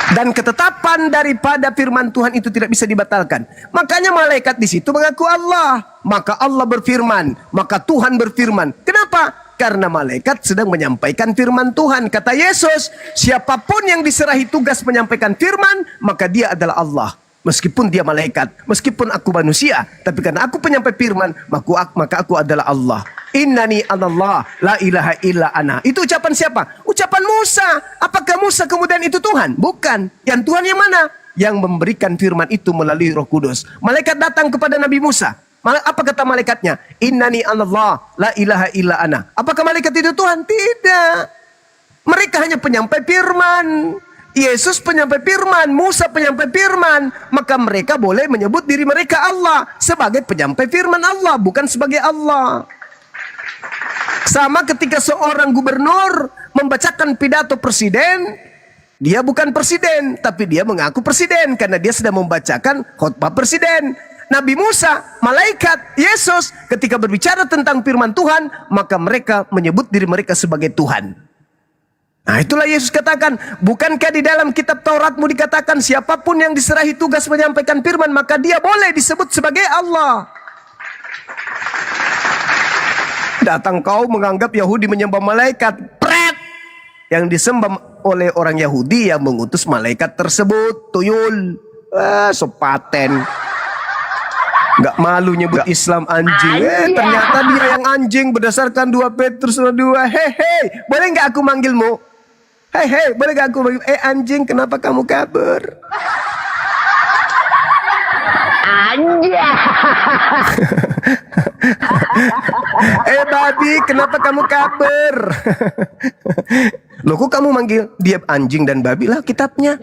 A: Dan ketetapan daripada firman Tuhan itu tidak bisa dibatalkan. Makanya malaikat di situ mengaku Allah. Maka Allah berfirman, maka Tuhan berfirman. Kenapa? Karena malaikat sedang menyampaikan firman Tuhan. Kata Yesus, siapapun yang diserahi tugas menyampaikan firman, maka dia adalah Allah. Meskipun dia malaikat, meskipun aku manusia, tapi karena aku penyampai firman, maka aku adalah Allah. Innani anallah, la ilaha illa ana. Itu ucapan siapa? Ucapan Musa. Apakah Musa kemudian itu Tuhan? Bukan. Yang Tuhan yang mana? Yang memberikan firman itu melalui Roh Kudus. Malaikat datang kepada Nabi Musa. Apa kata malaikatnya? Innani anallah, la ilaha illa ana. Apakah malaikat itu Tuhan? Tidak. Mereka hanya penyampai firman. Yesus penyampai firman, Musa penyampai firman, maka mereka boleh menyebut diri mereka Allah sebagai penyampai firman Allah, bukan sebagai Allah. Sama ketika seorang gubernur membacakan pidato presiden, dia bukan presiden, tapi dia mengaku presiden karena dia sedang membacakan khotbah presiden. Nabi Musa, malaikat, Yesus ketika berbicara tentang firman Tuhan, maka mereka menyebut diri mereka sebagai Tuhan. Nah, itulah Yesus katakan, bukankah di dalam kitab Tauratmu dikatakan siapapun yang diserahi tugas menyampaikan firman, maka dia boleh disebut sebagai Allah. Datang kau menganggap Yahudi menyembah malaikat. Pret! Yang disembah oleh orang Yahudi yang mengutus malaikat tersebut. Tuyul. Sopaten. Gak malu nyebut Islam anjing. Ternyata dia yang anjing berdasarkan 2 Petrus 2. Hei, boleh gak aku manggilmu? Hei, boleh gak aku manggil? Anjing, kenapa kamu kabur? Anjing. Babi, kenapa kamu kabur? Loh, kok kamu manggil dia anjing dan babi? Lah kitabnya.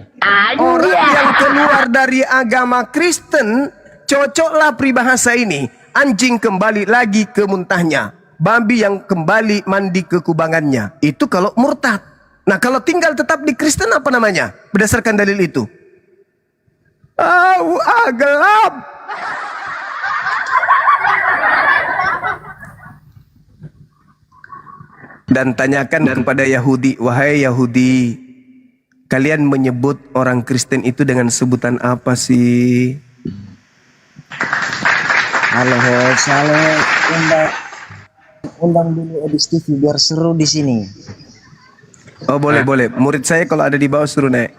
A: Orang yang keluar dari agama Kristen, cocoklah peribahasa ini. Anjing kembali lagi ke muntahnya, babi yang kembali mandi ke kubangannya. Itu kalau murtad. Nah, kalau tinggal tetap di Kristen apa namanya? Berdasarkan dalil itu. Gelap. Dan tanyakan kepada Yahudi, wahai Yahudi, kalian menyebut orang Kristen itu dengan sebutan apa sih?
K: Halo, undang dulu Edis TV biar seru di sini.
A: Oh, boleh. Murid saya kalau ada di bawah suruh naik.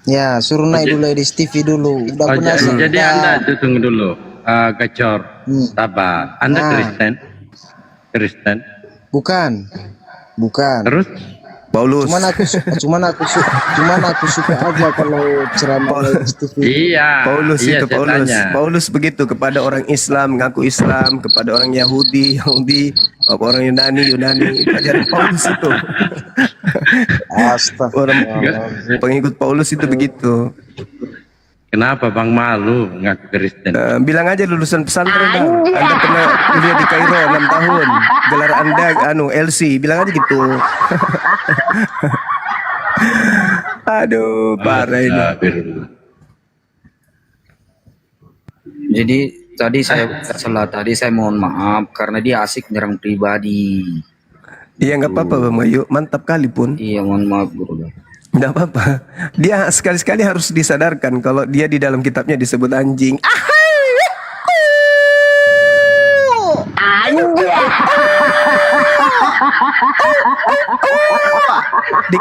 K: Ya, suruh naik dulu Edis TV dulu. Udah benar.
C: Jadi Anda tunggu dulu, Gacor, sabar. Anda Kristen?
K: Bukan.
C: Terus?
A: Paulus.
K: Cuman aku suka aja kalau ceramah Edis TV.
C: Iya.
A: Paulus begitu kepada orang Islam, ngaku Islam, kepada orang Yahudi, orang Yunani, ajaran Paulus itu. Orang pengikut Paulus itu begitu.
C: Kenapa Bang malu ngaku Kristen?
A: Bilang aja lulusan pesantren Bang. Anda pernah kuliah di Kairo 6 tahun. Gelar Anda LC, bilang aja gitu. Aduh, parah ini.
E: Jadi Tadi saya salah, tadi saya mohon maaf karena dia asik nyerang pribadi.
A: Iya nggak apa-apa Bang Bayu, mantap kali pun.
E: Iya, mohon maaf Guru.
A: Nggak apa-apa. Dia sekali-sekali harus disadarkan kalau dia di dalam kitabnya disebut anjing. Di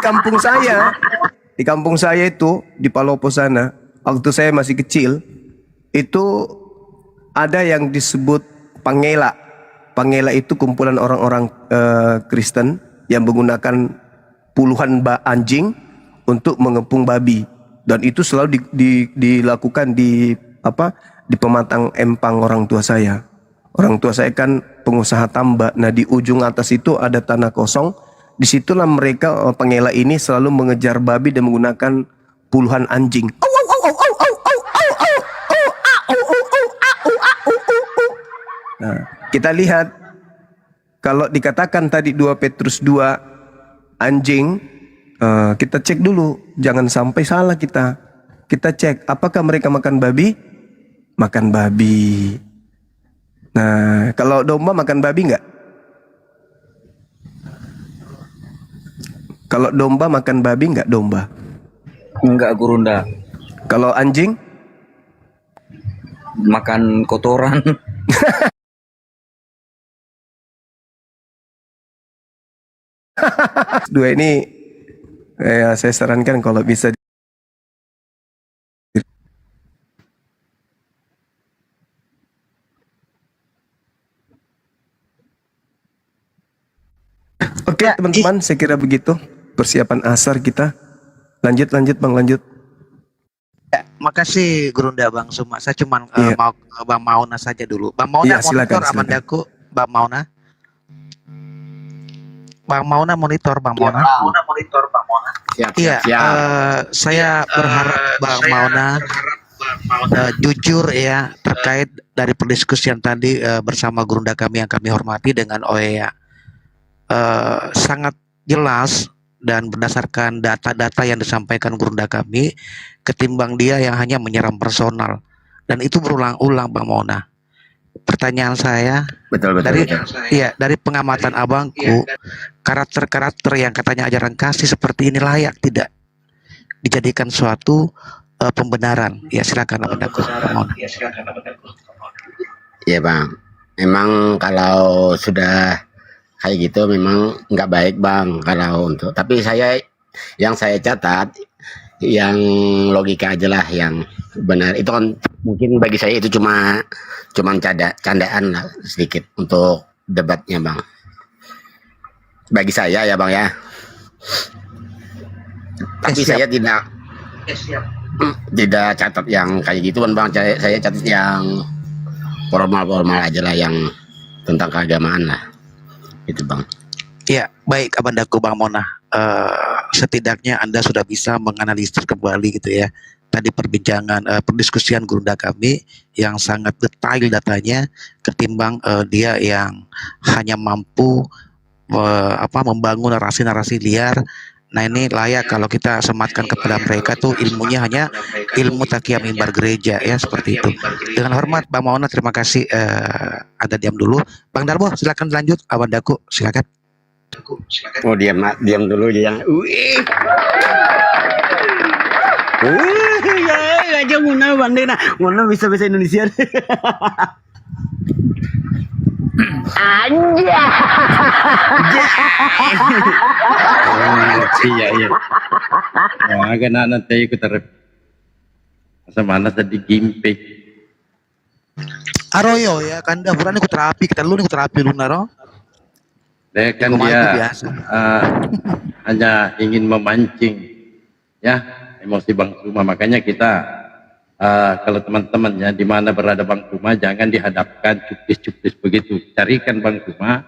A: kampung saya itu di Palopo sana, waktu saya masih kecil, itu ada yang disebut pangela. Pangela itu kumpulan orang-orang Kristen yang menggunakan puluhan anjing untuk mengepung babi, dan itu selalu dilakukan di pematang empang orang tua saya. Orang tua saya kan pengusaha tambak. Nah, di ujung atas itu ada tanah kosong. Disitulah mereka pangela ini selalu mengejar babi dan menggunakan puluhan anjing. Nah, kita lihat kalau dikatakan tadi 2 Petrus 2 anjing, kita cek dulu, jangan sampai salah kita. Kita cek apakah mereka makan babi? Makan babi. Nah, kalau domba makan babi enggak? Kalau domba makan babi enggak domba?
E: Enggak Gurunda.
A: Kalau anjing?
E: Makan kotoran.
A: Dua ini saya sarankan kalau bisa. Oke teman-teman, saya kira begitu persiapan asar kita. Lanjut Bang, lanjut.
G: Ya, makasih Gurunda Bang Suma. Saya cuma
A: Iya.
G: mau ke Bang Mauna saja dulu. Bang Mauna
A: Iya, silakan,
G: monitor amandaku. Bang Mauna. Bang Mauna monitor Bang Mauna.
I: Siap,
G: Iya,
I: siap.
G: saya berharap Bang Mauna jujur ya terkait dari perdiskusian tadi bersama Gurunda kami yang kami hormati dengan Oea. Sangat jelas dan berdasarkan data-data yang disampaikan Gurunda kami, ketimbang dia yang hanya menyerang personal, dan itu berulang-ulang Bang Mauna. Pertanyaan saya,
I: Betul.
G: iya, dari pengamatan abangku, karakter-karakter yang katanya ajaran kasih seperti ini layak tidak dijadikan suatu pembenaran? Ya silakan Abangku.
I: Iya Bang, memang kalau sudah kayak gitu memang nggak baik Bang kalau untuk. Tapi yang saya catat yang logika aja lah yang benar. Itu kan mungkin bagi saya itu cuma candaan lah sedikit untuk debatnya Bang. Bagi saya ya Bang ya. Tapi saya tidak catat yang kayak gitu kan Bang. Saya catat yang formal aja lah, yang tentang keagamaan lah. Itu Bang.
G: Ya, baik Abandaku Bang Mona. Setidaknya Anda sudah bisa menganalisis kembali gitu ya. Tadi perbincangan perdiskusian Gurunda kami yang sangat detail datanya ketimbang dia yang hanya mampu membangun narasi-narasi liar. Nah, ini layak kalau kita sematkan kepada mereka tuh ilmunya hanya ilmu takia mimbar gereja ya, seperti itu. Dengan hormat Bang Mauna, terima kasih. Ada diam dulu. Bang Darbo silakan lanjut. Abandaku silakan.
I: Oh diam dulu yang. Ya aja Muna bandai nah. Muna bisa Indonesia.
C: Iya. Wah, agak nanti ikut terus. Mana tadi gimpe.
G: Aroyo ya kan dapuran ikut terapi, kita lu ikut terapi lu naro.
C: Kan dia hanya ingin memancing ya emosi Bang Suma. Makanya kita kalau teman-temannya di mana berada Bang Suma, jangan dihadapkan cuplis begitu. Carikan Bang Suma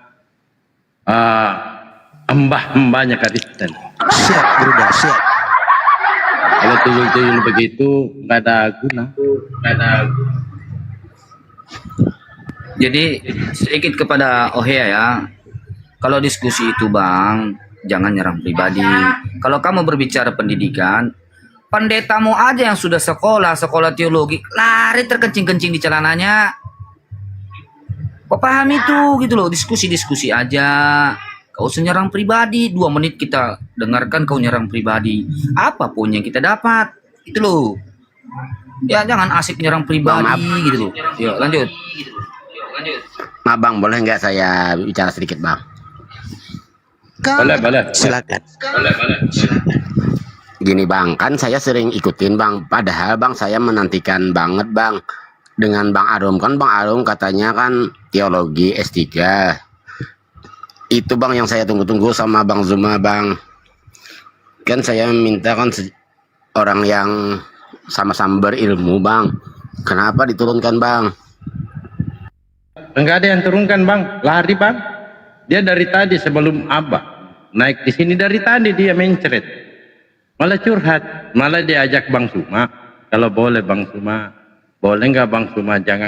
C: embah-embahnya Kristen.
G: Siap, Bunda, siap.
C: Kalau tuyul-tuyul begitu nggak ada guna.
E: Jadi sedikit kepada Ohea ya. Kalau diskusi itu Bang, jangan nyerang pribadi. Kalau kamu berbicara pendidikan, pendetamu aja yang sudah sekolah teologi, lari terkencing-kencing di celananya. Kau paham itu gitu loh, diskusi-diskusi aja. Kau senyerang pribadi, 2 menit kita dengarkan kau nyerang pribadi. Apapun yang kita dapat, itu loh. Ya jangan asik nyerang pribadi gitu loh. Yuk lanjut.
I: Nah bang, boleh nggak saya bicara sedikit bang?
C: Boleh.
G: Silakan.
I: Gini bang, kan saya sering ikutin bang. Padahal bang saya menantikan banget bang dengan Bang Arum. Kan Bang Arum katanya kan teologi S3. Itu bang yang saya tunggu-tunggu sama Bang Zuma bang. Kan saya minta kan orang yang sama-sama berilmu bang. Kenapa diturunkan bang?
C: Enggak ada yang turunkan bang, lari bang. Dia dari tadi sebelum Abah naik di sini, dari tadi dia mencret, malah curhat, malah diajak Bang Suma. Kalau boleh Bang Suma, boleh nggak Bang Suma jangan